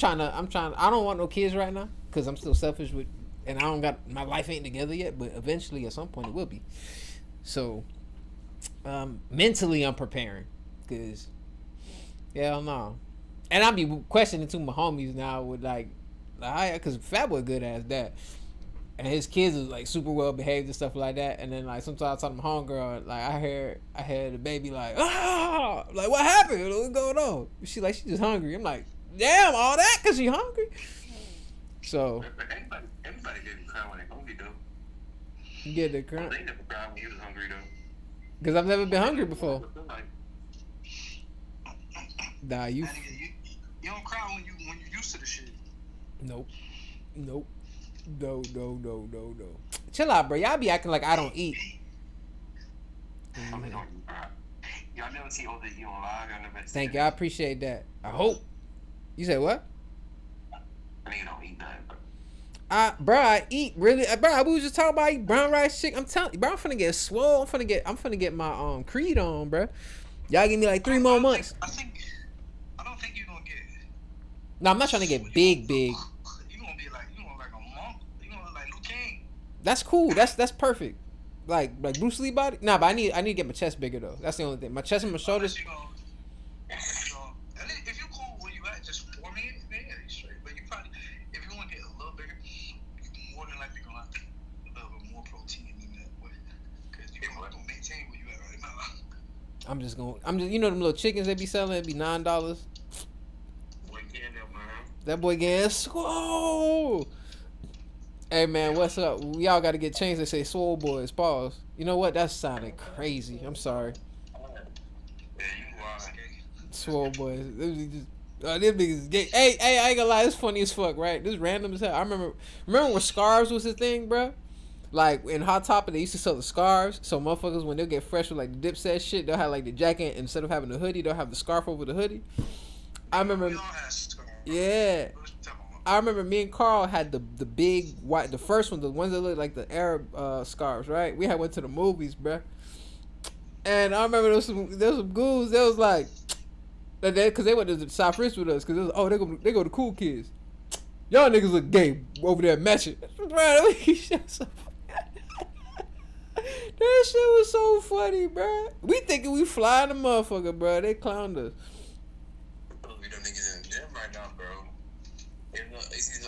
don't want no kids right now because I'm still selfish and I don't got, my life ain't together yet, but eventually at some point it will be. So, mentally I'm preparing because, hell no. And I be questioning to my homies now with because Fat Boy good ass dad. And his kids is like super well behaved and stuff like that. And then like sometimes I talk to my homegirl, like I heard the baby like, like what happened? What's going on? She just hungry. I'm like, damn, all that because she hungry. So everybody get cry when they hungry though. You get the cry. They never cry when you was hungry though. Because I've never been hungry before. Nah, you don't cry when you used to the shit. Nope. No. Chill out, bro. Y'all be acting like I don't eat. Y'all never see all that you on live. Thank you. I appreciate that. I hope. You say what? Nigga don't eat nothing, bro. Bro, I eat really. Bro, we was just talking about eat brown rice chicken. I'm telling you, bro, I'm finna get swole. I'm finna get my Creed on, bro. Y'all give me like 3 more months. I don't think you're gonna get. No, I'm not trying to get big. You gonna be like a monk. You gonna look like Luke King. That's cool. That's perfect. Like Bruce Lee body. Nah, but I need to get my chest bigger though. That's the only thing. My chest and my shoulders. If you cool where you at, just for me, then yeah, you straight. But you probably, if you want to get a little bigger, you more than likely gonna have a little bit more protein in that way, because you're gonna maintain where you at right now. I'm just you know them little chickens they be selling. It be $9. That boy getting swole. Hey man, what's up? Y'all got to get changed. They say swole boys. Pause. You know what? That sounded crazy. I'm sorry. Swole boys. Them niggas gay. Hey, I ain't gonna lie. It's funny as fuck, right? This random as hell. I remember when scarves was the thing, bro. Like in Hot Topic, they used to sell the scarves. So motherfuckers, when they'll get fresh with like the Dipset shit, they'll have like the jacket instead of having the hoodie, they'll have the scarf over the hoodie. I remember. Yeah. I remember me and Carl had the big white, the first one, the ones that look like the Arab scarves, right? We had went to the movies, bruh. And I remember there was some ghouls that was like, because they went to the South Ridge with us, because it was, they go to cool kids. Y'all niggas look gay over there matching. That shit was so funny, bruh. We thinking we flying the motherfucker, bruh. They clowned us. We them niggas in the gym right now, bro. And it's these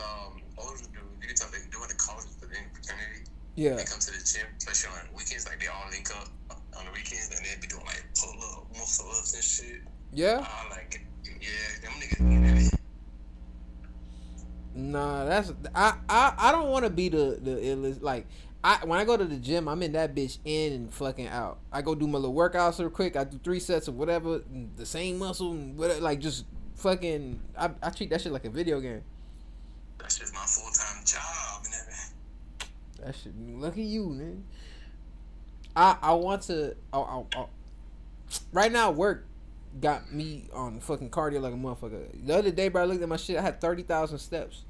older dudes. You can tell they doing the college for the fraternity. Yeah. They come to the gym, especially on weekends. Like they all link up on the weekends, and they be doing like pull up, muscle ups and shit. Yeah. Like yeah, them niggas in there. Nah, that's I don't want to be the illest. Like when I go to the gym, I'm in that bitch in and fucking out. I go do my little workouts real quick. I do 3 sets of whatever, the same muscle, and whatever, like just fucking. I treat that shit like a video game. That shit's my full-time job and everything. That shit. Look at you, man. I want to. Right now, work got me on fucking cardio like a motherfucker. The other day, bro, I looked at my shit. I had 30,000 steps,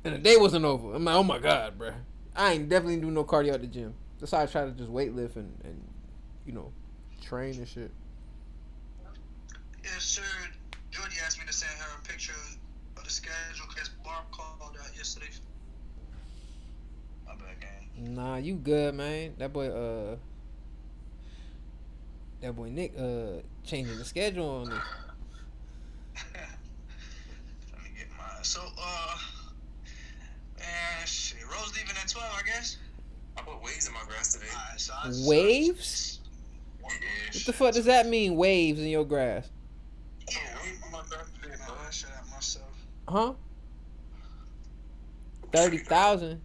and the day wasn't over. I'm like, oh my god, bro. I ain't definitely do no cardio at the gym. That's how I try to just weight lift and you know, train and shit. Yes, sir. Jordy asked me to send her a picture of the schedule because Barb called out yesterday. My bad, gang. Nah, you good, man. That boy Nick changing the schedule on me. Let me get mine. So man, shit. Rose leaving at 12, I guess. I put waves in my grass today. Right, so Waves? What the fuck does that mean? Waves in your grass? Yeah, I should have myself. Huh? 30,000.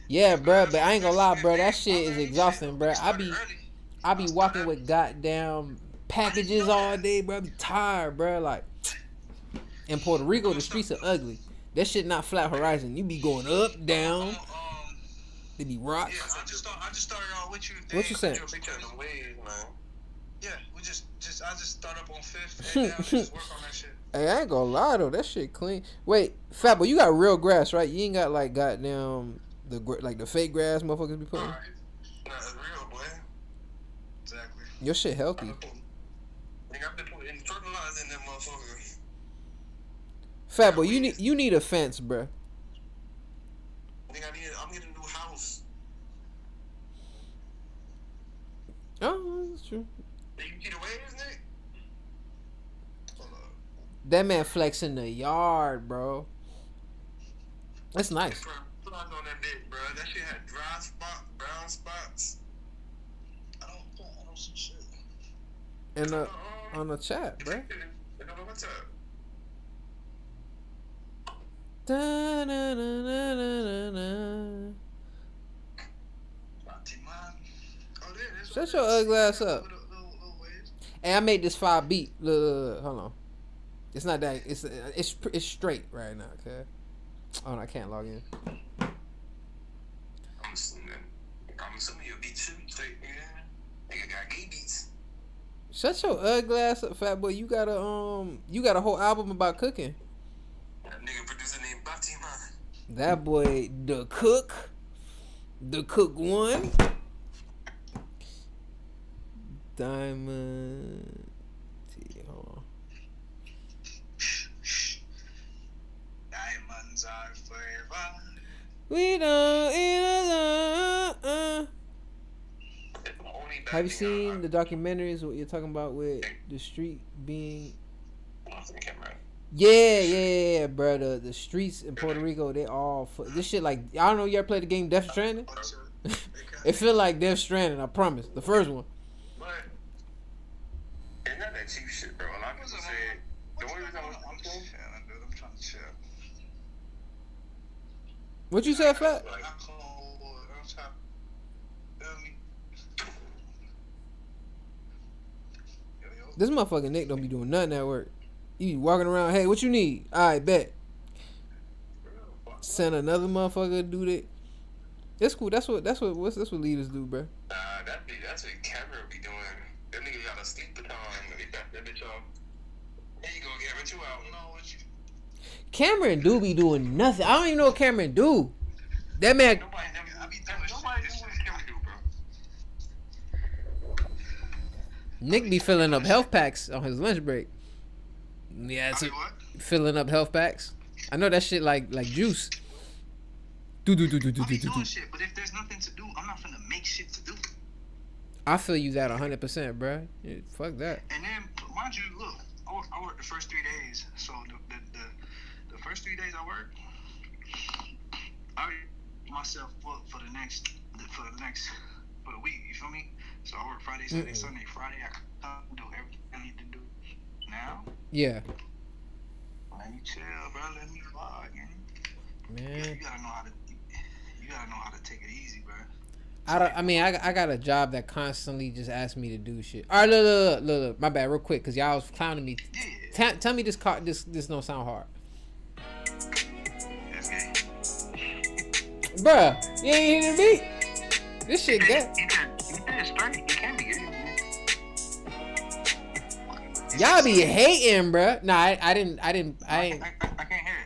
Yeah, bro. But I ain't gonna lie, bro. That shit is exhausting, bro. I be walking with goddamn packages all day, bro. I be tired, bro. Like in Puerto Rico, the streets are ugly. That shit not flat horizon. You be going up, down. They be rocks. Yeah, I just started out with you. What you saying? Yeah, I just start up on 5th and just work on that shit. Hey, I ain't gonna lie though, that shit clean. Wait, Fat Boy, you got real grass, right? You ain't got like goddamn the fake grass motherfuckers be putting. Nah, it's real, boy. Exactly. Your shit healthy. I've been putting fertilizer in them motherfuckers. Fat Boy, you need a fence, bruh. I'm getting a new house. Oh, that's true. You see the waves, Nick? Hold up. That man flexing the yard, bro. That's nice. Put on that bitch, bro. That shit had dry spots, brown spots. I don't see shit. And on the chat, bro. What's up? Da, na, na, na, na, na. Shut your ugly ass up. Hey, I made this 5 beat. Look, hold on. It's not that. It's straight right now. Okay. Oh, no, I can't log in. I'm assuming your beats should be straight, yeah. Nigga got gay beats. Shut your ugly ass up, Fat Boy. You got a whole album about cooking. That nigga producer named Batima. That boy, the cook one. Diamond. Hold on. Diamonds are forever. We don't. Have you seen the documentaries? What you're talking about with the street being? Yeah, bro. The streets in Puerto Rico, they all this shit. Like, I don't know. You ever played the game Death Stranding? It feel like Death Stranding. I promise. The first one. But it's not that cheap shit, bro. A lot of people say the only reason I'm trying to chill. What you said, Fat? This motherfucking Nick don't be doing nothing at work. He be walking around, hey, what you need? Alright, bet. Send another motherfucker to do that. That's cool. That's what leaders do, bro. That's what Cameron be doing. That nigga gotta sleep the time. They got that bitch off. There you go, Cameron. 2 hours. No, what you? Cameron do be doing nothing. I don't even know what Cameron do. That man. Nobody knows what Cameron do, bro. Nick be filling up health packs on his lunch break. Yeah, it's filling up health packs. I know that shit like juice. I be doing shit, but if there's nothing to do, I'm not finna make shit to do. I feel you that 100%, bro. Yeah, fuck that. And then, mind you, look, I work the first 3 days. So the first 3 days I work, I myself booked for the week. You feel me? So I work Friday, Saturday, Sunday. Friday I come do everything I need to do. Now, yeah. Let me chill, bro. Let me vlog, man. You gotta know how to take it easy, bro. I got a job that constantly just asks me to do shit. All right, look. My bad, real quick, cause y'all was clowning me. Yeah. Tell me this don't sound hard. That's gay. Bruh, you ain't hearing me? This shit gay. You can straight. You can be gay. Y'all be hating, bruh. Nah, I ain't. I can't hear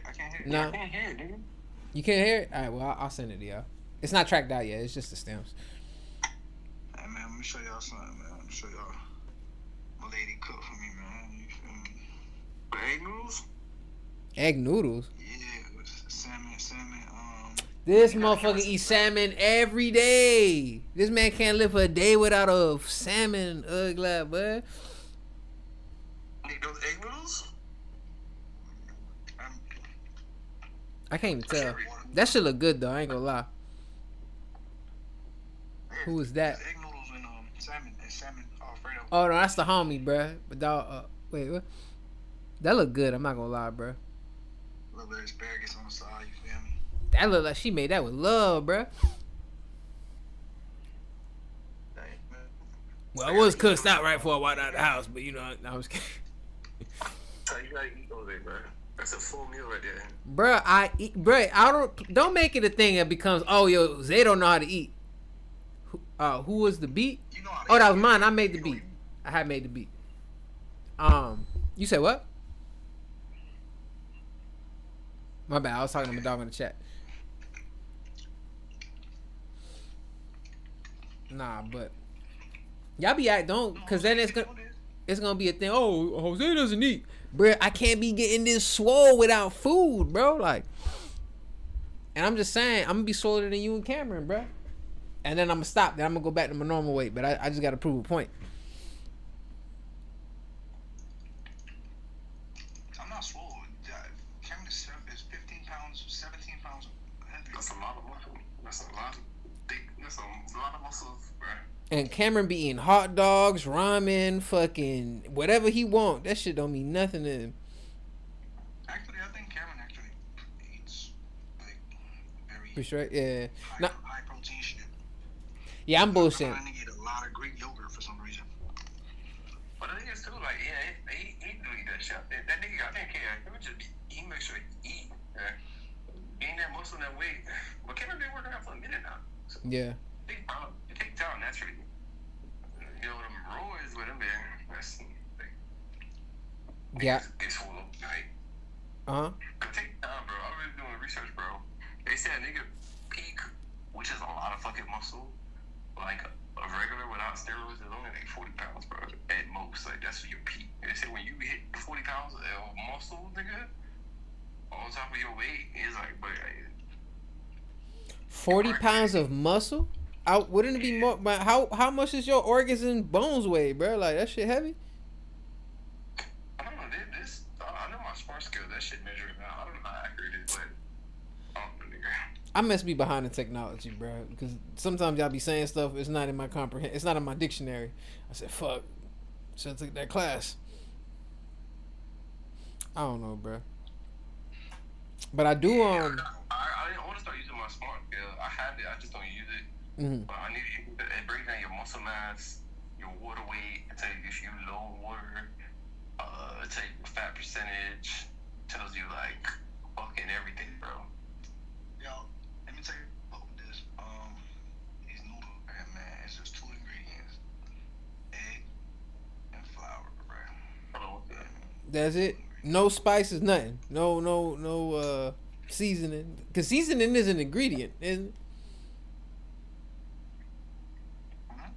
it. Nah. I can't hear it, dude. You can't hear it? All right, well, I'll send it to y'all. It's not tracked out yet. It's just the stems. Hey, man, let me show y'all something, man. Let me show y'all. My lady cooked for me, man. You feel me? But egg noodles? Egg noodles? Yeah, with salmon. This motherfucker eats salmon every day. This man can't live for a day without a salmon. Ugly, bud. Need those egg noodles? I can't even tell. That shit look good though. I ain't gonna lie. Who is that? Egg noodles and salmon Alfredo. Oh no, that's the homie, bruh. But dog, wait, what? That look good. I'm not gonna lie, bruh. A little bit of asparagus on the side. You feel me? That look like she made that with love, bruh. Well, I was cussed out right before I walked out of the house, but you know, I was kidding. So you gotta eat those eggs, bro. That's a full meal right there. Bruh, I don't make it a thing that becomes, oh, yo, Zay don't know how to eat. Who was the beat? You know how to Oh, that eat. was mine. I made the beat. I had made the beat. You said what? My bad. I was talking to my dog in the chat. Nah, but y'all be cause then it's gonna be a thing. Oh, Jose doesn't eat, bro. I can't be getting this swole without food, bro. Like, and I'm just saying, I'm gonna be swoller than you and Cameron, bro. And then I'm gonna stop. Then I'm gonna go back to my normal weight. But I just gotta prove a point. I'm not swole. Cameron is 15 pounds, 17 pounds heavy. That's a lot of muscle. That's a lot of muscles, bro. And Cameron be eating hot dogs, ramen, fucking whatever he want. That shit don't mean nothing to him. Actually, I think Cameron actually eats like very For sure, yeah. high protein shit. Yeah, I'm bullshitting. I nigga eat a lot of Greek yogurt for some reason. But the thing is too, like, yeah, he do eat that shit. That nigga, I think, he would just be, he make sure he eat. Gain that muscle and that weight. But Cameron been working out for a minute now. So Yeah. it take time naturally. You know, them roids with him, man. That's like, Yeah. It's full of, like, Uh-huh. it take time, bro. I was doing research, bro. They said a nigga peak, which is a lot of fucking muscle, like a regular without steroids is only like 40 pounds, bro. At most, like that's your peak. They said when you hit 40 pounds of muscle, nigga, on top of your weight, it's like, but 40 pounds of muscle? Wouldn't it be more? Man, how much is your organs and bones weigh, bro? Like that shit heavy. I don't know. I know my smart scale. That shit measured now. I don't know how accurate it is, but I don't know, nigga. I must be behind the technology, bro. Because sometimes y'all be saying stuff. It's not in my comprehend. It's not in my dictionary. I said, "Fuck." Should have took that class. I don't know, bro. But I do. I want to start using my smart scale. I have it. I just don't use it. Mhm. But I need it breaks down your muscle mass, your water weight. It tells you if you low in water. It tells you your fat percentage. Tells you like fucking everything, bro. Yo, let me tell you about this. These noodles, man, it's just 2 ingredients: egg and flour, bro. Oh, okay. That's it. No spices, nothing. No seasoning. Cause seasoning is an ingredient, isn't it? Mhm.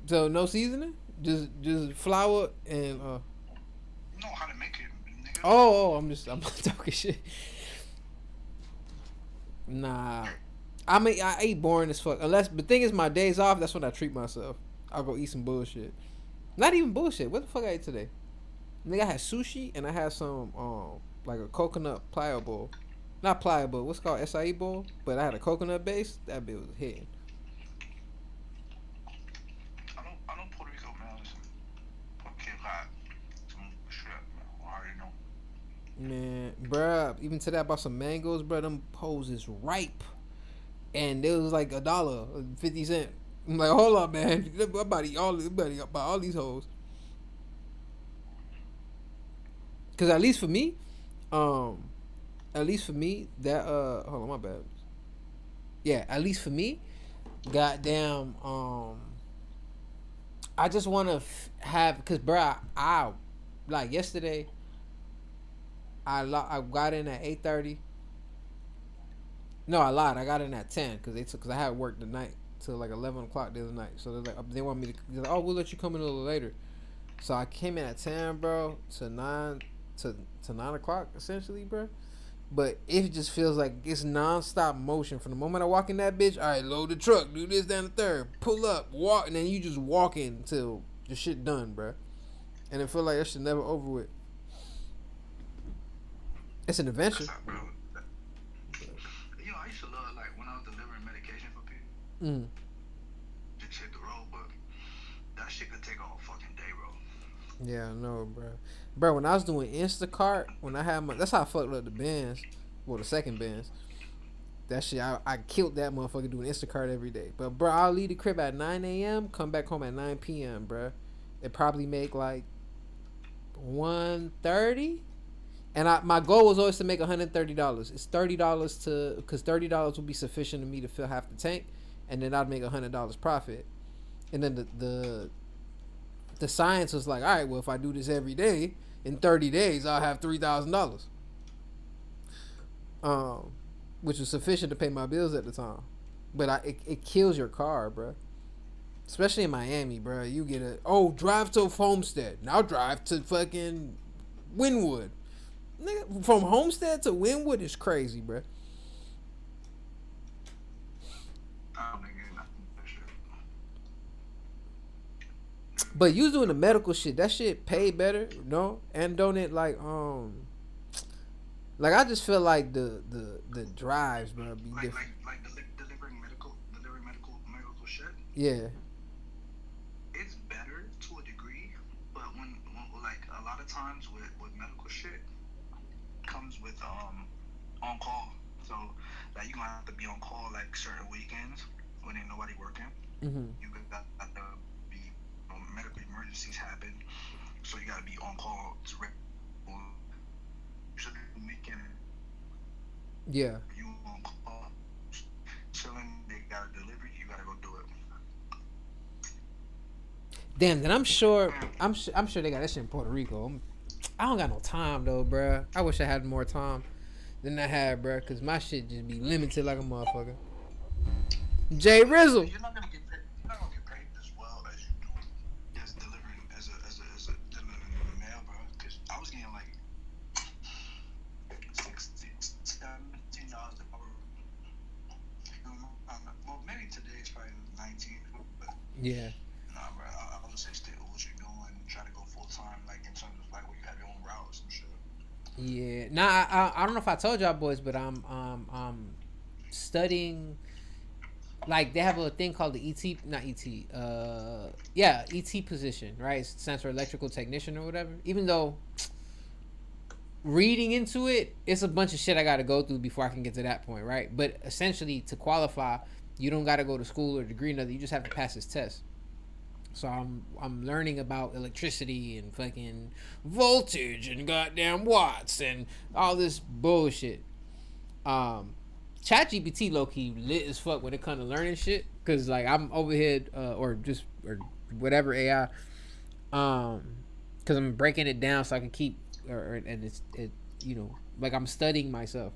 So no seasoning. Just flour and. You know how to make it, nigga. I'm talking shit. Nah, I eat boring as fuck. Unless the thing is, my days off. That's when I treat myself. I'll go eat some bullshit. Not even bullshit. What the fuck I ate today? Nigga, I had sushi and I had some like a coconut pliable, not pliable. What's it called acai bowl? But I had a coconut base. That bit was hitting. I know Puerto Rico, man. Listen, okay, hot. Some shit, man. I already know. Man, bruh, even today I bought some mangoes, bruh. Them hoes is ripe, and it was like $1.50. I'm like, hold up, man. I'm about to eat all these hoes. Cause um, at least for me, that hold on, my bad. Yeah, at least for me, goddamn, I just want to have, cause bruh, I like yesterday. I got in at 8:30. No, I lied. I got in at 10 because I had work the night till like 11 o'clock the other night. So they want me to. They're like, oh, we'll let you come in a little later. So I came in at 10, bro, to 9 to 9 o'clock essentially, bro. But it just feels like it's non-stop motion from the moment I walk in that bitch. All right, load the truck, do this, down the third, pull up, walk, and then you just walking till the shit done, bro. And it feel like that shit never over with. It's an adventure. That's not, bro. Yo, I used to love, like, when I was delivering medication for people, Mm. just hit the road, but that shit could take a whole fucking day, bro. Yeah, I know, bro. Bro, when I was doing Instacart, that's how I fucked up the Benz, well, the second Benz. That shit, I killed that motherfucker doing Instacart every day. But bro, I'll leave the crib at 9 a.m., come back home at 9 p.m., bro. It probably make like 130. And my goal was always to make $130. It's $30 because $30 would be sufficient to me to fill half the tank, and then I'd make $100 profit. And then the science was like, all right, well, if I do this every day, in 30 days, I'll have $3,000. Which was sufficient to pay my bills at the time. But it kills your car, bro. Especially in Miami, bro. You get drive to Homestead. Now drive to fucking Wynwood. Nigga, from Homestead to Wynwood is crazy, bro. I don't think it's nothing that shit. But you doing the medical shit, that shit pay better, no? And don't it like I just feel like the drives, bro, be different. Like delivering medical shit. Yeah. It's better to a degree, but when like a lot of times with medical shit comes with on call. So like you gonna have to be on call like certain weekends when ain't nobody working. Mm-hmm. You got to be medical emergencies happen, so you gotta be on call to usually weekend. Yeah. You on call chilling, they got a delivery, you gotta go do it. Damn, then I'm sure they got that shit in Puerto Rico. I don't got no time though, bruh. I wish I had more time than I had, bruh, cause my shit just be limited like a motherfucker. Jay Rizzle. You're not gonna get paid as well as you do as delivering as a delivering in the mail, bro. Cause I was getting like $16, $17 an hour. Well, maybe today Yeah. Nah, bro. I would say stick with what you're doing. Try to go full time, like in terms of like where you have your own routes and shit. Yeah. Nah, I don't know if I told y'all boys, but I'm studying. Like they have a thing called the ET, not ET. Yeah, ET position, right? It stands for electrical technician or whatever. Even though reading into it, it's a bunch of shit I got to go through before I can get to that point, right? But essentially, to qualify, you don't got to go to school or degree, nothing. You just have to pass this test. So I'm learning about electricity and fucking voltage and goddamn watts and all this bullshit. Um, ChatGPT low key lit as fuck when it comes to learning shit, cause like I'm over here or whatever AI, cause I'm breaking it down so I can keep and it like I'm studying myself.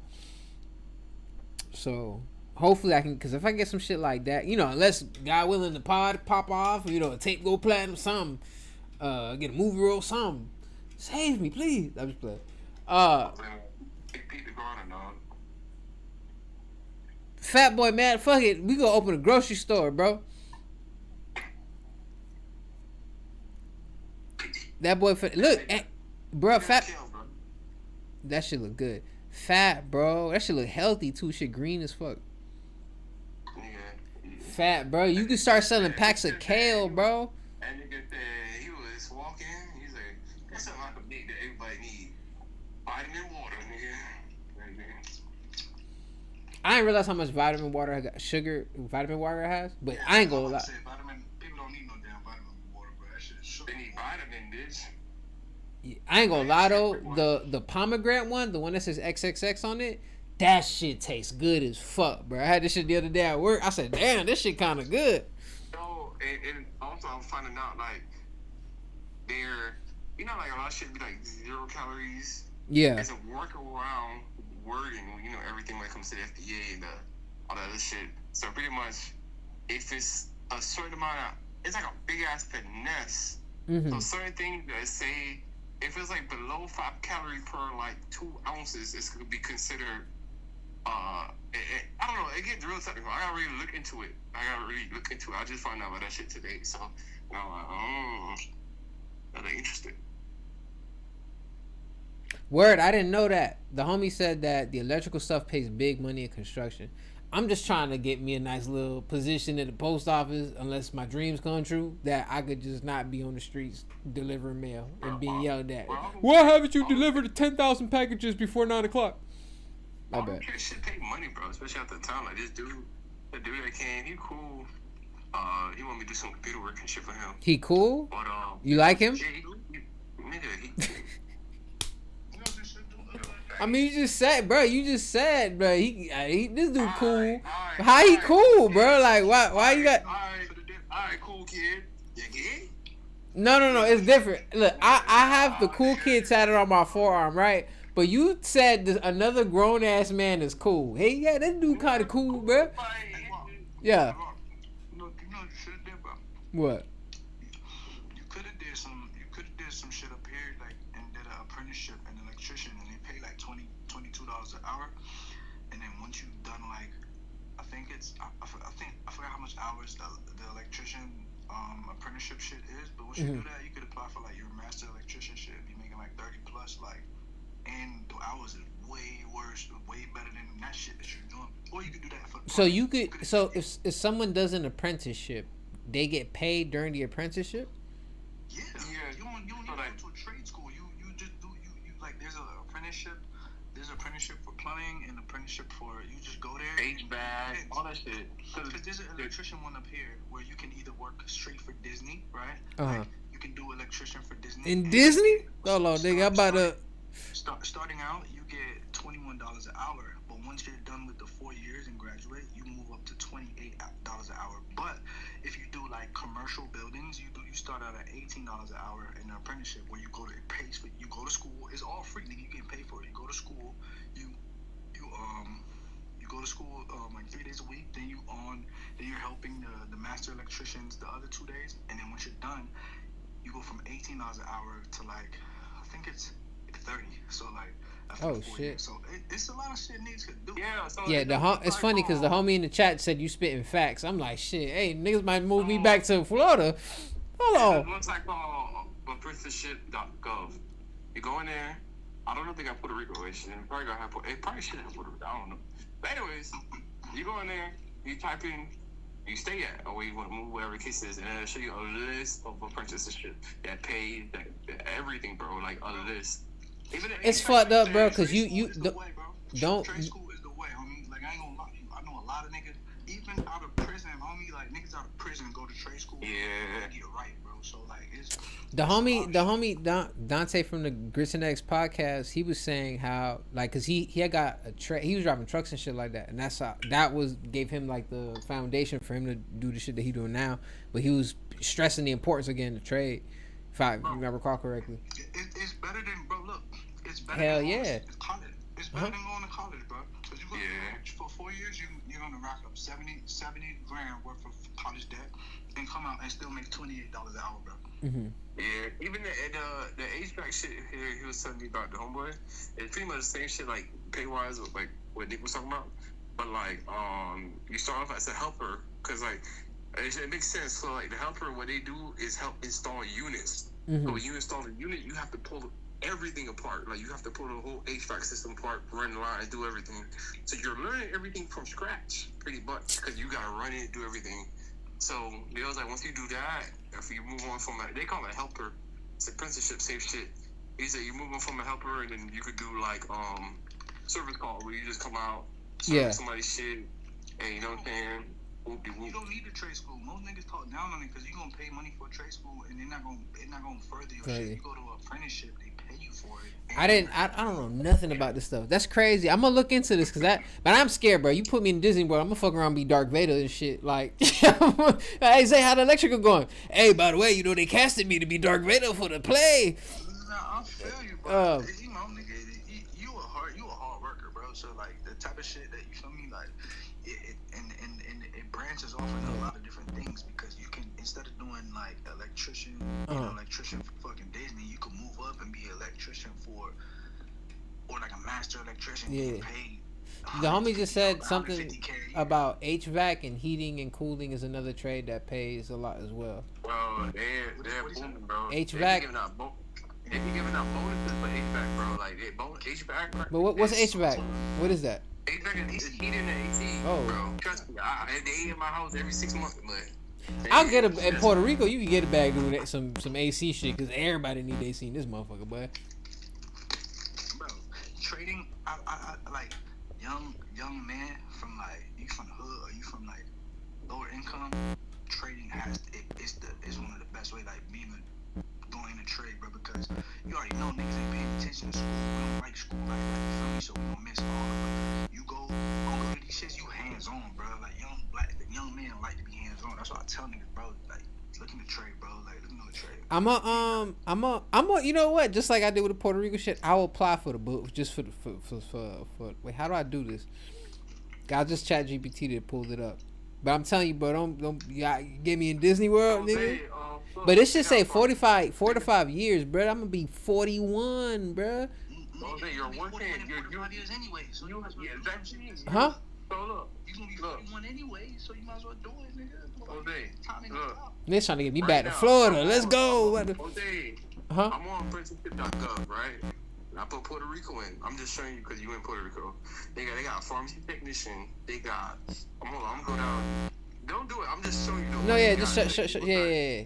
So hopefully I can, cause if I get some shit like that, unless God willing the pod pop off, a tape go platinum, something, get a movie role, something, save me please. I'm just playing. Big Pete the Garden, dog. Fat boy, man, fuck it. We gonna open a grocery store, bro. That boy, look, bro, fat. That shit look good. Fat, bro. That shit look healthy too. Shit green as fuck. Yeah. Fat, bro. You can start selling packs of kale, bro. And nigga said he was walking. He's like, "What's something I can make that everybody need? Vitamin water, nigga." I didn't realize how much vitamin water vitamin water has, but yeah, I ain't gonna lie. People don't need no damn vitamin water, bro. That shit is sugar. They need vitamin, bitch. I ain't gonna lie though, the pomegranate one, the one that says XXX on it, that shit tastes good as fuck, bro. I had this shit the other day at work. I said, damn, this shit kind of good. No, and also I'm finding out like they're, like a lot of shit be like 0 calories. Yeah. It's a workaround wording, everything when it comes to the FDA and all that other shit. So pretty much, if it's a certain amount of, it's like a big ass finesse. Mm-hmm. So certain things that say, if it's like below 5 calories per like 2 ounces, it's gonna be considered. I don't know. It gets real technical. I gotta really look into it. I just found out about that shit today. So now I'm like, that's interesting. Word, I didn't know that. The homie said that the electrical stuff pays big money in construction. I'm just trying to get me a nice little position at the post office, unless my dreams come true, that I could just not be on the streets delivering mail and being yelled at. Why haven't you delivered 10,000 packages before 9 o'clock? My bad. Shit take money, bro, especially at the time. Like this dude, the dude that came, he cool. He want me to do some computer work and shit for him. He cool? But you like him? Yeah, he I mean, you just said, bro. He this dude cool. How he cool, bro? Like, why you got? All right, cool kid. Yeah, kid. No. It's different. Look, I have the cool kid tatted on my forearm, right? But you said another grown ass man is cool. Hey, yeah, that dude kind of cool, bro. Yeah. What? You could have did some shit up here, like, and did an apprenticeship and electrician, and they pay like $22 an hour. And then once you've done like, I forgot how much hours the electrician apprenticeship shit is, but once you do that, you could apply for like your master electrician shit, be making like 30 plus, like, and the hours is way better than that shit that you're doing. Or you could do that for. So if someone does an apprenticeship, they get paid during the apprenticeship. Yeah. You don't need to go to a trade school. You just do you like there's an apprenticeship. There's an apprenticeship for plumbing and apprenticeship for you just go there. HVAC, all that shit. Because there's an electrician one up here where you can either work straight for Disney, right? Like you can do electrician for Disney. In Disney? Hold on, nigga. I'm about to. Starting out, you get $21 an hour, but once you're done with the 4 years and graduate, you move up to $28 an hour. But if you do like commercial buildings, you start out at $18 an hour in an apprenticeship where you go to school. It's all free, nigga. You get paid for it. You go to school. You go to school like 3 days a week. Then you're helping the master electricians the other 2 days, and then once you're done, you go from $18 an hour to like I think it's 30. So like. Oh shit! So it's a lot of shit niggas could do. Yeah, so It's funny because the homie in the chat said you spitting facts. I'm like, shit. Hey, niggas might move me back to Florida. Hold on. It looks like apprenticeship.gov. You go in there. I don't know if they got Puerto Rico. It probably got have. It probably should have Puerto Rico. I don't know. But anyways, you go in there. You type in. You stay at, or you want to move, whatever the case is, and it'll show you a list of apprenticeship that pays that everything, bro. Like a list. It's fucked up, bro, because you don't. Trade school is the way, homie. Like, I ain't gonna lie to you. I know a lot of niggas, even out of prison, homie. Like, niggas out of prison go to trade school. Yeah. Get right, bro. So, like, it's. The homie Dante from the Grits and Eggs podcast, he was saying how, like, cause he had got he was driving trucks and shit like that, and gave him like the foundation for him to do the shit that he doing now. But he was stressing the importance of getting the trade, if I recall correctly. It's better than, bro. Look, it's better. Hell than yeah. College. It's better than going to college, bro. Cause you go for 4 years, you're gonna rack up 70 grand worth of college debt, and come out and still make $28 an hour, bro. Mm-hmm. Yeah, even the HVAC shit here he was telling me about the homeboy, it's pretty much the same shit, like pay wise, like what Nick was talking about. But like, you start off as a helper, cause like it makes sense. So like the helper, what they do is help install units. Mm-hmm. So when you install a unit, you have to pull everything apart. Like you have to pull the whole HVAC system apart, run lines, do everything. So you're learning everything from scratch, pretty much, because you gotta run it, do everything. So they was like, once you do that, if you move on from they call it a helper, it's apprenticeship, same shit. He said you move on from a helper, and then you could do like service call where you just come out, serve somebody's shit, and you know what I'm saying. You don't need a trade school. Most niggas talk down on it because you're gonna pay money for a trade school and they're not gonna further your shit. You go to an apprenticeship, they pay you for it. I don't know nothing about this stuff. That's crazy. I'm gonna look into this but I'm scared, bro. You put me in Disney World, I'm gonna fuck around and be Darth Vader and shit. Like, hey, say how the electrical going. Hey, by the way, you know they casted me to be Darth Vader for the play. Nah, I feel you, bro. You know, nigga, you a hard worker, bro. So like the type of shit that you feel me, like it branches off into a lot of different things because you can, instead of doing like electrician, electrician for fucking Disney, you can move up and be an electrician or like a master electrician getting paid. The homie just said something about HVAC and heating and cooling is another trade that pays a lot as well. Bro, they're booming, bro. HVAC. They be giving out bonuses for HVAC, bro. Like HVAC. Bro. But what's HVAC? What is that? HVAC is heating and AC, bro. Trust me, they in my house every 6 months, but I'll get in Puerto Rico. You can get a bag doing some AC shit because everybody need AC in this motherfucker, boy. Bro, trading, I like young man from like you from the hood or you from like lower income. Trading it's one of the best way, like being going to trade, bro, because you already know niggas ain't paying attention to school. We don't like school like that, you feel me? So we don't miss all of it. You go to these shits, you hands on, bro. Like young men like to be hands on. That's what I tell niggas, bro. Like looking to trade, bro. Like looking to trade. I'm a you know what? Just like I did with the Puerto Rico shit, I will apply for the book just for wait, how do I do this? I'll just chat GPT to pull it up. But I'm telling you, bro, don't get me in Disney World, nigga. But it should say 4 to 5 years, bro. I'm gonna be 41, bro. You're working. You're years anyway. So huh? So look, you gonna be 41 anyway, so you might as well do it, nigga. Look. They're trying to get me back to Florida. Let's go. Huh? I'm on apprenticeship.gov, right? I put Puerto Rico in. I'm just showing you because you in Puerto Rico. They got a pharmacy technician. They got. I'm gonna go down. Don't do it. I'm just showing you. No, yeah, just yeah.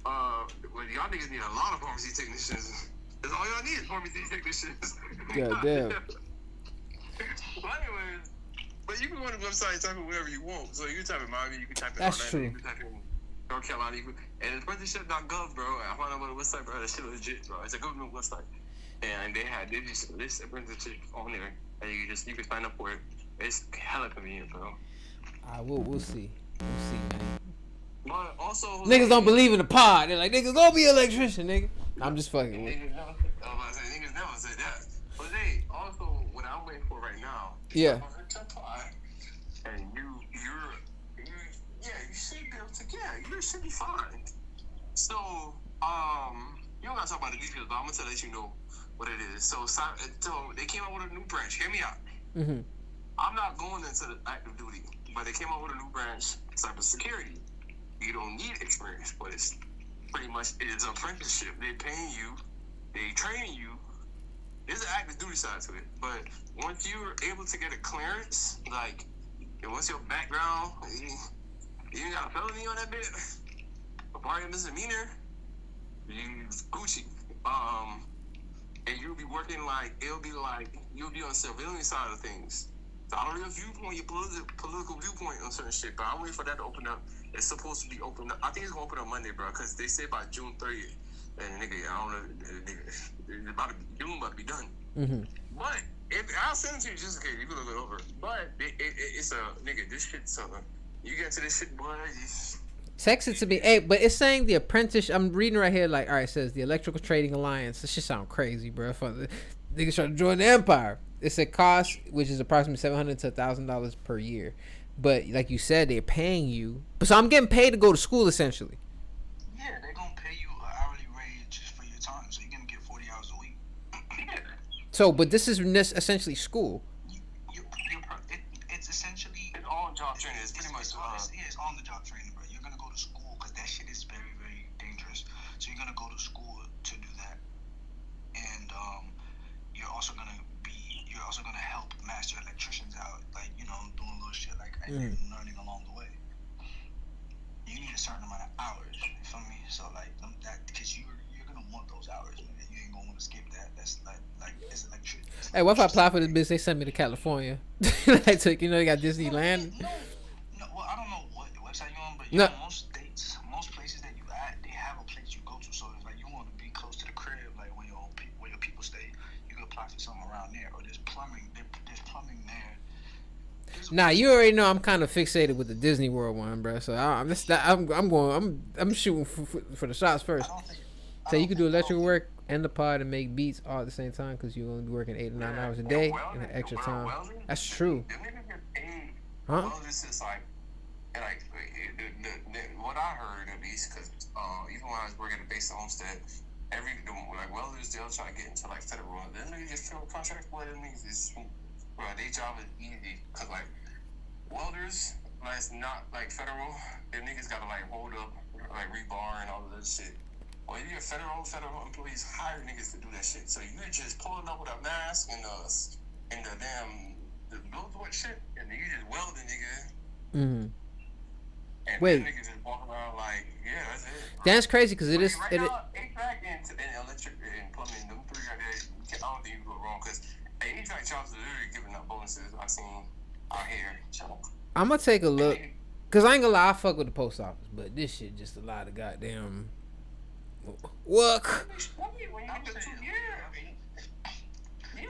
Well, y'all niggas need a lot of pharmacy technicians. That's all y'all need is pharmacy technicians. God damn. Well, anyways, but you can go on the website and type in whatever you want. So you can type in Miami, you can type in That's Atlanta, true. you can type in North Carolina, and it's apprenticeship.gov, bro. I found out about the website, bro. That shit legit, bro. It's a government website. And they just this apprenticeship on there, and you can sign up for it. It's hella convenient, bro. We'll see. We'll see, man. But also, niggas don't believe in the pod. They're like, niggas go be an electrician, nigga. I'm just fucking with. Niggas never said that. But they also, what I'm waiting for right now. Yeah. And you should be able to. Yeah, you should be fine. So, you don't not talking about the details, but I'm gonna let you know what it is. So they came out with a new branch. Hear me out. Mm-hmm. I'm not going into the active duty, but they came out with a new branch, cybersecurity. You don't need experience, but it's pretty much it's an apprenticeship. They're paying you, they train you. There's an active duty side to it, but once you're able to get a clearance, like, and once your background, you got a felony on that bit, a prior misdemeanor, you Gucci. And you'll be working like you'll be on the civilian side of things. So I don't know your political viewpoint on certain shit, but I'm waiting for that to open up. It's supposed to be open up. I think it's gonna open up Monday, bro, because they say by June 30th. And nigga, I don't know, nigga, June about to be done. Mm-hmm. But I'll send it to you just in case you can look it over. But it's a nigga. This shit's you get to this shit, boy. Text it to me. Hey, but it's saying the apprentice. I'm reading right here. Like, all right, it says the Electrical Trading Alliance. This shit sound crazy, bro. Niggas trying to join the empire. It's a cost which is approximately $700 to $1,000 per year. But like you said, they're paying you. But so I'm getting paid to go to school essentially. Yeah, they're gonna pay you an hourly wage for your time, so you're gonna get 40 hours a week. Yeah. So, but this is essentially school. It's essentially it's on job training. It's pretty much it's on the job training, bro. You're gonna go to school because that shit is very, very dangerous. So you're gonna go to school to do that, and you're also gonna help master electricians out, like, you know, doing little shit like learning along the way. You need a certain amount of hours. You feel me? So like that, because you're gonna want those hours, man. You ain't gonna want to skip that. That's like it's electric. Hey, what if I apply for this business? They send me to California. Like, so, you know, they got Disneyland. No, well, I don't know what website you're on, but no. Most states, most places that you at, they have a place you go to. So it's like you want to be close to the crib, like where your people stay. You can apply for something around there, or there's plumbing. There's plumbing there. Nah, you already know I'm kind of fixated with the Disney World one, bro. So I'm shooting for the shots first. So you can do electrical work and the pod and make beats all at the same time because you only be working 8 to 9 hours a day and an extra time. That's true. Huh? Well, this is like what I heard at least, because even when I was working at base of Homestead, welders, they'll try to get into like federal. Then they just feel contract with them niggas. Their job is easy because like welders, like it's not like federal. Their niggas gotta like hold up, like rebar and all of that shit. Well, you're federal employees hire niggas to do that shit. So you're just pulling up with a mask and the damn the blowtorch shit, and then you just weld a nigga. Mm-hmm. And wait, niggas just walking around like, yeah, that's it. That's crazy because it is. Right now, HVAC and electric and plumbing, them three right there, I don't think you go wrong because HVAC jobs are literally giving out bonuses. I've seen out here. So I'm gonna take a look because I ain't gonna lie, I fuck with the post office, but this shit just a lot of goddamn work. When you get to 2 years,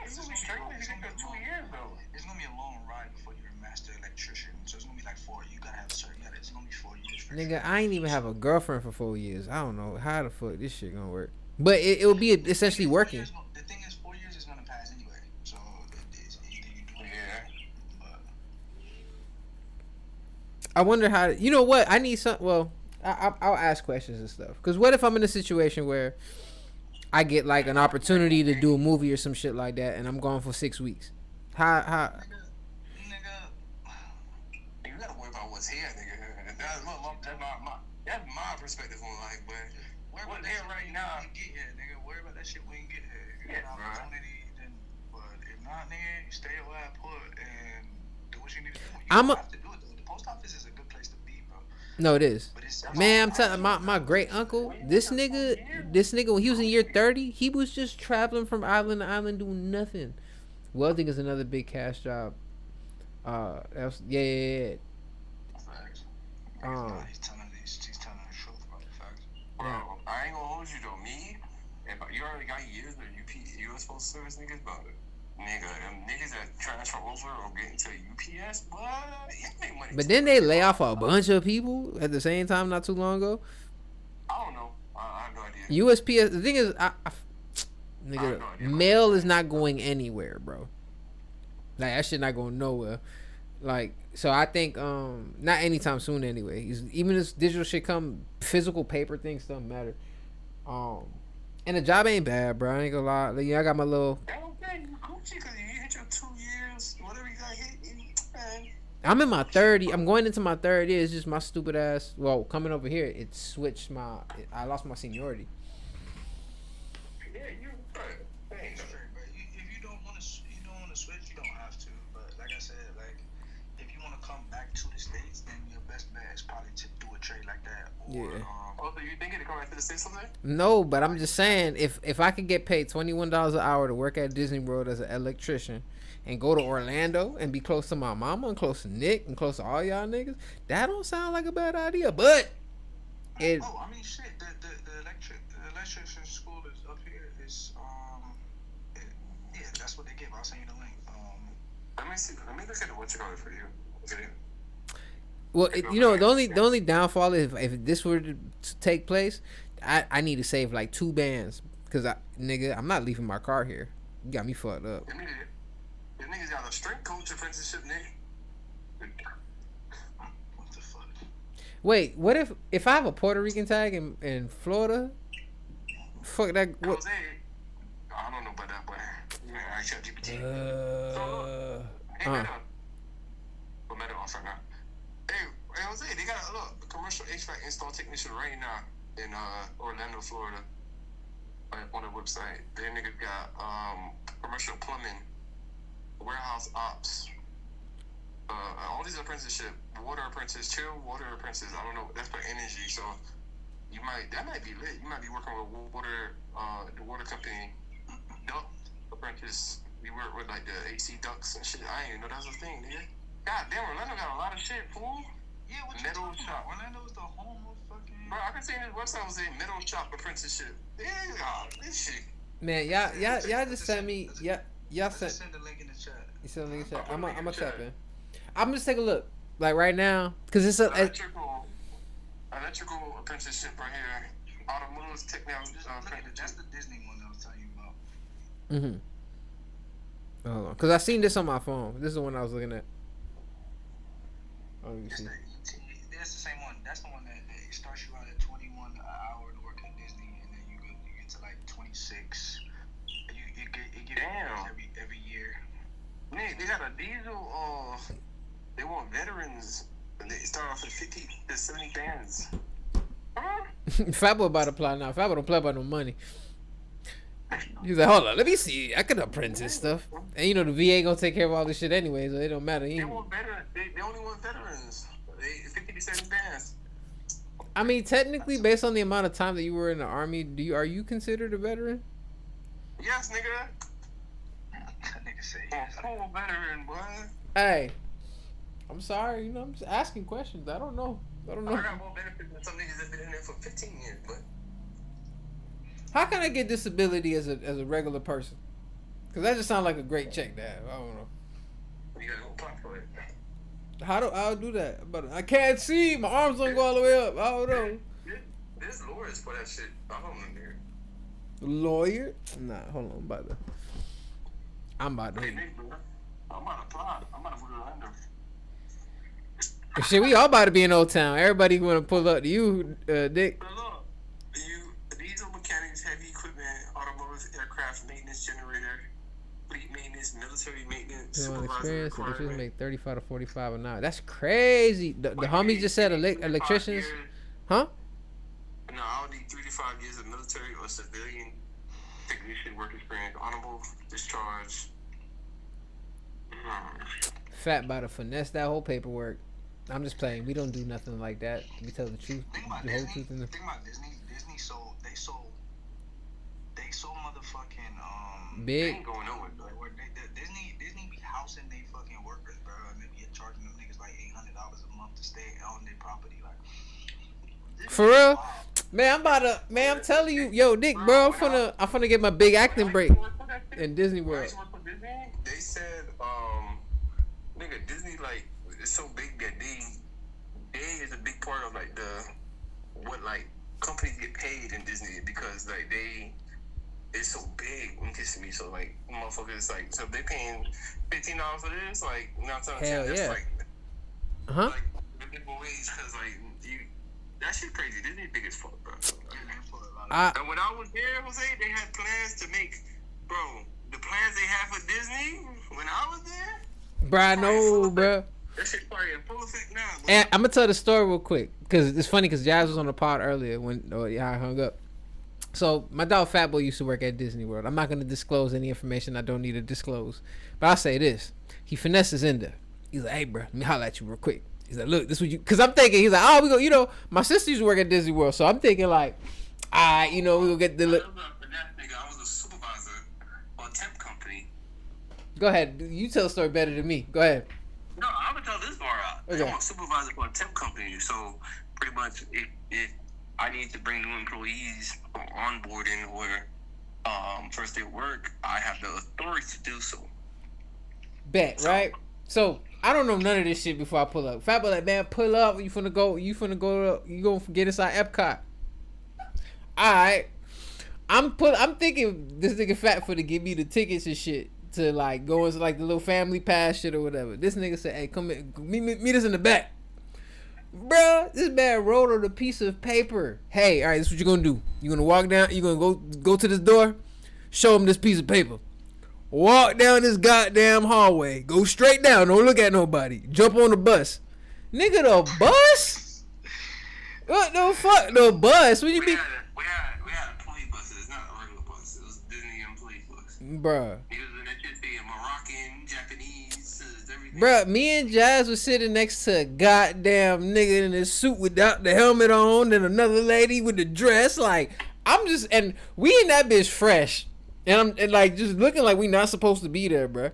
it's gonna be straight when you get to 2 years though. It's gonna be a long ride before you're a master electrician. So it's gonna be like 4. You gotta have certain. It's gonna be 4 years. Nigga, I ain't even have a girlfriend for 4 years. I don't know how the fuck this shit gonna work, but it will be essentially working. The thing is, 4 years is gonna pass anyway. So it's either you do it. Yeah. But I wonder how. You know what? I need some. Well, I'll ask questions and stuff. Cause what if I'm in a situation where I get like an opportunity to do a movie or some shit like that, and I'm gone for 6 weeks? How? Nigga, you gotta worry about what's here, nigga. That's my perspective on life, but what's here right now? Get here, nigga. Worry about that shit when you get here. If you get an opportunity, then. But if not, nigga, you stay where I put and do what you need to do. You don't have to do it though. The post office is a good place to be, bro. No, it is. Man, I'm telling my great uncle, this nigga when he was in year 30, he was just traveling from island to island doing nothing. Welding is another big cash job. That's yeah. He's telling the truth, bro. Facts. Bro, I ain't gonna hold you though. Me, if you already got years of U.S. Postal Service niggas, but nigga, them niggas that transfer over or get into UPS, boy, you make money. But then they lay off a bunch of people at the same time not too long ago. I don't know. I have no idea. USPS. The thing is, nigga, mail is not going anywhere, bro. Like that shit not going nowhere. Like, so I think not anytime soon anyway. Even if digital shit come, physical paper things don't matter. And the job ain't bad, bro. I ain't gonna lie. Like, yeah, I got my little. Okay, you Gucci, because you hit your 2 years, whatever you got hit, man. I'm in my 30. I'm going into my third year. It's just my stupid ass. Well, coming over here, it switched my. I lost my seniority. Yeah, you right. Hey, Straight, bro. If you don't want to, switch. You don't have to. But like I said, like if you want to come back to the States, then your best bet is probably to do a trade like that. Or, Yeah. Also, you thinking to come back to the States someday? No, but I'm just saying, if I could get paid $21 an hour to work at Disney World as an electrician, and go to Orlando and be close to my mama and close to Nick and close to all y'all niggas, that don't sound like a bad idea. But it. Oh, I mean, shit. The electrician school is up here. Is yeah, that's what they give. I'll send you the link. Let me see. Let me look at what you call it for you. Okay. Well, the only downfall is if this were to take place, I need to save like 2 bands because I'm not leaving my car here. You got me fucked up. The niggas got a strength coach apprenticeship, nigga. What the fuck? Wait, what if I have a Puerto Rican tag in Florida? Fuck that. What? Jose, I don't know about that, but yeah, I shot GPT. But matter of fact, now. Hey, Jose, they got a commercial HVAC install technician right now in Orlando, Florida. On their website, their niggas got commercial plumbing, warehouse ops, all these apprenticeship, water apprentice, chill water apprentice. I don't know. That's for energy, so that might be lit. You might be working with water, the water company, duct apprentice. We work with like the AC ducts and shit. I didn't even know that was a thing, nigga. God damn, Orlando got a lot of shit, fool. Yeah, what you Metal talking shop. about? Orlando's the home of fucking. Bro, I can see this website was a metal shop apprenticeship. Yeah, this shit. Man, y'all just sent me. Y'all sent. Send the link in the chat. You sent the link in the chat. I'm accepting. I'm just take a look. Like right now, cause it's electrical apprenticeship right here. Automotive technology. That's the Disney one I was telling you about. Hold on, cause I seen this on my phone. This is the one I was looking at. Oh, you see. That's the same one. That's the one that starts you out at 21 an hour to work at Disney, and then you get to like 26. It gets every year. Man, they got a diesel. They want veterans. And they start off at 50 to 70 bands. Fabo about to apply now. Fabo don't play about no money. He's like, hold on, let me see. I can apprentice stuff. And you know the VA gonna take care of all this shit anyway, so it don't matter. They want veterans. They only want veterans. 50 to 70 bands. I mean, technically, based on the amount of time that you were in the army, are you considered a veteran? Yes, nigga. That nigga say Full veteran, boy. Hey, I'm sorry. I'm just asking questions. I don't know. I got more benefits than some niggas that been in there for 15 years, but. How can I get disability as a regular person? Cause that just sounds like a great check to have. I don't know. You gotta go apply for it. How do I do that? But I can't see. My arms don't go all the way up. I don't know. There's lawyers for that shit. I don't know, nigga. Lawyer? Nah, hold on. I'm about to. Hey, Nick, bro. I'm about to apply. I'm about to go to Orlando. Shit, we all about to be in Old Town. Everybody gonna pull up to you, Dick. So look, diesel mechanics, heavy equipment, automotive, aircraft maintenance, generator, fleet maintenance, military maintenance, supervisor Electricians make 35 to 45 an hour. That's crazy. The homies just said electricians, huh? No, I'll need 3 to 5 years of military or civilian technician work experience, honorable discharge. Fat about to finesse that whole paperwork. I'm just playing. We don't do nothing like that. We tell the truth. Think about Disney. Think about Disney. Disney sold. They sold motherfucking big. They ain't going nowhere, bro. Disney be housing they fucking workers, bro, and they be charging them niggas like $800 a month to stay on their property, like. For real, man. I'm telling you, yo, Dick, bro. I'm finna get my big acting break in Disney World. They said, nigga, Disney like it's so big that they is a big part of like what companies get paid in Disney because like it's so big when kissing me. So like motherfuckers like so if they paying $15 for this, like you know what I'm saying? Hell yeah. Like the minimum wage because like that shit crazy. Disney big as fuck, bro. And when I was there, Jose, they had plans to make, bro, the plans they had for Disney when I was there. Bro, I know, bro. That shit probably in full effect now. Bro. And I'm gonna tell the story real quick because it's funny because Jazz was on the pod earlier when I hung up. So my dog Fat Boy used to work at Disney World. I'm not gonna disclose any information I don't need to disclose, but I'll say this: he finesses in there. He's like, "Hey, bro, let me holler at you real quick." He's like, "Look, this what you," because I'm thinking he's like, "Oh, we go." You know, my sister used to work at Disney World, so I'm thinking like, we gonna get the. For that nigga, I was a supervisor for a temp company. Go ahead, you tell the story better than me. Go ahead. No, I'm gonna tell this bar out. Okay. I'm a supervisor for a temp company, so pretty much if I need to bring new employees for onboarding or first day of work, I have the authority to do so. Bet, right? So I don't know none of this shit before I pull up. Fat Boy like, man, pull up. You finna go. You gonna get inside Epcot. Alright. I'm thinking this nigga Fat for to give me the tickets and shit to like go into like the little family pass shit or whatever. This nigga said, "Hey, come in, meet us in the back." Bruh, this man wrote on a piece of paper. Hey, all right, this is what you're gonna do. You're gonna walk down. You're gonna go to this door. Show him this piece of paper. Walk down this goddamn hallway. Go straight down. Don't look at nobody. Jump on the bus. Nigga, the bus? What the fuck? The bus? What you mean? We had employee buses, not a regular bus. It was Disney employee bus. Bruh. It was an HSC, Moroccan, Japanese, everything. Bruh, me and Jazz was sitting next to a goddamn nigga in his suit without the helmet on, and another lady with the dress. Like, and we in that bitch fresh. And I'm like just looking like we not supposed to be there, bruh.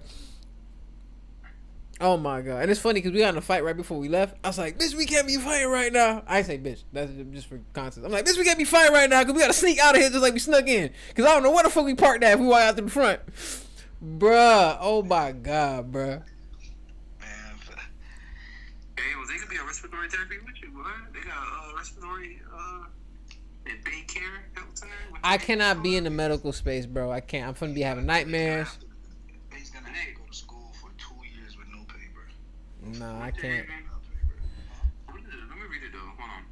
Oh my god. And it's funny because we got in a fight right before we left. I was like, bitch, we can't be fighting right now. I say bitch. That's just for context. I'm like, bitch, we can't be fighting right now because we got to sneak out of here just like we snuck in. Because I don't know where the fuck we parked at if we walk out to the front. Bruh. Oh my god, bruh. Hey, well, they could be a respiratory therapy with you, boy. They got respiratory daycare help center. I cannot be in the medical space, bro. I can't. I'm finna be having nightmares. He's gonna have to go to school for 2 years with no paper. No, I can't. Let me read it though. Hold on.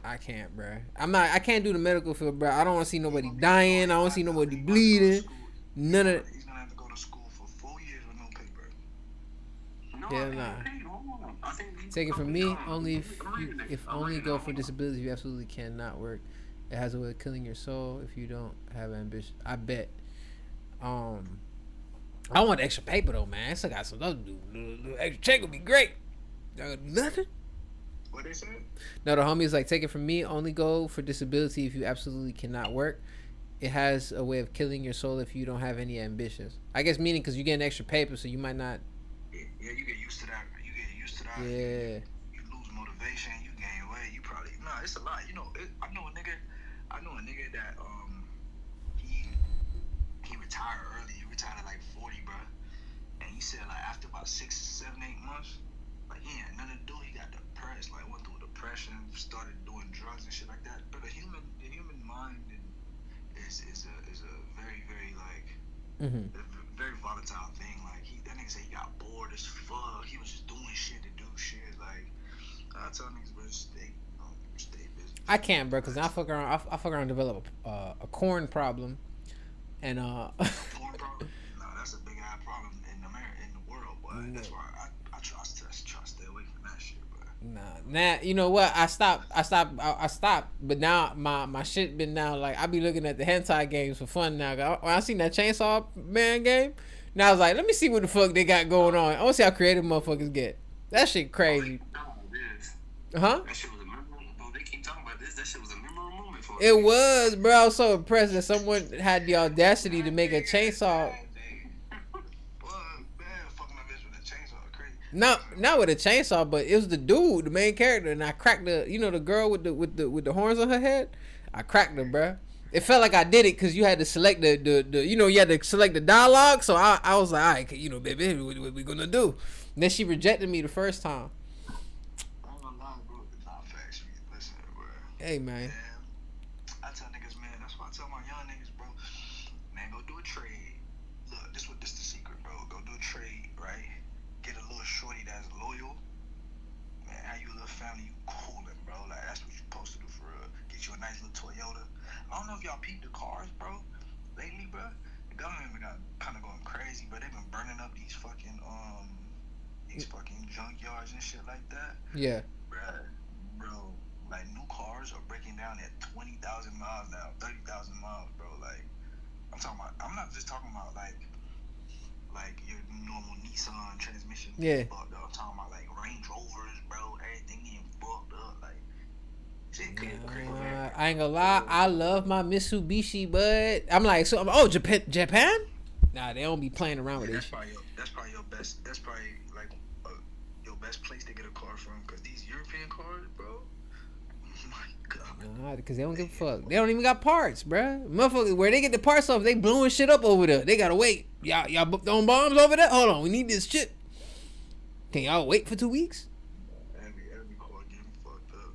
I can't, bruh. I can't do the medical field, bruh. I don't want to see nobody dying. I don't want to see nobody bleeding. None of He's gonna have to go to school for 4 years with no paper. No, Yeah, I think- nah. hold on. I think you- Take it from me, only if only go for disabilities, you absolutely cannot work. It has a way of killing your soul if you don't have ambition. I bet. I want extra paper though, man. I still got some other extra check would be great. Nothing. What they said? No, the homie is like, take it from me, only go for disability if you absolutely cannot work. It has a way of killing your soul if you don't have any ambitions. I guess meaning because you get an extra paper, so you might not. Yeah, you get used to that. Yeah. You lose motivation. You gain weight. You probably it's a lot. You know, I know a nigga that he retired early. He retired at like 40, bro. And he said like after about 6, 7, 8 months, like he had nothing to do. He got depressed. Like went through depression, started doing drugs and shit like that. But the human mind is a very very like a very volatile thing. Like that nigga said he got bored as fuck. He was just doing shit to do shit. Like I tell niggas, bro, stay busy. I can't, bro, because I fuck around. I fuck around and develop a corn problem, and Corn problem? No, that's a big ass problem in America, in the world, boy. That's why I try to stay away from that shit, bro. Nah, you know what? I stopped. But now my shit been now like I be looking at the hentai games for fun now. When I seen that Chainsaw Man game, now I was like, let me see what the fuck they got going on. I want to see how creative motherfuckers get. That shit crazy. Huh? That shit was a memorable. They keep talking about this. That shit was a memorable moment for It was, bro. I was so impressed that someone had the audacity to make a chainsaw. Not with a chainsaw, but it was the dude, the main character, and I cracked the girl with the horns on her head. I cracked her, bro. It felt like I did it because you had to select the you had to select the dialogue. So I was like, all right, baby, what we gonna do? And then she rejected me the first time. Hey, man. I tell niggas, man, that's why I tell my young niggas, bro, man, go do a trade. Look, this the secret, bro. Go do a trade, right? Get a little shorty that's loyal. man, how you a little family, you coolin', bro. Like, that's what you supposed to do for real. Get you a nice little Toyota. I don't know if y'all peeped the cars, bro, lately, bro. The government been kind of going crazy, but they've been burning up these fucking junkyards and shit like that. Yeah. Bro, like new cars are breaking down at 20,000 miles now, 30,000 miles, bro. Like, I'm not just talking about like your normal Nissan transmission. Yeah. Fucked up. I'm talking about like Range Rovers, bro. Everything getting fucked up. Like, shit getting crazy. I ain't gonna lie, I love my Mitsubishi, but I'm like, Japan? Nah, they don't be playing around with this. That's probably your best. That's probably like your best place to get a car from, because these European cars, bro. Oh my god. Nah, because they don't give a fuck. They don't even got parts, bruh. Motherfuckers, where they get the parts off, they blowing shit up over there. They gotta wait. Y'all throwing bombs over there? Hold on, we need this shit. Can y'all wait for 2 weeks? Every car getting fucked up.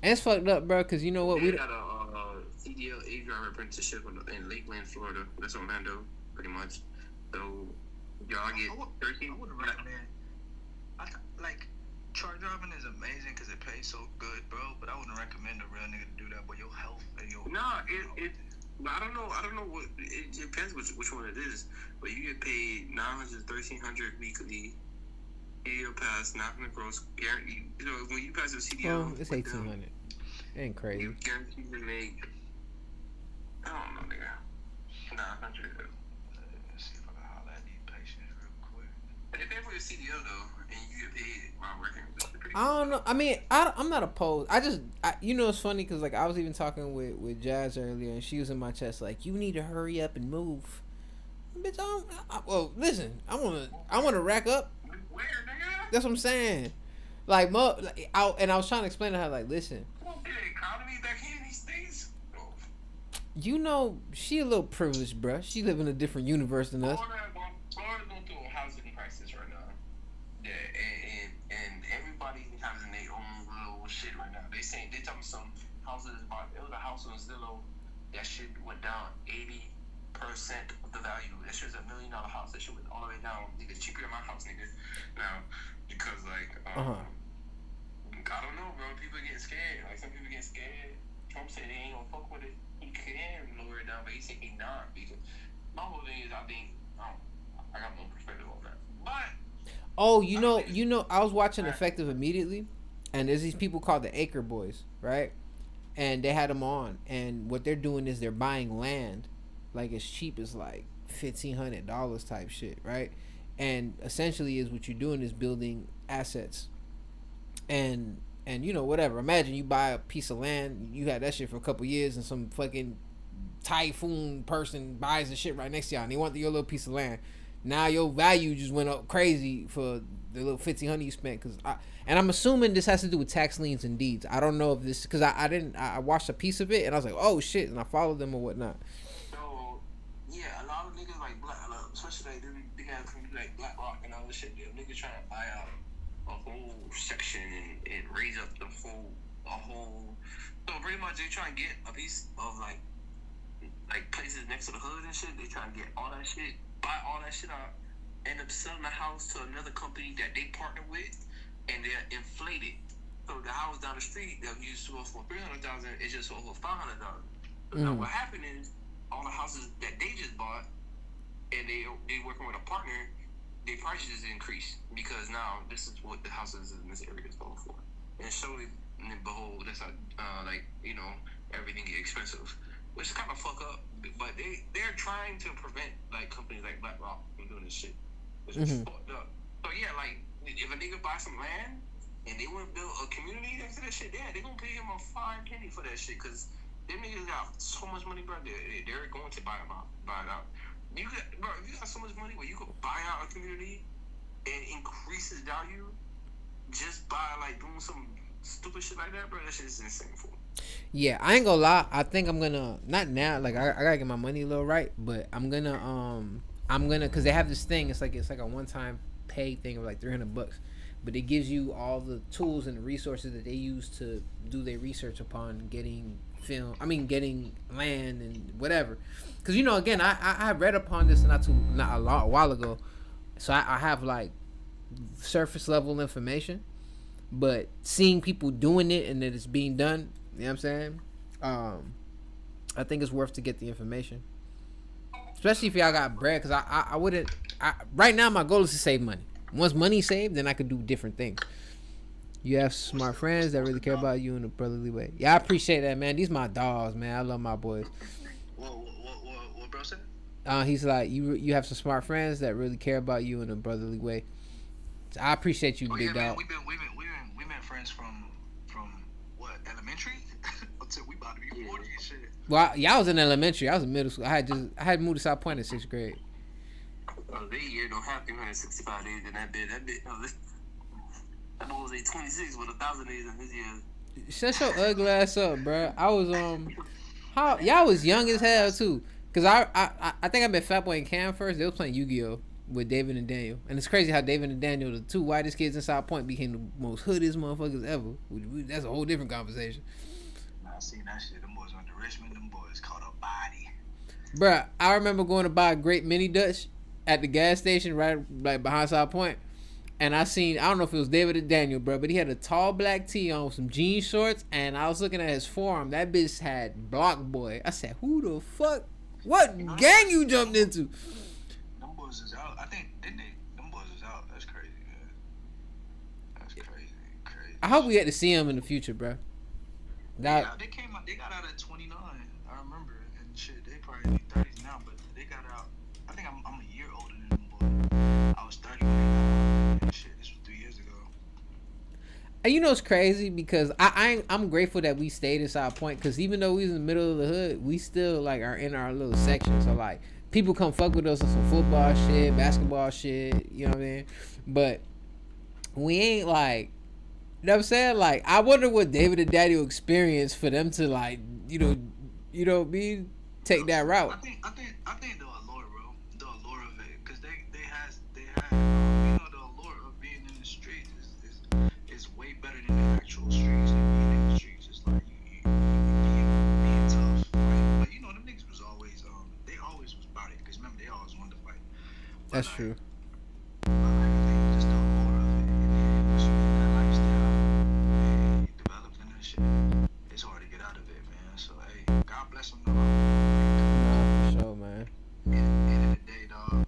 And it's fucked up, bro, because you know what? We got a CDL A driver apprenticeship in Lakeland, Florida. That's Orlando, pretty much. So y'all get 13. I wouldn't recommend. Like, truck driving is amazing because it pays so good, bro. But I wouldn't recommend a real nigga to do that. But your health and your I don't know what it depends which one it is. But you get paid $900, $1,300 weekly. CDL pass, not gonna gross guarantee. You know, when you pass the CDL, It's 1,800. It ain't crazy. You guaranteed to make. I don't know, nigga. 900. Let's see if I can holler at these patients real quick. But if they for your CDL though, and you get paid while working, it's pretty. I don't know. I mean, I'm not opposed. You know, it's funny because like I was even talking with Jazz earlier, and she was in my chest like, "You need to hurry up and move." Bitch, well, listen, I wanna rack up. Where, nigga? That's what I'm saying. Like, I was trying to explain to her like, listen. The economy back here in these states. You know, she a little privileged, bruh. She live in a different universe than us. Florida's going through a housing crisis right now. Yeah, and everybody's having their own little shit right now. They talking some houses about. It was a house on Zillow that shit went down 80% of the value. That shit's $1 million house. That shit went all the way down. Nigga, cheaper than my house, nigga. Now, because like, I don't know, bro. People getting scared. Like some people getting scared. Trump said they ain't gonna fuck with it. He can lower it down, but he said he not, because my whole thing is I think I got no perspective on that. But you know, I was watching Effective Immediately, and there's these people called the Acre Boys, right? And they had them on, and what they're doing is they're buying land, like as cheap as like $1,500 type shit, right? And essentially, is what you're doing is building assets, and you know, whatever. Imagine you buy a piece of land, you had that shit for a couple years, and some fucking typhoon person buys the shit right next to y'all, and they want your little piece of land. Now your value just went up crazy for the little $1,500 you spent. And I'm assuming this has to do with tax liens and deeds. I don't know if this, because I watched a piece of it and I was like, oh shit, and I followed them or whatnot. So yeah, a lot of niggas like black, especially like they got like BlackRock and all this shit. Niggas trying to buy out a whole section and raise up a whole. So pretty much they trying to get a piece of like places next to the hood and shit. They trying to get all that shit, buy all that shit out, end up selling the house to another company that they partner with, and they're inflated. So the house down the street that used to go for $300,000, it just sold for $500,000. Now what happened is all the houses that they just bought, and they working with a partner, their prices increase because now this is what the houses in this area is going for. And slowly and behold, that's how everything get expensive, which is kind of fuck up. But they're trying to prevent like companies like BlackRock from doing this shit, which is fucked up. So yeah, like if a nigga buy some land and they want to build a community next to that shit, they're gonna pay him a fine penny for that shit, because them niggas got so much money, bro. They're going to buy it out. If you got so much money where you could buy out a community and increase its value just by like doing some stupid shit like that, bro, that shit is insane for. Yeah, I ain't gonna lie. I think I'm gonna, not now. Like I gotta get my money a little right, but I'm gonna because they have this thing. It's like a one-time pay thing of like $300, but it gives you all the tools and the resources that they use to do their research upon getting getting land and whatever. Because again, I read upon this a while ago, so I have like surface level information. but seeing people doing it and that it's being done, you know what I'm saying? I think it's worth to get the information, especially if y'all got bread. Cause I wouldn't. Right now, my goal is to save money. Once money's saved, then I could do different things. You have smart friends that really care about you in a brotherly way. Yeah, I appreciate that, man. These my dogs, man. I love my boys. What bro said? He's like, you have some smart friends that really care about you in a brotherly way. So I appreciate you, big man, dog. we been friends from what, elementary until we about to be 40 and shit. Well, y'all was in elementary. I was in middle school. I had moved to South Point in 6th grade. That year don't have 365 days in that bit. That boy was a 26 with 1,000 days in his year. Shut your ugly ass up, bro. I was how y'all was young as hell too. Cause I think I met Fat Boy and Cam first. They was playing Yu-Gi-Oh with David and Daniel, and it's crazy how David and Daniel, the two whitest kids in South Point, became the most hoodest motherfuckers ever. That's a whole different conversation. I seen that shit. Them boys went to Richmond. Them boys caught a body. Bruh, I remember going to buy a great mini Dutch at the gas station right like behind South Point. And I don't know if it was David or Daniel, bro, but he had a tall black tee on with some jean shorts, and I was looking at his forearm. That bitch had Block Boy. I said, who the fuck? What gang you jumped into? Them boys is out. I think, didn't they? Them boys is out. That's crazy, man. That's crazy. I hope we get to see him in the future, bro. They came out. They got out at 29. I remember, and shit. They probably in their 30s now, but they got out. I think I'm a year older than them boys. I was 30 when they got out. And shit, this was 3 years ago. And you know it's crazy because I'm grateful that we stayed in South Point, because even though we was in the middle of the hood, we still like are in our little section. So like people come fuck with us on some football shit, basketball shit, you know what I mean? But we ain't like, you know what I'm saying? Like, I wonder what David and Daniel experienced for them to like, me take that route. I think the allure, bro. The allure of it, because they had the allure of being in the streets is way better than the actual streets. And being in the streets is like you being tough, right? But them niggas was always they always was about it, because remember they always wanted to fight. But, That's true. I think just the allure of it, and then once you get that lifestyle and you develop in that shit, it's hard to get out of it, man. So hey, God bless them, though. Nah, for sure, man. At the end of the day, dog,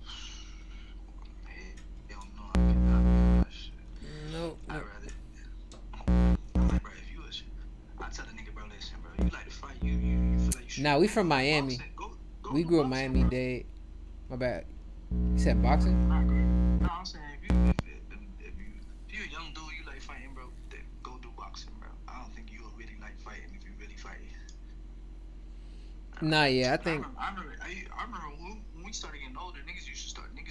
hell no, I cannot do that shit. Nope. I'm like, bro, if you was, I tell the nigga, bro, listen, bro, you like to fight, you feel like you should. Nah, we from Miami. Go We do grew up boxing, Miami bro. Dade. My bad. You said boxing? Not good. No, I'm saying if you're a young dude, you like fighting, bro, then go do boxing, bro. I don't think you'll really like fighting if you really fight. Nah, yeah, I think. I remember when we started getting older, niggas used to starting to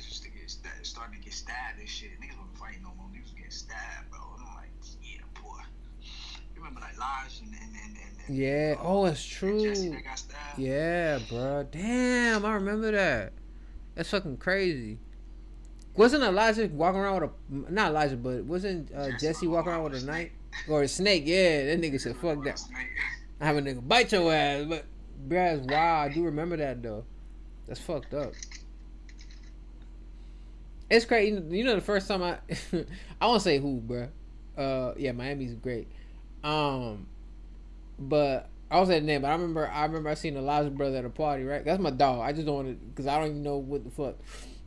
get stabbed and shit. Niggas wasn't fighting no more. Niggas was getting stabbed, bro. And I'm like, yeah, boy. You remember like Lodge and Yeah. Oh, it's true. Jesse that got stabbed. Yeah, bro. Damn, I remember that. That's fucking crazy. Wasn't Elijah walking around with a, not Elijah, but wasn't Jesse walking around with a knife or a snake? Yeah, that nigga said fuck that. I have a nigga bite your ass, but bruh, wow, I do remember that though. That's fucked up. It's crazy. You know, the first time I won't say who, bruh. Yeah, Miami's great. But I won't say the name. But I remember I seen Elijah's brother at a party. Right, that's my dog. I just don't want to, because I don't even know what the fuck.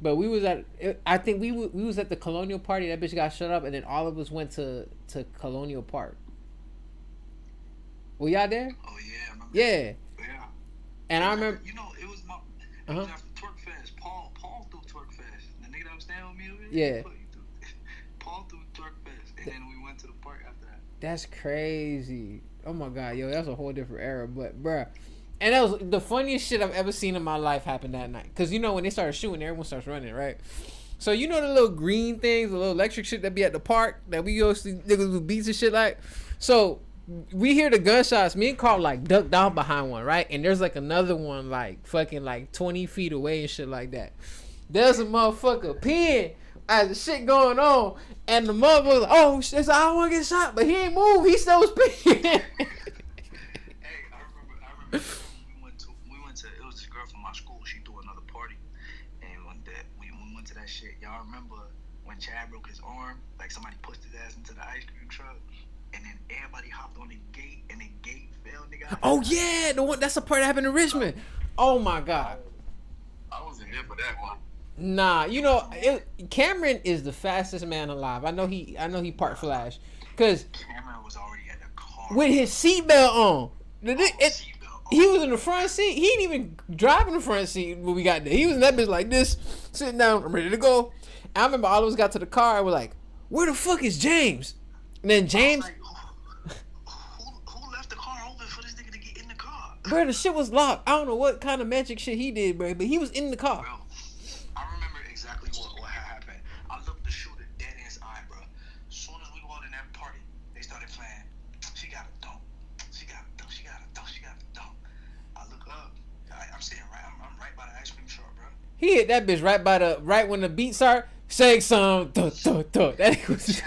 But we was at, I think we was at the Colonial party. That bitch got shut up, and then all of us went to Colonial Park. Were y'all there? Oh yeah, I remember. Yeah. Yeah. And I remember. You know, it was after Twerk Fest. Paul threw Twerk Fest. The nigga that was staying with me over here. Yeah. Paul threw Twerk Fest, and then we went to the park after that. That's crazy. Oh my god, yo, that's a whole different era. But bruh, and that was the funniest shit I've ever seen in my life happen that night. Cause you know when they started shooting, everyone starts running, right? So you know the little green things, the little electric shit that be at the park that we used to niggas with beats and shit like. So we hear the gunshots. Me and Carl like duck down behind one, right? And there's like another one like fucking like 20 feet away and shit like that. There's a motherfucker peeing as the shit going on, and the motherfucker like, oh shit, I don't want to get shot, but he ain't move. He still was peeing. Hey, I remember we went to it was this girl from my school. She threw another party, and when we went to that shit, y'all remember when Chad broke his arm, like somebody pushed his ass into the ice cream truck, and then everybody hopped on the gate, and the gate fell, nigga. Oh yeah, the one that's the part that happened in Richmond. Oh my god. I was in there for that one. Nah, Cameron is the fastest man alive. I know he part Flash, cause Cameron was already at the car with his seatbelt on. seatbelt. He was in the front seat. He didn't even drive in the front seat when we got there. He was in that bitch like this, sitting down. I'm ready to go. And I remember all of us got to the car and we're like, "Where the fuck is James?" And then James, Like, who left the car open for this nigga to get in the car? bro, the shit was locked. I don't know what kind of magic shit he did, bro, but he was in the car. Bro, I remember exactly what had happened. I looked the shooter dead in his eye, bro. As soon as we walked in that party, they started playing. She got a dunk. She got a dunk. She got a dunk. She got a dunk. I look up. I'm sitting right. I'm right by the ice cream truck, bro. He hit that bitch right when the beats start. Say some. That was.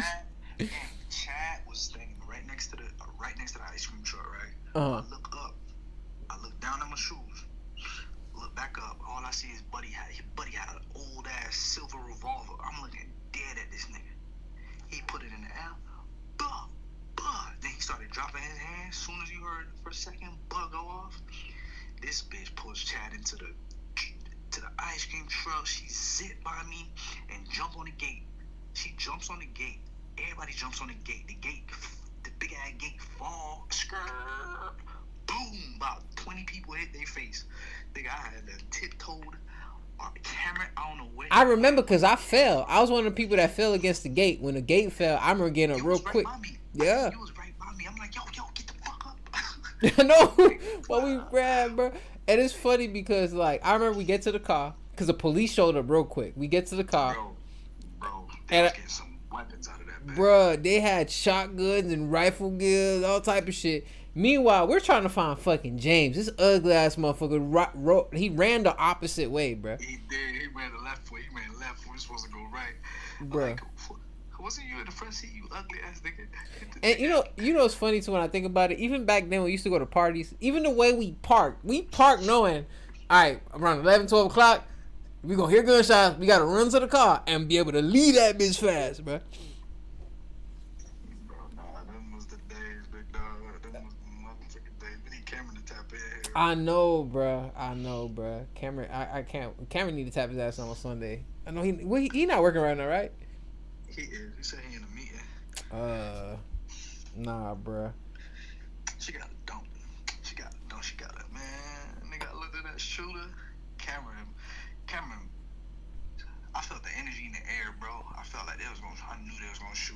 Chad was standing right next to the ice cream truck, right? Uh-huh. I look up. I look down at my shoes. Look back up. All I see is Buddy had an old ass silver revolver. I'm looking dead at this nigga. He put it in the air. Buh, buh. Then he started dropping his hands. As soon as you heard for a second, buh go off. This bitch pulls Chad into the ice cream truck. She zipped by me and jumped on the gate. She jumps on the gate. Everybody jumps on the gate. The big ass gate fall. Skirt. Boom. About 20 people hit their face. Nigga, I had to tiptoed Cameron. I don't know where. I remember because I fell. I was one of the people that fell against the gate. When the gate fell, I remember getting up real quick. Yeah. You was right by me. I'm like, yo, get the fuck up. I know what we grabbed, bro. And it's funny because like I remember we get to the car because the police showed up real quick. We get to the car, Bro, they was getting some weapons out of that bag. bro. They had shotguns and rifle gears, all type of shit. Meanwhile, we're trying to find fucking James. This ugly ass motherfucker. He ran the opposite way, bro. He did. He ran the left way. We're supposed to go right. Bro. Like, wasn't you in the front seat, you ugly ass nigga? And you know what's funny too when I think about it. Even back then, when we used to go to parties, even the way we parked knowing, all right, around 11, 12 o'clock, we gonna hear gunshots. We gotta run to the car and be able to leave that bitch fast, bro. Bro, nah, them was the days, big dog. Them was the motherfucking days. We need Cameron to tap in here. I know, bro. Cameron, I can't. Cameron need to tap his ass on Sunday. I know he not working right now, right? He is. He said he in a meeting. Nah, bro. She got a dunk. She got a man. Nigga, I looked at that shooter. Cameron. I felt the energy in the air, bro. I felt like I knew they was gonna shoot.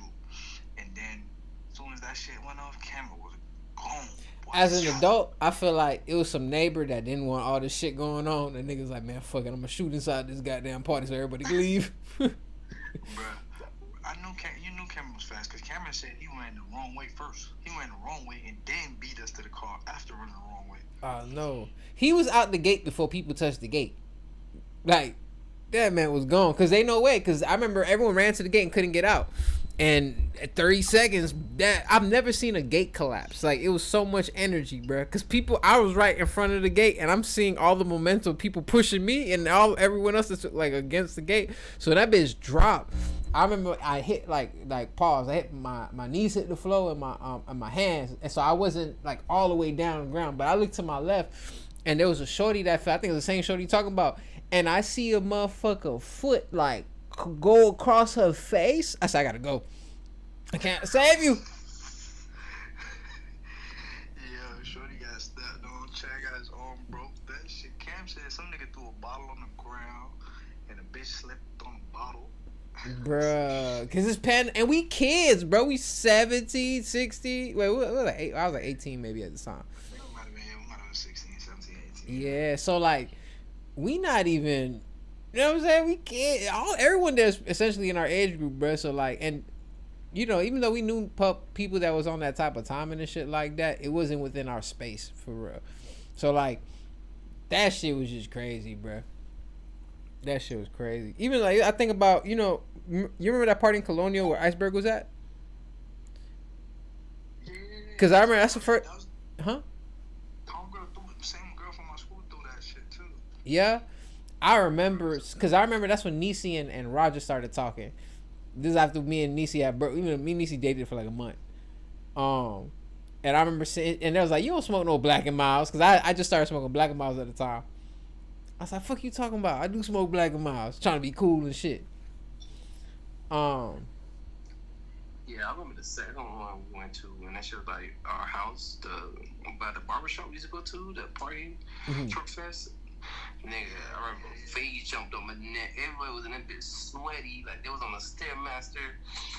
And then, as soon as that shit went off, Cameron was gone. Boy, As an adult, I feel like it was some neighbor that didn't want all this shit going on. And niggas like, man, fuck it, I'm gonna shoot inside this goddamn party so everybody can leave. Bruh, you knew Cameron was fast because Cameron said he went the wrong way first. He went the wrong way and then beat us to the car after running the wrong way. No. He was out the gate before people touched the gate. Like, that man was gone. Because they no way. Because I remember everyone ran to the gate and couldn't get out. And at 30 seconds, I've never seen a gate collapse. Like, it was so much energy, bro. Because I was right in front of the gate, and I'm seeing all the momentum, people pushing me, and everyone else that's like against the gate. So that bitch dropped. I remember I hit like pause. I hit my knees hit the floor and my hands, and so I wasn't like all the way down on the ground. But I looked to my left, and there was a shorty that fell. I think it was the same shorty you talking about. And I see a motherfucker foot like go across her face. I said, I gotta go. I can't save you. Yeah, shorty got stepped on. Chad got his arm broke. That shit. Cam said some nigga threw a bottle on the ground and a bitch slipped on the bottle. Bruh, cause it's and we kids, bro. We 17, 16. Wait, what was I? I was like 18 maybe at the time. We might have been 16, 17, 18. Yeah, so like, we not even, you know what I'm saying? We kids. Everyone there's essentially in our age group, bro. So like, and you know, even though we knew people that was on that type of timing and shit like that, it wasn't within our space for real. So like, that shit was just crazy, bro. That shit was crazy. Even like, I think about, you know, you remember that party in Colonial where Iceberg was at? Yeah. Cause I remember that's the first. Huh? Same girl from my school threw that shit too. Yeah, I remember. Cause I remember that's when Nisi and Roger started talking. This is after me and Niecy had broke. Even me and Niecy dated for like a month. And I remember saying, and they was like, "You don't smoke no Black and Miles," because I just started smoking Black and Miles at the time. I was like, "Fuck you talking about? I do smoke Black and Miles, trying to be cool and shit." Yeah, I remember the second one we went to, and that shit was like our house, by the barbershop we used to go to, the party, truck fest. Nigga, I remember Face jumped on my neck. Everybody was in that bitch sweaty, like they was on a Stairmaster.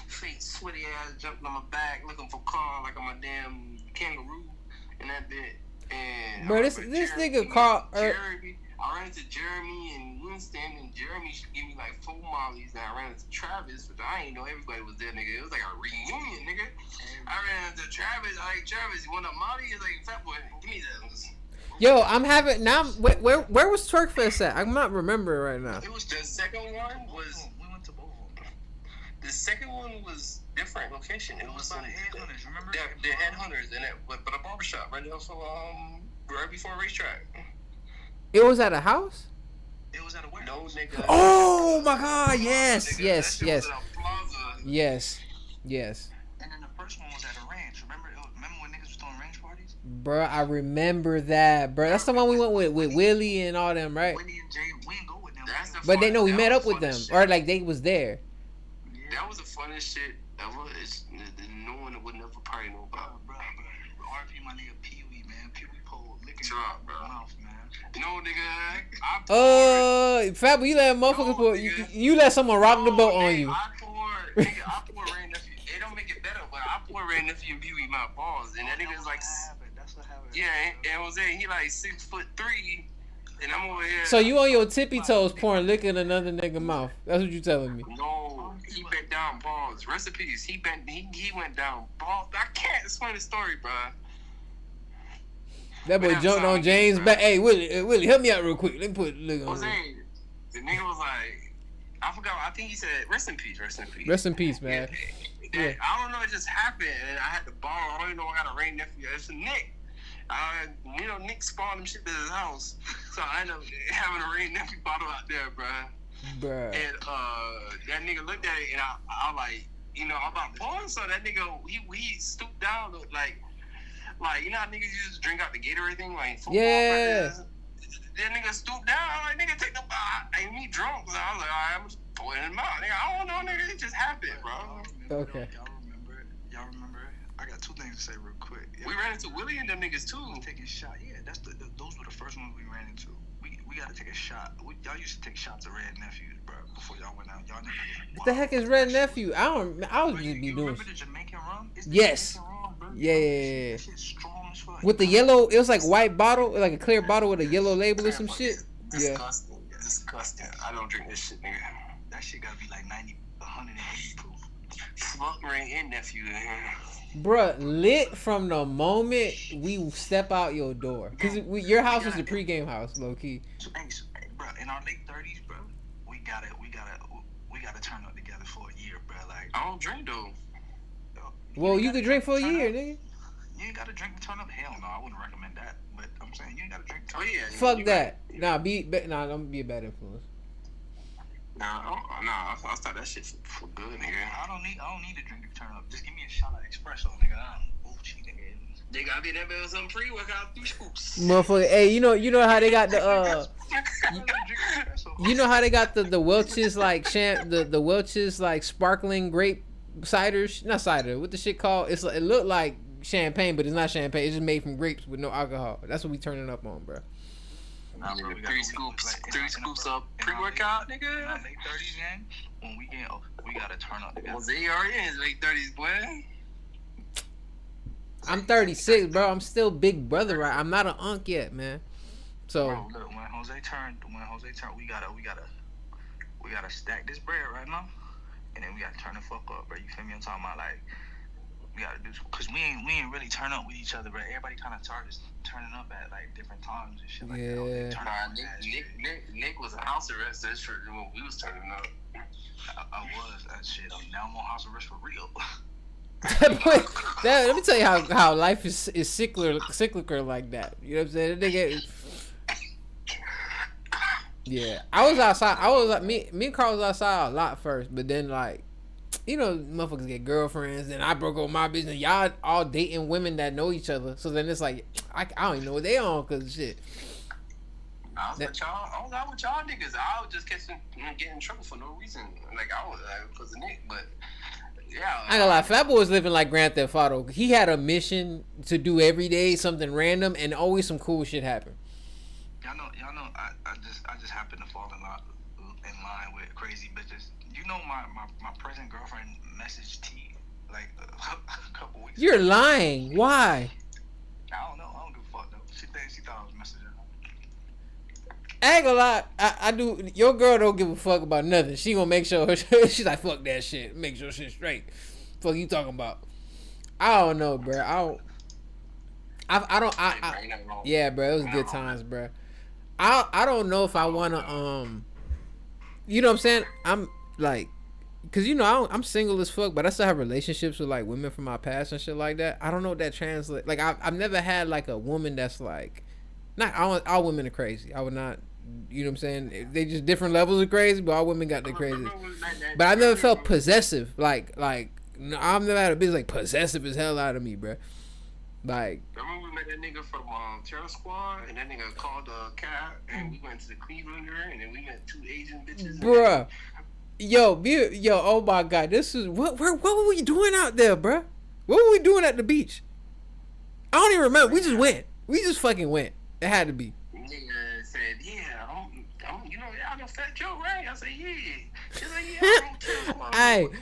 Face sweaty ass jumping on my back, looking for Carl like I'm a damn kangaroo in that bit. And bro, this nigga Carl. Jeremy, I ran into Jeremy and Winston, and Jeremy should give me like 4 mollies. And I ran into Travis, but I ain't know everybody was there, nigga. It was like a reunion, nigga. I ran into Travis. I like, Travis, you want a molly? He's like, fat boy, give me that. Yo, I'm having now. Where was Twerk Fest at? I'm not remembering right now. It was the second one was we went to both of them. The second one was different location. It was by the Headhunters. Remember the Headhunters and but a barbershop right there for right before a racetrack. It was at a house. It was at a warehouse. No nigga. Oh my God! Yes, Nigga, yes, that shit yes, was at a plaza. yes. And then the first one was at a ranch. Remember when niggas was throwing ranch parties? Bro, I remember that, bro. That's the one we went with Willie and all them, right? Willie and Jay, we didn't go with them. But they know we met up with them, or like they was there. Yeah. That was the funnest shit ever. It's no one would never probably know about. Bro. RP my nigga Pee Wee, man. Pee Wee Pole licking bro. Mouth, man. No, nigga. Fab, you let motherfuckers put you let someone rock the boat on you. I pour Ray Nephew. It don't make it better, but I pour Ray Nephew and Pee Wee my balls, and that nigga's like, that's what happened. Yeah, and Jose, he like 6'3", and I'm over here. So you on your tippy toes pouring liquor in another nigga mouth? That's what you telling me? No, he bent down balls. Recipes. He went down balls. I can't explain the story, bro. That boy jumped on James' back. Hey, Willie, help me out real quick. Let me put liquor on. Jose, the nigga was like, I forgot. I think he said, "Rest in peace, rest in peace." Rest in peace, man. Yeah. I don't know. It just happened, and I had to borrow. I don't even know. I got a Ray Nephew. It's a Nick. Nick spawned them shit to his house, so I ended up having a Ray Nephew bottle out there, bruh. And that nigga looked at it, and I like, I'm about pouring. So that nigga, he stooped down, like you know how niggas used to drink out the Gatorade thing, like football practice? That nigga stooped down. I'm like, nigga, take the bottle. And me drunk, so I was like, all right, I'm just pouring it out. Nigga, I don't know, nigga, it just happened, bro. Okay. Y'all remember it? I got 2 things to say real quick. We ran into Willie and them niggas too. Taking shot. Yeah, those were the first ones we ran into. We got to take a shot. Y'all used to take shots of Red Nephews, bro, before y'all went out. Y'all never. What the heck is Red Nephew? I was just be doing. Remember the Jamaican rum? Yes. Jamaican rum, bro. Yeah. That shit's strong as fuck. With the yellow, it was like white bottle, like a clear bottle with a yellow label or some shit. Disgusting. I don't drink this shit, nigga. That shit gotta be like 90, 180 proof. Smoke Ray and Nephew in here. Bruh, lit from the moment we step out your door. Cause your house was the pregame house, low key. Bro, in our late 30s, bro, we gotta turn up together for a year, bro. Like, I don't drink though. Well, you could drink for a year, nigga. You ain't gotta drink to turn up. Hell no, I wouldn't recommend that. But I'm saying you ain't gotta drink to turn up. Yeah. Fuck that. Don't be a bad influence. I'll start that shit for good, nigga. I don't need to drink to turn up. Just give me a shot of espresso, nigga. I'm Gucci, nigga. They gotta be that bit with some pre-workout 3 scoops. Motherfucker, hey, you know how they got the you know how they got the Welch's like the Welch's like sparkling grape ciders, not cider. What the shit called? It looked like champagne, but it's not champagne. It's just made from grapes with no alcohol. That's what we turning up on, bro. Nah, bro, 3 scoops of pre-workout, nigga. In our late 30s, gang, when we gotta turn up together. Well, they already in his late 30s, boy. I'm 36, bro. I'm still big brother, right? I'm not an unk yet, man. So bro, look, when Jose turned, we gotta stack this bread right now, and then we gotta turn the fuck up, bro. You feel me? I'm talking about like we gotta do, cause we ain't really turn up with each other, bro. Everybody kind of started turning up at like different times and shit like that. Nick was a house arrest. That's true. When we was turning up, I was that shit. Now I'm on house arrest for real. Let me tell you how life is cyclical like that. You know what I'm saying? Nigga, yeah, I was outside. Me and Carl was outside a lot first, but then like you know, motherfuckers get girlfriends, and I broke up with my bitch, and y'all all dating women that know each other. So then it's like, I don't even know what they on, cause shit. I was with y'all. I was out with y'all niggas. I was just getting in trouble for no reason. Like I was because of Nick, but yeah. I ain't gonna lie, Fat Boy was living like Grand Theft Auto. He had a mission to do every day something random, and always some cool shit happen. Y'all know. I just happen to fall in line with crazy bitches. You know, my present girlfriend messaged T like a couple weeks. You're lying. Why? I don't know. I don't give a fuck though. She thought I was messaging her. I ain't gonna lie, I do. Your girl don't give a fuck about nothing. She gonna make sure she's like, fuck that shit. Make sure shit's straight. Fuck you talking about? I don't know, bro. I don't. Yeah, bro. It was good times, bro. I don't know if I wanna you know what I'm saying? I'm like, cause you know I'm single as fuck, but I still have relationships with like women from my past and shit like that. I don't know what that translates. Like I've never had like a woman that's like, not all women are crazy. I would not. You know what I'm saying? They just different levels of crazy, but all women got their crazy. But I never felt possessive. Like no, I've never had a bitch like possessive as hell out of me, bro. Like, remember we met that nigga from Terror Squad, and that nigga called a cab, and we went to the Clevelander, and then we met 2 Asian bitches. Bruh. Yo, oh my god, this is what were we doing out there, bruh? What were we doing at the beach? I don't even remember. We just went. We just fucking went. It had to be. Nigga said, yeah, I'm you know, y'all know Fat Joe, right? I said, yeah. She's like, yeah, I don't care.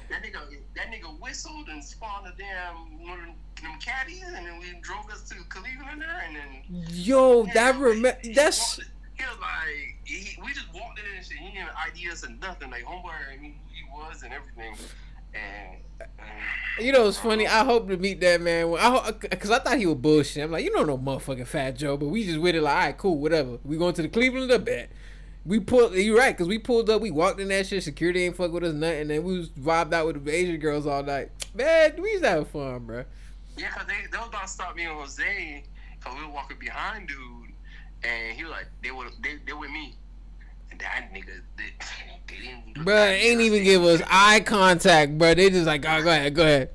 That nigga whistled and spawned a damn one of them caddies, and then we drove us to Cleveland there, and then yo, yeah, that he that's. He was like, we just walked in and shit. He didn't have ideas and nothing. Like homeboy, I mean, who he was and everything. And you know, it's funny. I hope to meet that man. Cause I thought he was bullshit. I'm like, you don't know motherfucking Fat Joe, but we just with it like, all right, cool, whatever. We going to the Cleveland up bet. We pulled. You right, cause we pulled up. We walked in that shit. Security ain't fuck with us nothing. And then we was vibed out with the Asian girls all night. Man, we used to have fun, bro. Yeah, cause they was about to stop me and Jose, cause we were walking behind dude, and he was like, they with me, and that nigga, they didn't. Bro, ain't even give us eye contact, bro. They just like, oh, go ahead,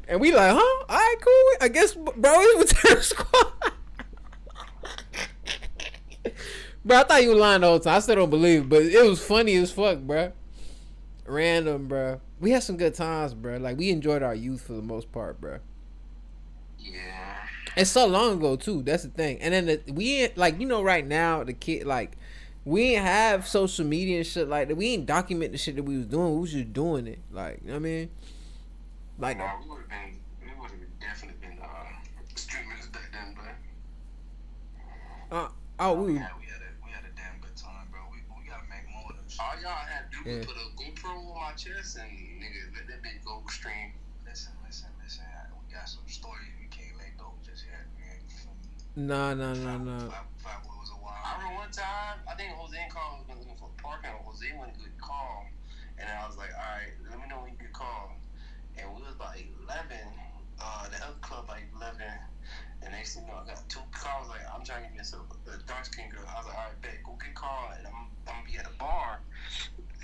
and we like, huh? All right, cool. I guess, bro, it was Terror Squad. Bro, I thought you were lying the whole time. I still don't believe it, but it was funny as fuck, bro. Random, bro. We had some good times, bro. Like, we enjoyed our youth for the most part, bro. Yeah. It's so long ago, too. That's the thing. And then we ain't, like, you know, right now, the kid, like, we ain't have social media and shit like that. We ain't document the shit that we was doing. We was just doing it. Like, you know what I mean? Like, no, we would have definitely been streamers back then, but. We had a damn good time, bro. We gotta make more of this. All y'all had to do was put a GoPro on my chest and nigga let that bitch go stream. Listen. We got some stories we can't let go just yet, man. No. Fat Boy was a wild. I remember one time, I think Jose and Carl was looking for a parking. Jose went to get call, and I was like, all right, let me know when you get call. And we was about 11. The other club like 11. And next thing you know, I got 2 calls. Like, I'm trying to get me a dark skin girl. I was like, all right, bet, go get called, and I'm gonna be at a bar.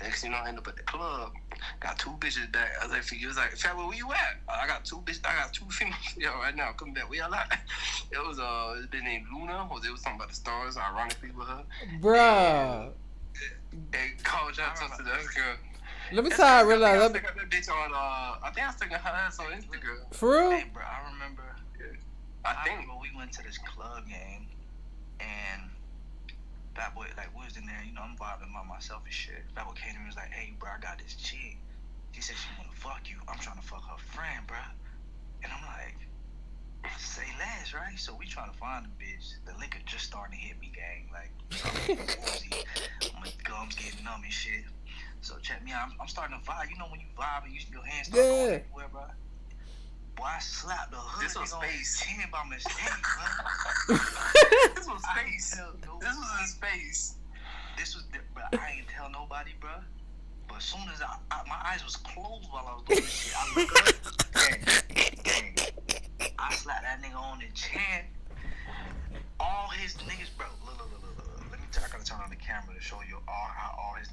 Next thing you know, I end up at the club. Got 2 bitches back. I was like, he was like, Fat Boy, where you at? I got 2 bitches. I got 2 females. Yo, right now, come back. Where y'all at? It was a bitch named Luna. Jose was talking about the stars, ironically with her. Bruh. And called y'all to the other girl. Let me tell you, I realize. I think I got that bitch on. I think I still got her ass on Instagram. For real? Hey, bro, I remember. I remember we went to this club game, and Fat Boy, like, we was in there, you know, I'm vibing by myself and shit. Fat Boy came to me and was like, hey, bro, I got this chick. She said she wanna fuck you. I'm trying to fuck her friend, bro. And I'm like, say less, right? So we trying to find the bitch. The liquor just starting to hit me, gang. Like, my gums getting numb and shit. So check me out. I'm starting to vibe. You know when you vibe and your hands start going everywhere, bro? Boy, I slapped the hood. This was space. By mistake, bro. This was space. This was in space. This was, bro. I ain't tell nobody, bro. But as soon as my eyes was closed while I was doing this shit, I looked up. Dang. I slapped that nigga on the chin. All his niggas, bro. Look. Let me I gotta turn on the camera to show you how all his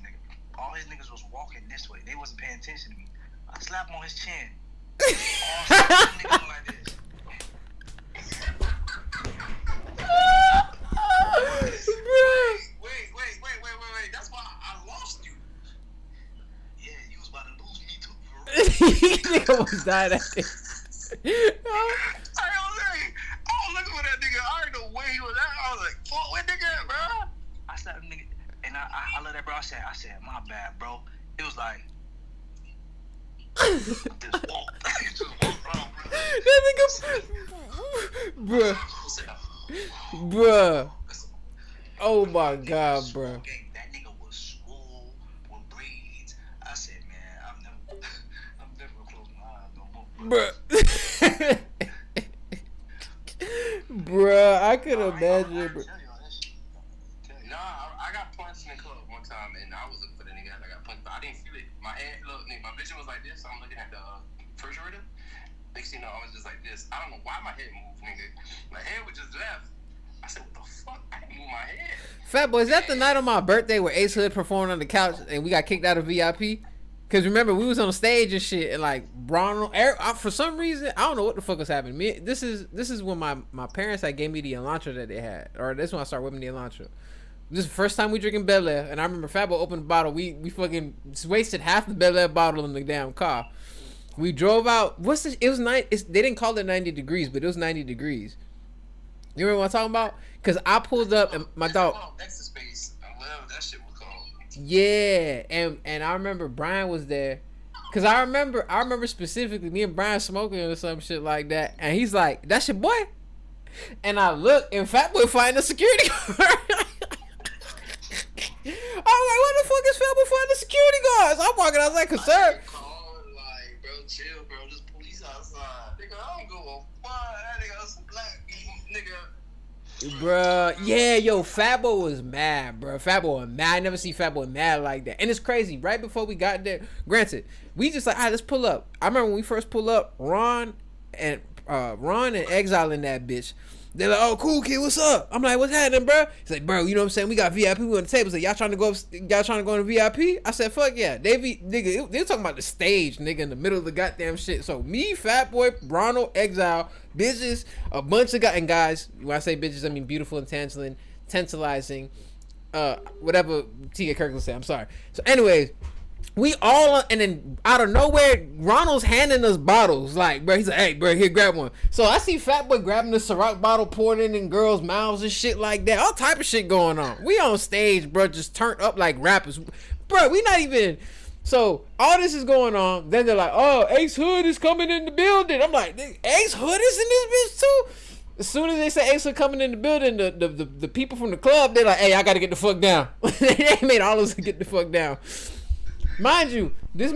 niggas was walking this way. They wasn't paying attention to me. I slap him on his chin. Nigga like this. Wait. That's why I lost you. Yeah, you was about to lose me too. Nigga almost died at it. I was looking for that nigga. I didn't know where he was at. I was like, fuck, where nigga at, bro? I slapped him, nigga, and I let that bro. I said, my bad, bro. It was like, just walk. Just walk around, bro. That nigga, bruh. Oh my god, bro. That nigga was swole with braids. I said, man, I'm never gonna close my eyes no more. Bruh. Bruh, I could imagine, bro. Nah, I got punched in the club one time, and I was looking for the nigga. I got punched, but I didn't feel it. My head, look, nigga, my vision was like this. So I'm looking at the refrigerator. Next thing you know, I was just like this. I don't know why my head moved, nigga. My head was just left. I said, what the fuck? I didn't move my head. Fat boy, is that the night of my birthday where Ace Hood performed on the couch and we got kicked out of VIP? Cause remember we was on stage and shit, and like Ronald, for some reason I don't know what the fuck was happening. This is when my parents had gave me the Elantra that they had, or this when I started whipping the Elantra. This is the first time we drinking Bel Air, and I remember Fat Boy opened the bottle. We fucking wasted half the Bel Air bottle in the damn car. We drove out. It was night. They didn't call it 90 degrees, but it was 90 degrees. You remember what I'm talking about? Cause I pulled up and my dog. Extra space. Whatever that shit was called. Yeah, and I remember Brian was there, cause I remember specifically me and Brian smoking or some shit like that, and he's like, "That's your boy," and I look and Fat Boy fighting a security guard. I was like, "What the fuck is Fat Boy fighting the security guards?" I'm walking outside concerned. Like, bro, chill, bro. There's police outside. Nigga, I don't go fuck. That nigga was black nigga. Bruh, yeah, yo, Fat Boy was mad, bro. Fat Boy was mad. I never see Fat Boy mad like that. And it's crazy. Right before we got there, granted, we just like, all right, let's pull up. I remember when we first pull up, Ron and Exile in that bitch. They're like, oh, cool, kid, what's up? I'm like, what's happening, bro? He's like, bro, you know what I'm saying? We got VIP. We on the table. He's like, y'all trying to go in VIP? I said, fuck yeah. They were talking about the stage, nigga, in the middle of the goddamn shit. So me, Fat Boy, Ronald, Exile, bitches, a bunch of guys. When I say bitches, I mean beautiful and tantalizing, whatever Tia Kirkland said. I'm sorry. So anyways, we all, and then out of nowhere, Ronald's handing us bottles. Like, bro, he's like, hey, bro, here, grab one. So I see Fat Boy grabbing the Ciroc bottle, pouring it in girls' mouths and shit like that. All type of shit going on. We on stage, bro, just turned up like rappers. Bro, we not even... So all this is going on. Then they're like, oh, Ace Hood is coming in the building. I'm like, Ace Hood is in this bitch too? As soon as they say Ace Hood coming in the building, the people from the club, they're like, hey, I got to get the fuck down. They made all of us get the fuck down. Mind you, this,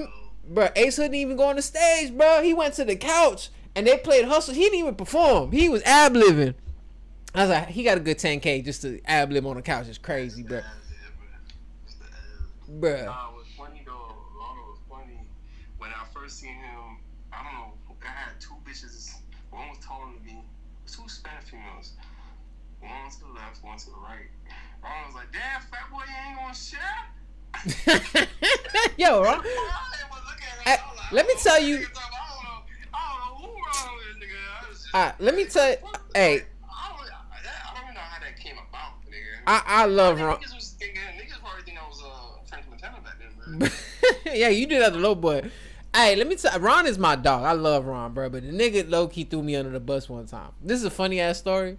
bro, Ace Hood didn't even go on the stage, bro. He went to the couch and they played Hustle. He didn't even perform. He was ad-libbing. I was like, he got a good 10K just to ad-lib on the couch. It's crazy, bro. Bruh. What's funny though, Ronald was funny. When I first seen him, I don't know, I had two bitches. One was taller than me. Two Spanish females. One to the left, one to the right. Ronald was like, damn, Fat Boy, you ain't gonna share? Yo, Ron. Let me tell you. Let me tell you. Hey. I don't even know how that came about, nigga. I love Ron. Niggas probably think I was French Montana back then, bro. Yeah, you did that, the low boy. Hey, let me tell. Ron is my dog. I love Ron, bro. But the nigga low key threw me under the bus one time. This is a funny ass story.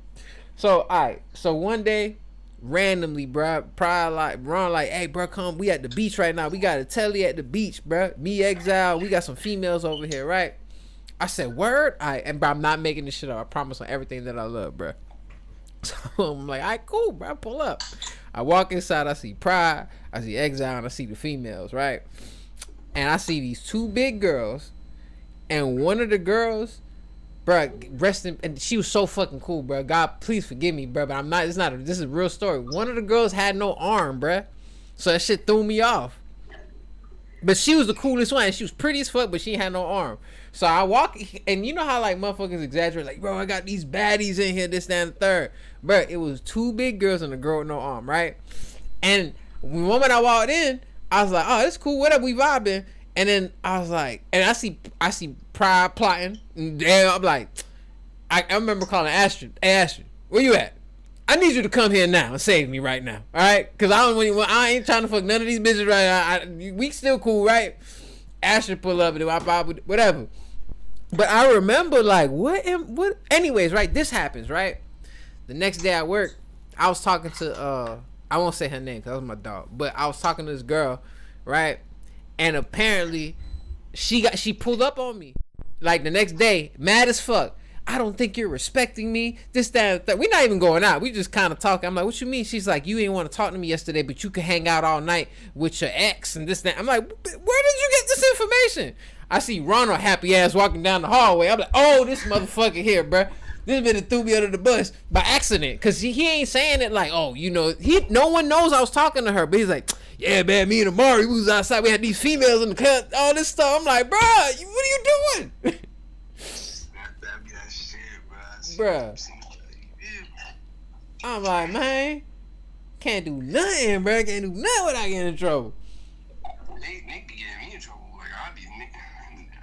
So, alright. So one day, randomly, bro, probably like Ron, like, hey, bro, come. We at the beach right now. We got a telly at the beach, bro. Me, Exile. We got some females over here, right? I said, word. And bro, I'm not making this shit up. I promise on everything that I love, bro. So I'm like, all right, cool, bro. Pull up. I walk inside. I see Pride. I see Exile, and I see the females, right? And I see these two big girls, and one of the girls, bro, resting, and she was so fucking cool, bro. God, please forgive me, bro, but I'm not. This is a real story. One of the girls had no arm, bro, so that shit threw me off. But she was the coolest one. She was pretty as fuck, but she had no arm. So I walk, and you know how like motherfuckers exaggerate, like, bro, I got these baddies in here, this, that, and the third. Bro, it was two big girls and a girl with no arm, right? And the moment I walked in, I was like, oh, it's cool, whatever, we vibing. And then I was like, and I see Pride plotting. And damn, I'm like, I remember calling Astrid. Hey, Astrid, where you at? I need you to come here now and save me right now, all right? Because I ain't trying to fuck none of these bitches right now. We still cool, right? Astrid pull up and whatever. But I remember like, what? Anyways, right? This happens, right? The next day at work, I was talking to, I won't say her name because that was my dog. But I was talking to this girl, right? And apparently, she pulled up on me. Like the next day, mad as fuck. I don't think you're respecting me. This, that, that. We're not even going out. We just kind of talking. I'm like, what you mean? She's like, you didn't want to talk to me yesterday, but you could hang out all night with your ex and this, that. I'm like, where did you get this information? I see Ronald happy ass walking down the hallway. I'm like, oh, this motherfucker here, bruh. This bitch threw me under the bus by accident. Because he ain't saying it like, oh, you know, no one knows I was talking to her. But he's like, yeah, man, me and Amaury, we was outside. We had these females in the cut, all this stuff. I'm like, bruh, what are you doing? That'd be that shit, Bruh. I'm like, man, can't do nothing, bruh. Can't do nothing without getting in trouble. Nick be getting me in trouble. Like I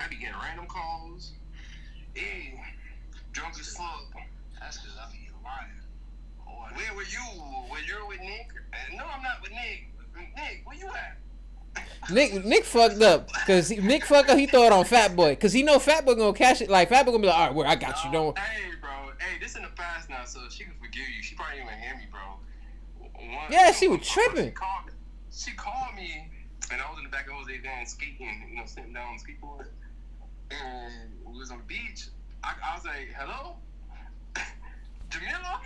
be getting random calls. Hey, drunk as fuck. That's because I be lying. Where were you? When you're with Nick? No, I'm not with Nick. Nick, where you at? Nick fucked up because Nick fucked up. He throw it on Fat Boy because he know Fat Boy gonna cash it. Like Fat Boy gonna be like, all right, where I got you. Don't. Hey, bro. Hey, this in the past now, so she can forgive you. She probably didn't even hear me, bro. Yeah, she was tripping. She called me, and I was in the back of Jose Van skating, you know, sitting down on the skateboard, and we was on the beach. I was like, hello, Jamila.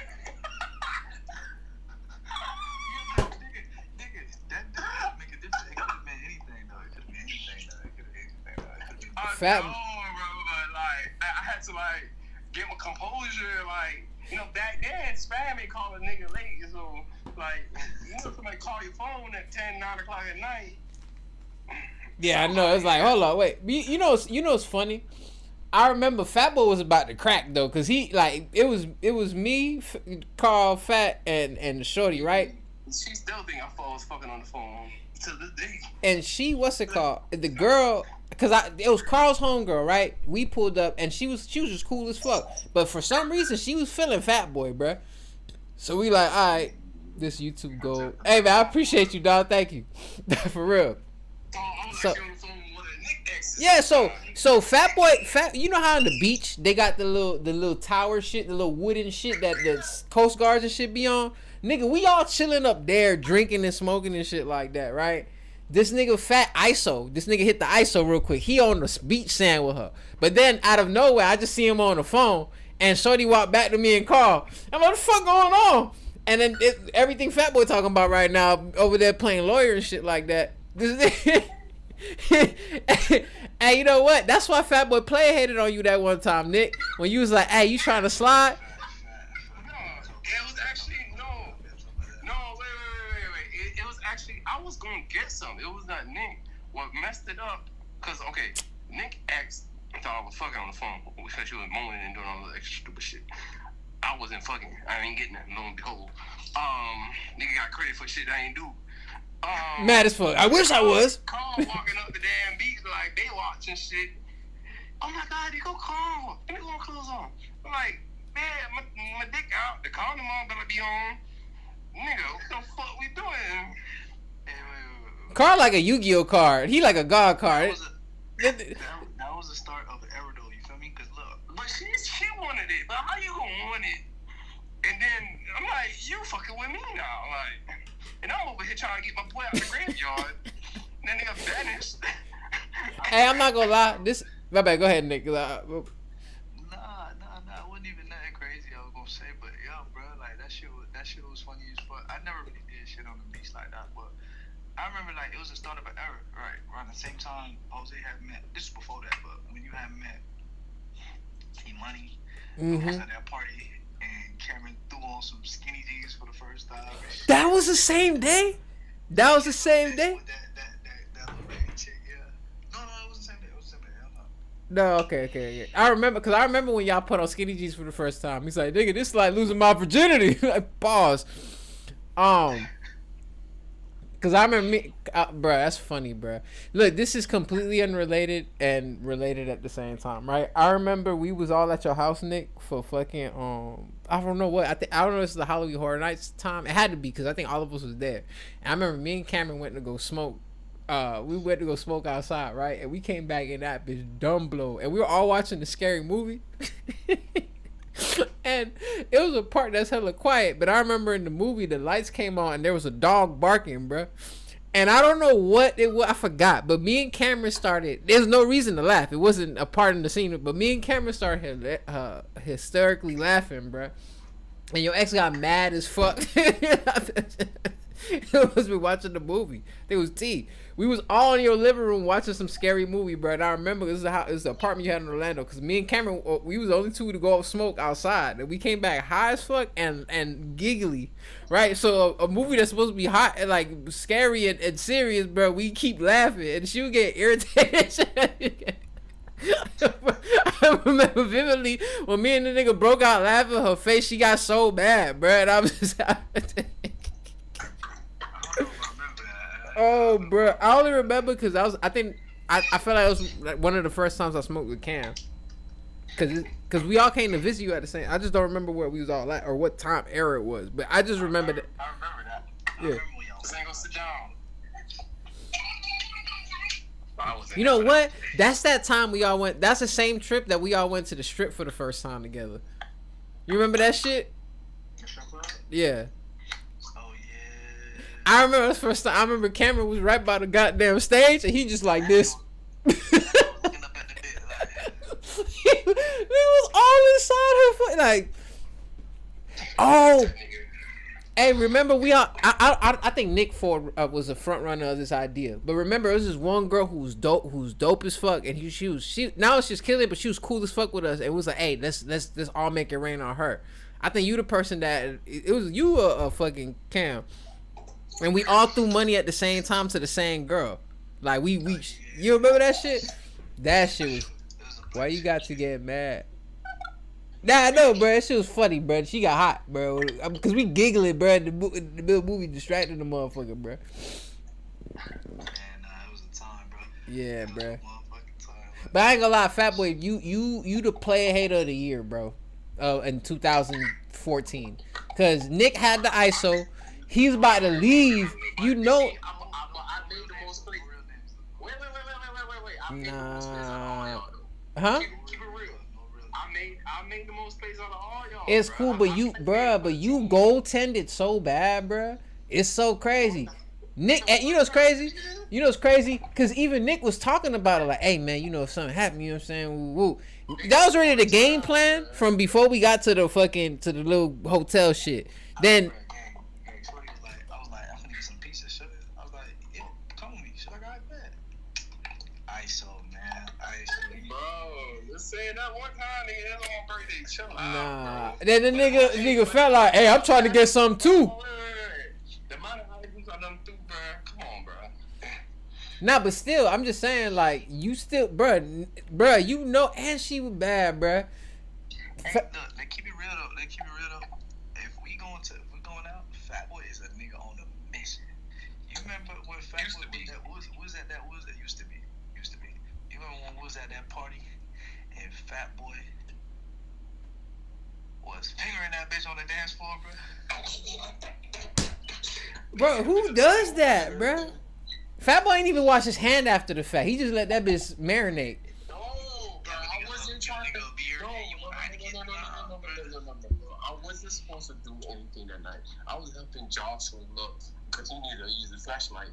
Fat. No, bro, but like I had to like get my composure, like you know back then spam ain't call a nigga late, so like you know somebody call your phone at 10, 9 o'clock at night. Yeah, I know. It's like, hold on, wait. You know what's funny? I remember Fat Boy was about to crack though, cause he like it was me, Carl, Fat, and the shorty, right? She still think I was fucking on the phone to this day. And she, what's it called? The girl. Cause it was Carl's homegirl, right? We pulled up and she was just cool as fuck. But for some reason she was feeling Fat Boy, bruh. So we like, all right, this YouTube gold. Hey man, I appreciate you, dog. Thank you, for real. So yeah, so Fat Boy, you know how on the beach they got the little tower shit, the little wooden shit that the Coast Guards and shit be on. Nigga, we all chilling up there, drinking and smoking and shit like that, right? This nigga Fat ISO. This nigga hit the ISO real quick. He on the beach sand with her. But then out of nowhere, I just see him on the phone. And Shorty walked back to me and Carl. I'm like, what the fuck going on? And then everything Fat Boy talking about right now over there playing lawyer and shit like that. Hey, you know what? That's why Fat Boy player hated on you that one time, Nick. When you was like, hey, you trying to slide? It was actually wait. It was actually I was gonna get some. It was not Nick. What messed it up? Cause okay, Nick asked. I thought I was fucking on the phone because she was moaning and doing all the extra stupid shit. I wasn't fucking. I ain't getting that. Lo and behold, nigga got credit for shit I ain't do. Mad as fuck. I wish I was. Carl walking up the damn beach like they watching shit. Oh my god, you go Carl. Let me go clothes on. I'm like, man, my dick out. The condom on better be on. Nigga, what the fuck we doing? Wait. Carl like a Yu-Gi-Oh card. He like a God card. That was the start of the era though, you feel me? Cause look. But she wanted it. But how you gonna want it? And then I'm like, you fucking with me now, like. And I'm over here trying to get my boy out the graveyard. And that nigga vanished. Hey, I'm not gonna lie. My bad. Go ahead, Nick. Nah. It wasn't even nothing crazy I was gonna say, but yo, bro, like that shit was funny as fuck. I never really did shit on the beach like that, but I remember like it was the start of an era, right? Around the same time Jose had met. This is before that, but when you had met Money, was at that party. And Cameron threw on some skinny jeans for the first time. That was the same day? That was the same day? That little baby chick, yeah. No, it was the same day. It was the same day. No, okay, yeah. I remember when y'all put on skinny jeans for the first time. He's like, nigga, this is like losing my virginity. Like, pause. Cause Cause I remember me, bro. That's funny, bro. Look, this is completely unrelated and related at the same time, right? I remember we was all at your house, Nick, for fucking I don't know what I don't know. If it's the Halloween Horror Nights time. It had to be because I think all of us was there. And I remember me and Cameron went to go smoke. We went to go smoke outside, right? And we came back in that bitch dumb blow, and we were all watching the scary movie. And it was a part that's hella quiet, but I remember in the movie the lights came on and there was a dog barking, bro. And I don't know what it was, I forgot. But me and Cameron started. There's no reason to laugh. It wasn't a part in the scene. But me and Cameron started hysterically laughing, bro. And your ex got mad as fuck. It was me watching the movie. It was T. We was all in your living room watching some scary movie, bro. And I remember this is the apartment you had in Orlando. Because me and Cameron, we was the only two to go smoke outside. And we came back high as fuck and giggly, right? So a movie that's supposed to be hot and like scary and serious, bro, we keep laughing. And she would get irritated. I remember vividly when me and the nigga broke out laughing, her face, she got so bad, bro. And I was just... Oh, bro, I only remember because I felt like it was like one of the first times I smoked with Cam. Cause we all came to visit you at the same. I just don't remember where we was all at or what time era it was, but I just remember that. I remember that. Yeah. Remember when y'all sang on sit down. You know what? That's that time we all went. That's the same trip that we all went to the strip for the first time together. You remember that shit? Yeah. I remember the first time. I remember Cameron was right by the goddamn stage, and he just like this. He was all inside her foot, like. Oh, hey, remember we all? I think Nick Ford was a front runner of this idea, but remember it was this one girl who was dope as fuck, and she now it's just killing, but she was cool as fuck with us. And it was like, hey, let's all make it rain on her. I think you the person that it was you a fucking Cam. And we all threw money at the same time to the same girl. Like we you remember that shit? That shit was why you got to get mad. Nah, I know, bro. That shit was funny, bro. She got hot, bro. Cause we giggling, bro. The movie distracted the motherfucker, bro. Man, it was a time, bro. Yeah, bro. But I ain't gonna lie, Fat Boy, you the player hater of the year, bro. In 2014, cause Nick had the ISO. He's about to leave. You know. I made the most plays. Wait. I made the most plays out of all y'all, though. Huh? Keep it real. I made the most plays out of all y'all. It's bro. cool, but you goaltended so bad, bruh. It's so crazy. Nick, you know what's crazy? Because even Nick was talking about it like, hey, man, you know, if something happened, you know what I'm saying? Woo. That was already the game plan from before we got to the little hotel shit. Then... Saying that one time, nigga, that's on my birthday. Chill out, nah. bro. Then the nigga felt like, hey, I'm trying to get something too. The amount of holidays I done through, bro. Come on, bro. Nah, but still, I'm just saying, like, you still, bruh, you know, and she was bad, bruh. Hey, look, let's keep it real though. If we going out, Fat Boy is a nigga on a mission. You remember when Fat Boy was that used to be. You remember when we was at that party? And Fat Boy was fingering that bitch on the dance floor, bro. Bro, who does that, bro? Fat Boy ain't even wash his hand after the fact. He just let that bitch marinate. No, bro. I wasn't trying to. No. I wasn't supposed to do anything that night. I was helping Joshua look because he needed to use the flashlight.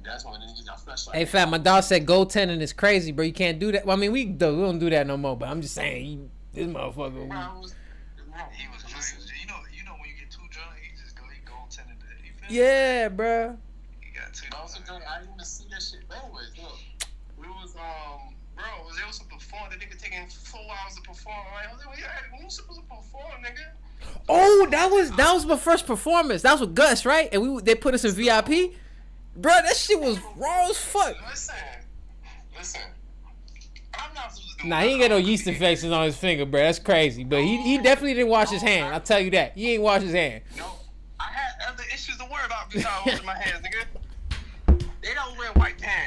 That's when niggas got flashlight. Hey, Fat, my dog said goaltending is crazy, bro. You can't do that. Well, I mean, we don't do that no more. But I'm just saying, this motherfucker. He was you know when you get too drunk, he goaltending it. Yeah, bro. He got too. I didn't even see that shit. Anyways, look, we was bro, there was a perform. The nigga taking 4 hours to perform. Like, I was like, we was supposed to perform, nigga. Oh, that was my first performance. That was with Gus, right? And they put us in VIP. Bro, that shit was raw as fuck. Listen. I'm not supposed to do Nah, he ain't got no yeast infections on his finger, bro. That's crazy. But he definitely didn't wash his hand. I'll tell you that. He ain't wash his hand. No, I had other issues to worry about besides washing my hands, nigga.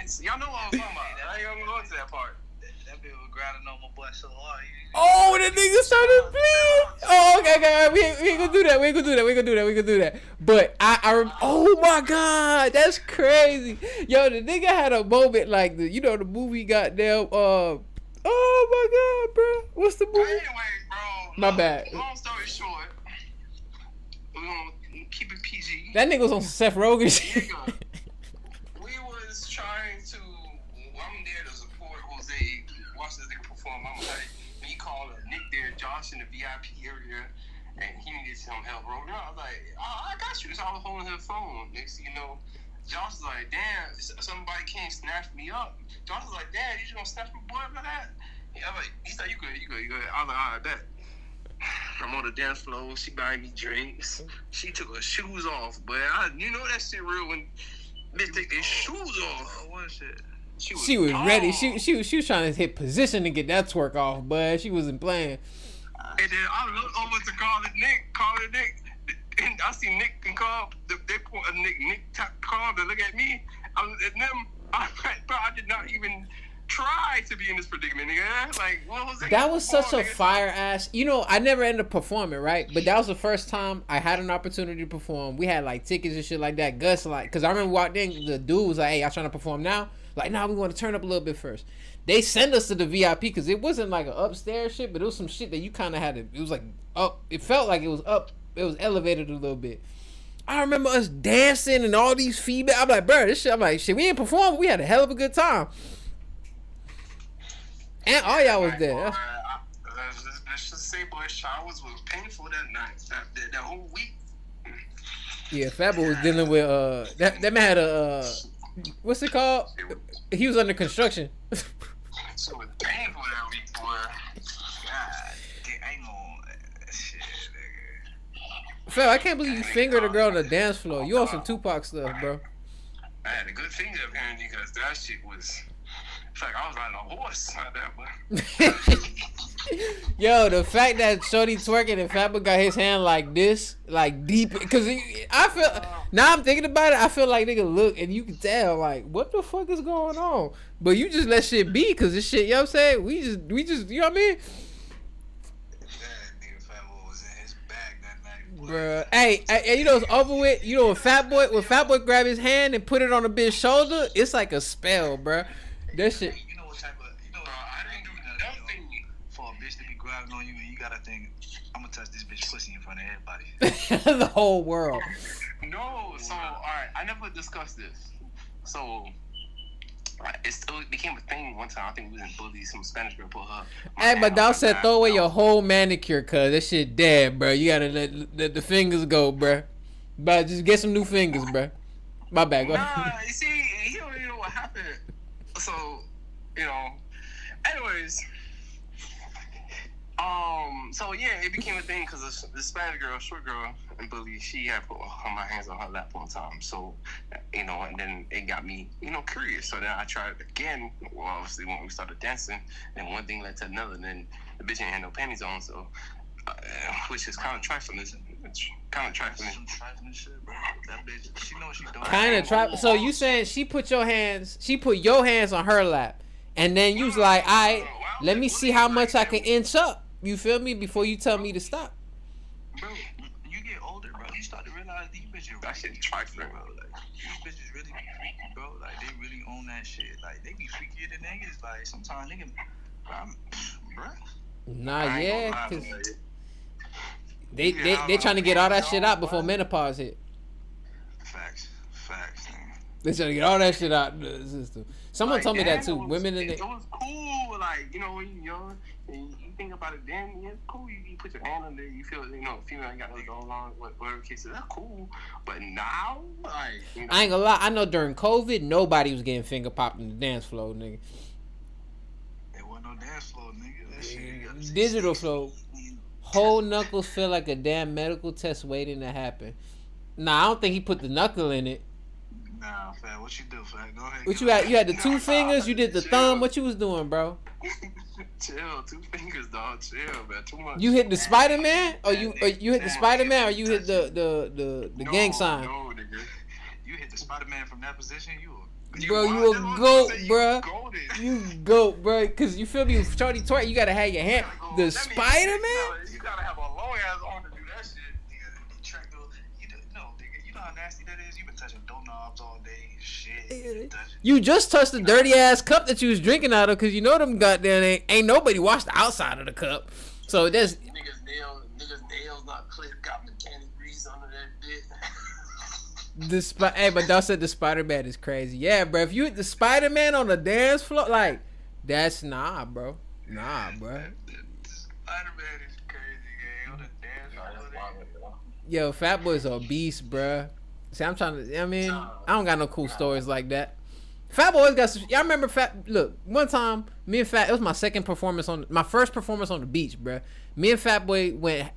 dance. Y'all know what I was talking about. I ain't gonna go into that part. That bitch was grinding on my butt so hard. Oh, that nigga started bleeding. Oh, okay. We ain't gonna do that. We ain't gonna do that. But oh my God, that's crazy. Yo, the nigga had a moment like the movie goddamn. Oh my God, bro. What's the movie? Anyway, bro. My bad. Long story short, we're gonna keep it PG. That nigga was on Seth Rogen shit. We was trying to. I'm there to support Jose. Watch this nigga perform. I'm like, he called Nick there, Josh in the VIP area, and he needed some help, bro. I was like, I got you. So I was holding his phone. Next thing you know, Josh was like, damn, somebody came snatch me up. Josh was like, damn, you just gonna snatch my boy up like that? Yeah, I'm like, he's like, you good. I was like, all right, bet. I'm on the dance floor. She buying me drinks. She took her shoes off, but you know that shit real when bitch take their shoes off. What shit? She was ready. She was trying to hit position to get that twerk off, but she wasn't playing. And then I looked over to call it Nick, and I see Nick and Carl. They point Nick Carl to look at me. I was at them. I did not even try to be in this predicament, nigga. Like, what was it? That was such a fire ass. I never ended up performing, right? But that was the first time I had an opportunity to perform. We had like tickets and shit like that. Gus cause I remember walked in, the dude was like, "Hey, y'all trying to perform now?" Like, nah, we want to turn up a little bit first. They send us to the VIP because it wasn't like an upstairs shit, but it was some shit that you kind of had to. It was like up. It felt like it was up. It was elevated a little bit. I remember us dancing and all these feedback. I'm like, bro, this shit. I'm like, shit. We ain't perform. We had a hell of a good time. And all y'all was there. Let's just say, boy, showers was painful that night. That whole week. Yeah, Fabo was dealing with that man had a what's it called? He was under construction. So it was painful that week, boy. God, I ain't gonna shit, nigga. Fab, I can't believe you fingered a girl on the dance floor. You on some Tupac stuff, bro. I had a good finger apparently because that shit was. It's like I was riding a horse out there, but. Yo, the fact that Shorty twerking and Fabba got his hand like this, like deep, because I feel, now I'm thinking about it, I feel like nigga look and you can tell, like, what the fuck is going on? But you just let shit be, because this shit, you know what I'm saying? We just, you know what I mean? That nigga Fatboy was in his bag that night, boy. Bruh. Hey, you know it's over with? You know when Fat Boy grab his hand and put it on a bitch's shoulder, it's like a spell, bruh. That shit. You know what type of, I didn't do nothing for a bitch to be grabbing on you and you gotta think, I'm gonna touch this bitch pussy in front of everybody. The whole world. No, so, alright, I never discussed this. So, it became a thing one time. I think we was in Bully, some Spanish girl put her. Hey, but thou said throw away your whole manicure, cuz that shit dead, bro. You gotta let the fingers go, bro. But just get some new fingers, bro. My bad, go ahead. Nah, you see, you don't even know what happened. So, anyways, so yeah, it became a thing because the Spanish girl, short girl, and Bully, she had put my hands on her lap one time. So, and then it got me, curious. So then I tried it again. Well, obviously when we started dancing, then one thing led to another. And then the bitch ain't had no panties on, so which is kind of trifling. It's kind of trifling. Some trifling shit, bro. That bitch, she know what she doing. Kind of trifling. So you saying she put your hands on her lap, and then you was like, all right, let me see how much I can inch up. You feel me? Before you tell me to stop. Bro, you get older, bro. You start to realize these bitches That shit trifling, bro. Like, these bitches really be freaky, bro. Like, they really own that shit. Like, they be freakier than niggas. Like, sometimes niggas, bro. Nah, yeah, cause they trying to get all that shit out before menopause hit. Facts, man. They trying to get all that shit out of the system. Someone told me that too. Women in it was cool, like when you young and you think about it. Then it's cool. You put your hand on there. You feel female ain't got to go along with whatever case. That's cool. But now, like, I ain't gonna lie. I know during COVID, nobody was getting finger popped in the dance floor, nigga. There wasn't no dance floor, nigga. That shit. Digital flow. Whole knuckles feel like a damn medical test waiting to happen. Nah, I don't think he put the knuckle in it. Nah, fat. What you do, fat? Go ahead. What you had? You had the two fingers. You did the thumb. What you was doing, bro? Chill, 2 fingers, dog. Chill, man. Too much. You hit the Spider-Man, or you hit the Spider-Man, or you hit the gang sign? No, nigga. You hit the Spider-Man from that position. You Bro, you a goat, bro. You goat, bro. Cause you feel me, shorty twerk, you gotta have your hand. The Spider-Man? You gotta have a long ass arm to do that shit. Nigga, track those. Nigga, you know how nasty that is? You been touching doorknobs all day, shit. You just touched the dirty ass cup that you was drinking out of, cause you know them goddamn ain't nobody washed the outside of the cup. So that's niggas nails not clipped, got mechanic grease under that bit. Hey, but y'all said the Spider-Man is crazy. Yeah, bro. If you hit the Spider-Man on the dance floor, like, that's bro. Nah, bro. Spider-Man is crazy, gang. On the dance floor. Yo, Fat Boy's a beast, bro. See, I don't got no cool stories like that. Fat Boy always got some. Y'all remember Look, one time, me and Fat, it was my first performance on the beach, bro. Me and Fat Boy went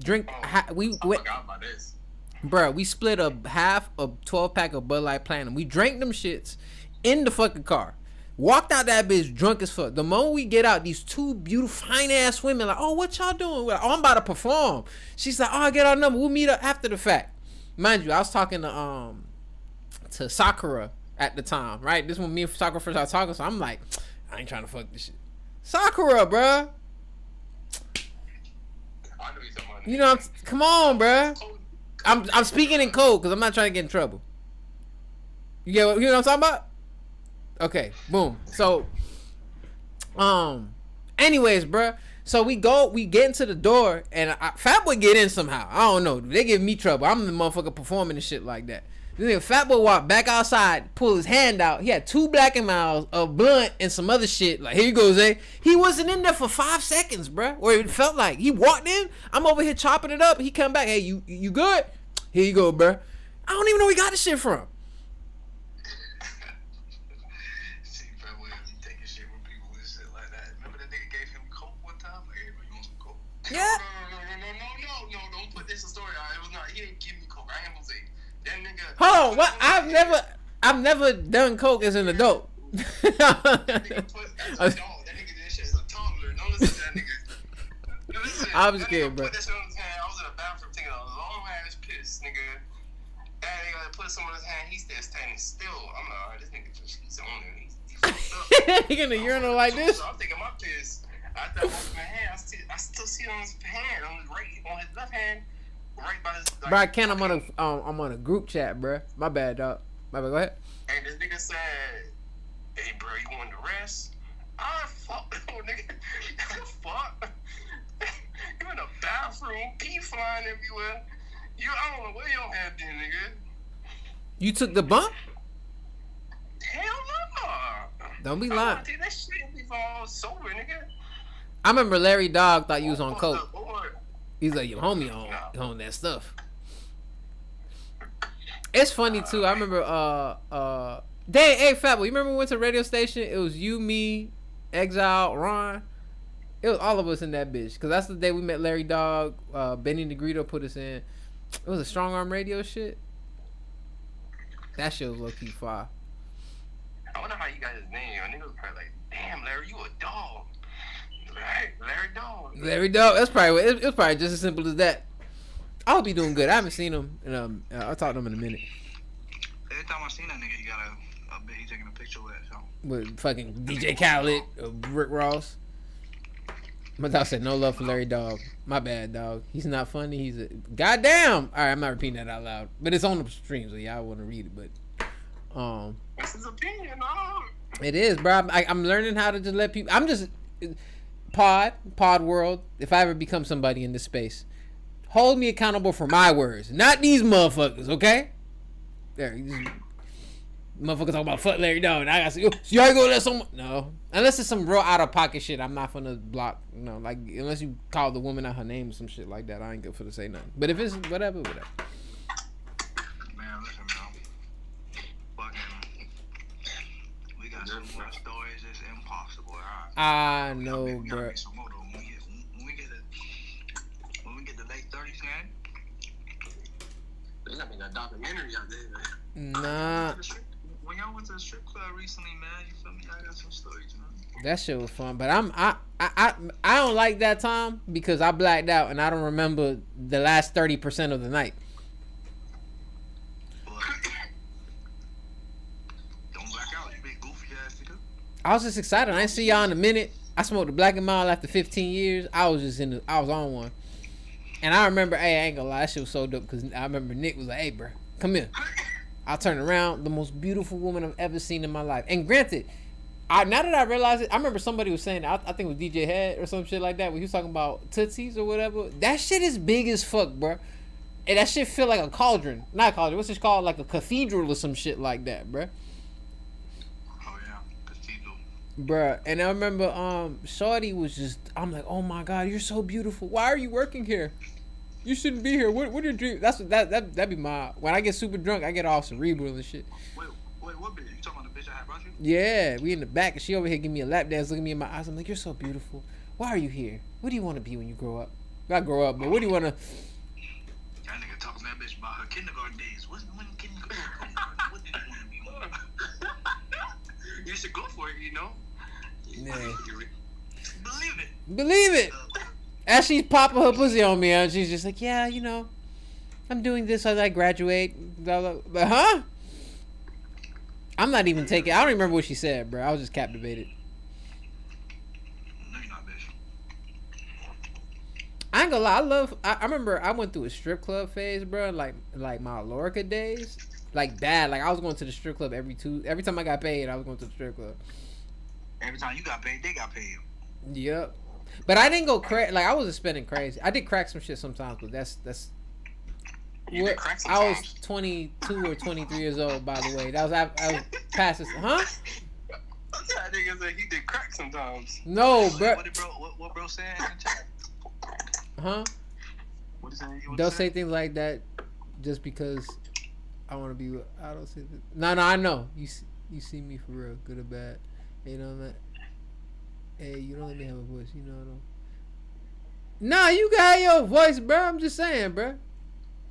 drink. We went. I forgot about this. Bruh, we split a half a 12-pack of Bud Light Platinum. We drank them shits in the fucking car. Walked out that bitch drunk as fuck. The moment we get out, these two beautiful, fine-ass women like, oh, what y'all doing? We're like, oh, I'm about to perform. She's like, oh, I get our number. We'll meet up after the fact. Mind you, I was talking to Sakura at the time, right? This when me and Sakura first started talking, so I'm like, I ain't trying to fuck this shit. Sakura, bruh. You know, come on, bruh. I'm speaking in code because I'm not trying to get in trouble. You know what I'm talking about? Okay, boom. So, anyways, bruh. So we get into the door, and Fat Boy get in somehow. I don't know. They give me trouble. I'm the motherfucker performing and shit like that. Then Fat Boy walked back outside, pull his hand out. He had 2 Black and Milds, a blunt, and some other shit. Like, here you go, Zay. He wasn't in there for 5 seconds, bruh. Or it felt like. He walked in. I'm over here chopping it up. He come back. Hey, you good? Here you go, bruh. I don't even know where he got this shit from. See, Fat Boy be taking shit from people and shit like that. Remember that nigga gave him coke one time? Like, hey, bro, you want some coke? Yeah. No, don't put this in story. It was not. He didn't give me coke. I ain't gonna say that nigga. Hold on, what? I've never done coke as an adult. That nigga put as a dog. That nigga did that shit as a toddler. Don't listen to that nigga. Listen, I was scared, bro. Put that shit on his hand. I was in the bathroom taking a long ass piss, nigga. That nigga put some on his hand. He's still standing still. I'm like, alright, this nigga he's on there. He's fucked up. He in a urinal like this. So I'm taking my piss. After I opened my hand, I still see it on his hand, on his left hand, right by his. Like, Bro, I can't. I'm on a group chat, bro. My bad, dog. My bad. Go ahead. And this nigga said, "Hey, bro, you want to rest?" Fuck, nigga. Fuck. You in the bathroom, pee flying everywhere. I don't know where your hand been, nigga. You took the bump? Hell no. Don't be lying. I take that shit before I was sober, nigga. I remember Larry Dog thought you was on coke. He's like, your homie on that stuff. It's funny too. I remember hey Fat Boy, you remember we went to a radio station? It was you, me, Exile, Ron. It was all of us in that bitch. Cause that's the day we met Larry Dog. Benny Negrito put us in. It was a Strong Arm Radio shit. That shit was low key fire. I wonder how you got his name. A nigga was probably like, damn, Larry, you a dog. Right, Larry Dog. Larry Dog. That's probably it was probably just as simple as that. I hope he doing good. I haven't seen him, and I'll talk to him in a minute. Every time I seen that nigga, you got a bit he taking a picture with. So. With fucking DJ Khaled, Rick Ross. My dog said no love for Larry Dog. My bad, dog. He's not funny. He's a goddamn. All right, I'm not repeating that out loud, but it's on the stream, so y'all want to read it. But that's his opinion, dog. It is, bro. I'm learning how to just let people. I'm just pod world. If I ever become somebody in this space, hold me accountable for my words, not these motherfuckers. Okay? There, motherfuckers talking about fuck Larry Dog, and I got to say, yo, so y'all gonna let someone? No, unless it's some real out of pocket shit, I'm not gonna block. You know, like unless you call the woman out her name or some shit like that, I ain't good for to say nothing. But if it's whatever. Man, listen, we got some more stories. It's impossible. I know, bro. When we get the late 30s, man. There's gotta be a documentary out there, man. Nah. When y'all went to the strip club recently, man, you feel me? I got some stories, man. That shit was fun, but I don't like that time because I blacked out and I don't remember the last 30% of the night. But don't Yes, nigga. I was just excited. I didn't see y'all in a minute. I smoked the Black and Mild after 15 years. I was on one. And I remember, hey, I ain't gonna lie, that shit was so dope because I remember Nick was like, hey, bro, come here. I turned around, the most beautiful woman I've ever seen in my life. And granted, now that I realize it, I remember somebody was saying, I think it was DJ Head or some shit like that, when he was talking about Tootsies or whatever. That shit is big as fuck, bro. And that shit feel like a cauldron. Not a cauldron, what's this called? Like a cathedral or some shit like that, bro. Oh, yeah. Cathedral. Bruh, and I remember Shorty was just, I'm like, oh my god, you're so beautiful. Why are you working here? You shouldn't be here. What are your dreams? That'd be my, when I get super drunk, I get all cerebral and shit. Wait, what bitch? You talking about the bitch I had brought you? Yeah, we in the back and she over here giving me a lap dance, looking me in my eyes. I'm like, you're so beautiful. Why are you here? What do you want to be when you grow up? Not grow up, but what do you want to? That nigga talking to that bitch about her kindergarten days. When kindergarten? What did you want to be? You should go for it, you know? Yeah. Believe it. As she's popping her pussy on me, and she's just like, yeah, you know, I'm doing this as I graduate. Blah, blah. But, huh? I'm not even taking, I don't remember what she said, bro. I was just captivated. No, you're not, bitch. I ain't gonna lie, I remember I went through a strip club phase, bro, like my Lorca days. Like bad. Like I was going to the strip club every time I got paid, I was going to the strip club. Every time you got paid, they got paid. Yep. But I didn't go crazy. Like I wasn't spending crazy. I did crack some shit sometimes, but that's. You did crack I was sometimes. 22 or 23 years old, by the way. That was I was past this. Huh? That nigga said he did crack sometimes. No, bro. What bro said in the chat? Huh? What is that? Don't say things like that just because I want to be with. I don't say that. No, I know. You see me for real, good or bad. You know that. Hey, you don't let me have a voice. You know I don't. Nah, you got your voice, bro. I'm just saying, bro.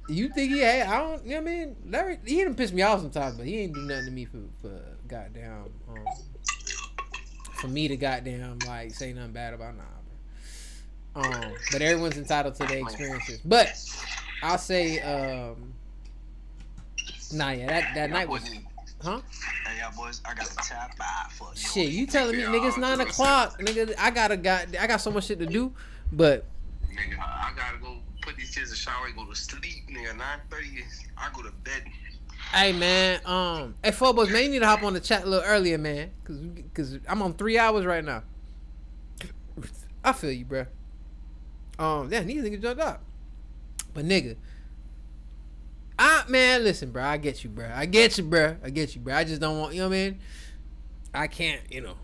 You think he had? I don't. You know what I mean? Larry, he didn't piss me off sometimes, but he ain't do nothing to me for goddamn. For me to goddamn like say nothing bad about but everyone's entitled to their experiences. But I'll say, that night was, huh? Hey, y'all boys, I got to tap out for you. Shit, you telling me, nigga, it's 9 o'clock, nigga. I got so much shit to do, but Nigga, I gotta go put these kids in the shower and go to sleep, nigga. 9:30, I go to bed. hey man, hey Phobos, man, you need to hop on the chat a little earlier, man, cause I'm on 3 hours right now. I feel you, bro. Yeah, these niggas jumped up. But nigga, man, listen, bro, I get you, bro. I just don't want, you know what I mean? I can't, you know.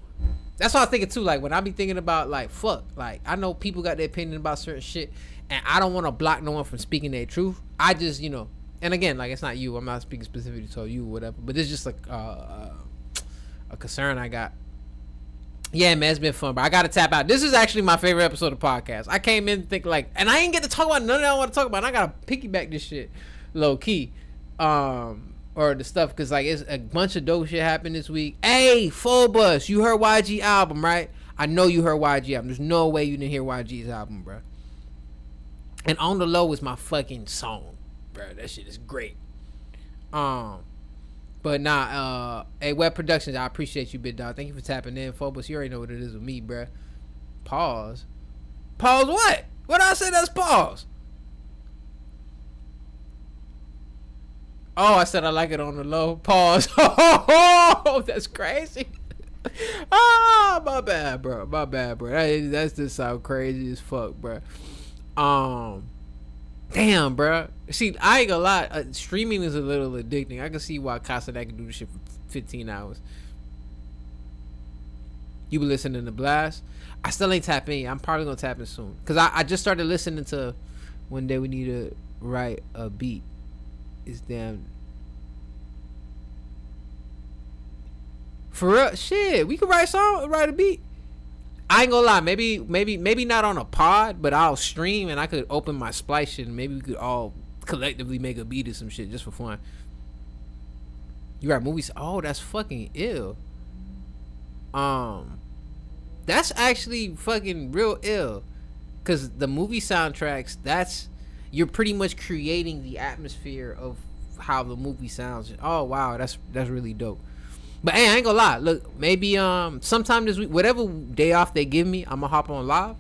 That's what I was thinking too. Like when I be thinking about like fuck, like I know people got their opinion about certain shit, and I don't want to block no one from speaking their truth. I just, you know, and again, like it's not you. I'm not speaking specifically to you or whatever. But it's just like a concern I got. Yeah, man, it's been fun, but I gotta tap out. This is actually my favorite episode of the podcast. I came in and think like, and I ain't get to talk about none of that I want to talk about. And I gotta piggyback this shit, low key, or the stuff, cause like it's a bunch of dope shit happened this week. Hey, Full Bus, you heard YG album, right? I know you heard YG album. There's no way you didn't hear YG's album, bro. And On the Low is my fucking song, bro. That shit is great. But nah, hey, Web Productions, I appreciate you, big dog. Thank you for tapping in, Phobos. You already know what it is with me, bruh. Pause. Pause what? What I said that's pause? Oh, I said I like it on the low. Pause. Oh, that's crazy. Ah, my bad, bro. That's just sound crazy as fuck, bro. Damn, bro. See, I ain't gonna lie. Streaming is a little addicting. I can see why Casadak can do this shit for 15 hours. You been listening to Blast? I still ain't tap in. I'm probably gonna tap in soon. Cause I just started listening to One Day We Need to Write a Beat. It's damn. For real, shit. We could write a song, write a beat. I ain't gonna lie, maybe not on a pod, but I'll stream and I could open my splice shit and maybe we could all collectively make a beat or some shit just for fun. You write movies? Oh, that's fucking ill. That's actually fucking real ill. Cause the movie soundtracks, you're pretty much creating the atmosphere of how the movie sounds. Oh wow, that's really dope. But hey, I ain't gonna lie. Look, maybe sometime this week, whatever day off they give me, I'm gonna hop on live,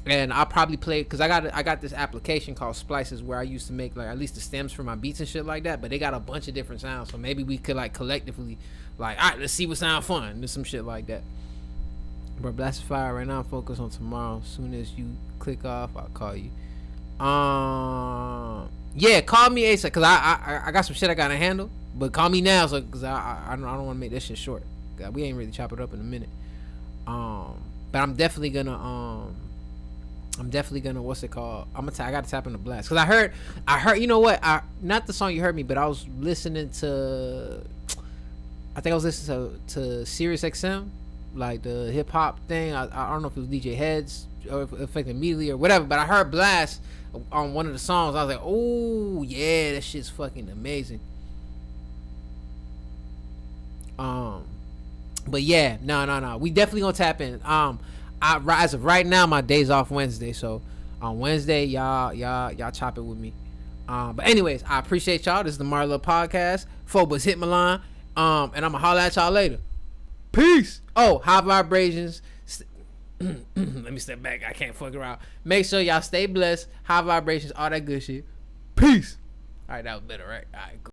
and I'll probably play because I got this application called Splices where I used to make like at least the stems for my beats and shit like that. But they got a bunch of different sounds, so maybe we could like collectively, like, all right, let's see what sound fun. There's some shit like that. Bro, Blast Fire right now. Focus on tomorrow. As soon as you click off, I'll call you. Yeah, call me ASAP because I got some shit I gotta handle. But call me now, so because I don't want to make this shit short. We ain't really chop it up in a minute. But I'm definitely gonna what's it called? I gotta tap in the Blast because I heard you know what? Not the song you heard me, but I was listening to. I think I was listening to Sirius XM, like the hip hop thing. I don't know if it was DJ Heads or if it affected immediately or whatever, but I heard Blast on one of the songs. I was like, oh yeah, that shit's fucking amazing. But yeah, no. We definitely gonna tap in. As of right now, my day's off Wednesday, so on Wednesday, y'all chop it with me. But anyways, I appreciate y'all. This is the Marla Podcast. Phobos hit my line. And I'm gonna holler at y'all later. Peace. Oh, high vibrations. Let me step back. I can't fuck around. Make sure y'all stay blessed. High vibrations, all that good shit. Peace. All right, that was better, right? All right, cool.